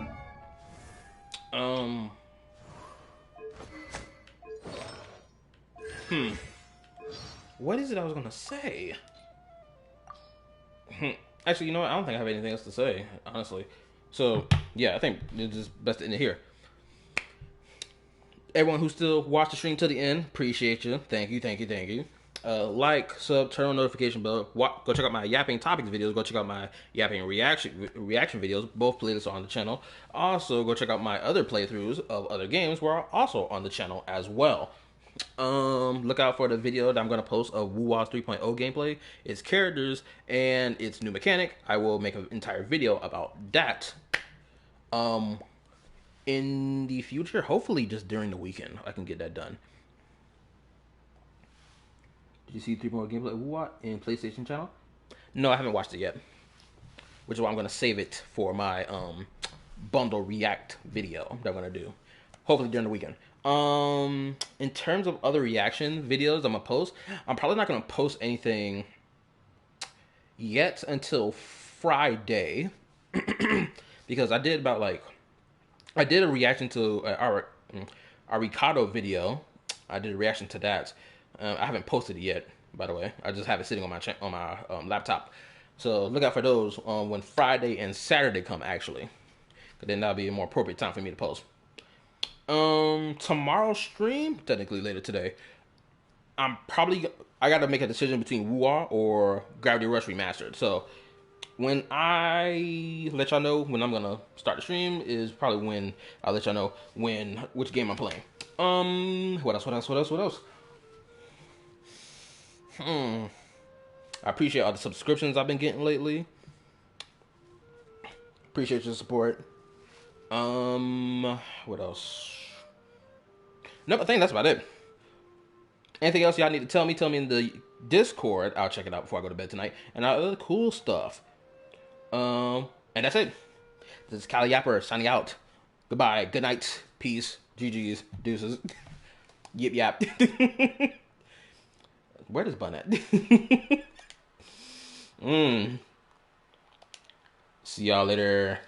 What is it I was gonna say? Actually, you know what? I don't think I have anything else to say, honestly. So, yeah, I think it's just best to end it here. Everyone who still watched the stream to the end, appreciate you. Thank you, thank you, thank you. Like, sub, turn on notification bell. Go check out my yapping topics videos. Go check out my yapping reaction videos. Both playlists are on the channel. Also, go check out my other playthroughs of other games, where are also on the channel as well. Look out for the video that I'm going to post of Wu-Wah 3.0 gameplay, its characters, and its new mechanic. I will make an entire video about that. In the future, hopefully just during the weekend, I can get that done. Did you see 3.0 gameplay of Wu-Wah in PlayStation channel? No, I haven't watched it yet. Which is why I'm going to save it for my bundle react video that I'm going to do. Hopefully during the weekend. In terms of other reaction videos I'm gonna post, I'm probably not gonna post anything yet until Friday. Because I did a reaction to our Ricardo video. I did a reaction to that. I haven't posted it yet, by the way. I just have it sitting on my laptop. So look out for those when Friday and Saturday come, actually. Because then that'll be a more appropriate time for me to post. Tomorrow's stream, technically later today, I gotta make a decision between Wu-Wah or Gravity Rush Remastered. So when I let y'all know when I'm gonna start the stream is probably when I'll let y'all know which game I'm playing. What else? I appreciate all the subscriptions I've been getting lately. Appreciate your support. What else? Nope, I think that's about it. Anything else y'all need to tell me in the Discord. I'll check it out before I go to bed tonight. And other cool stuff. And that's it. This is Kali Yapper signing out. Goodbye, good night, peace, GG's, deuces. Yip yap. Where does Bun at? See y'all later.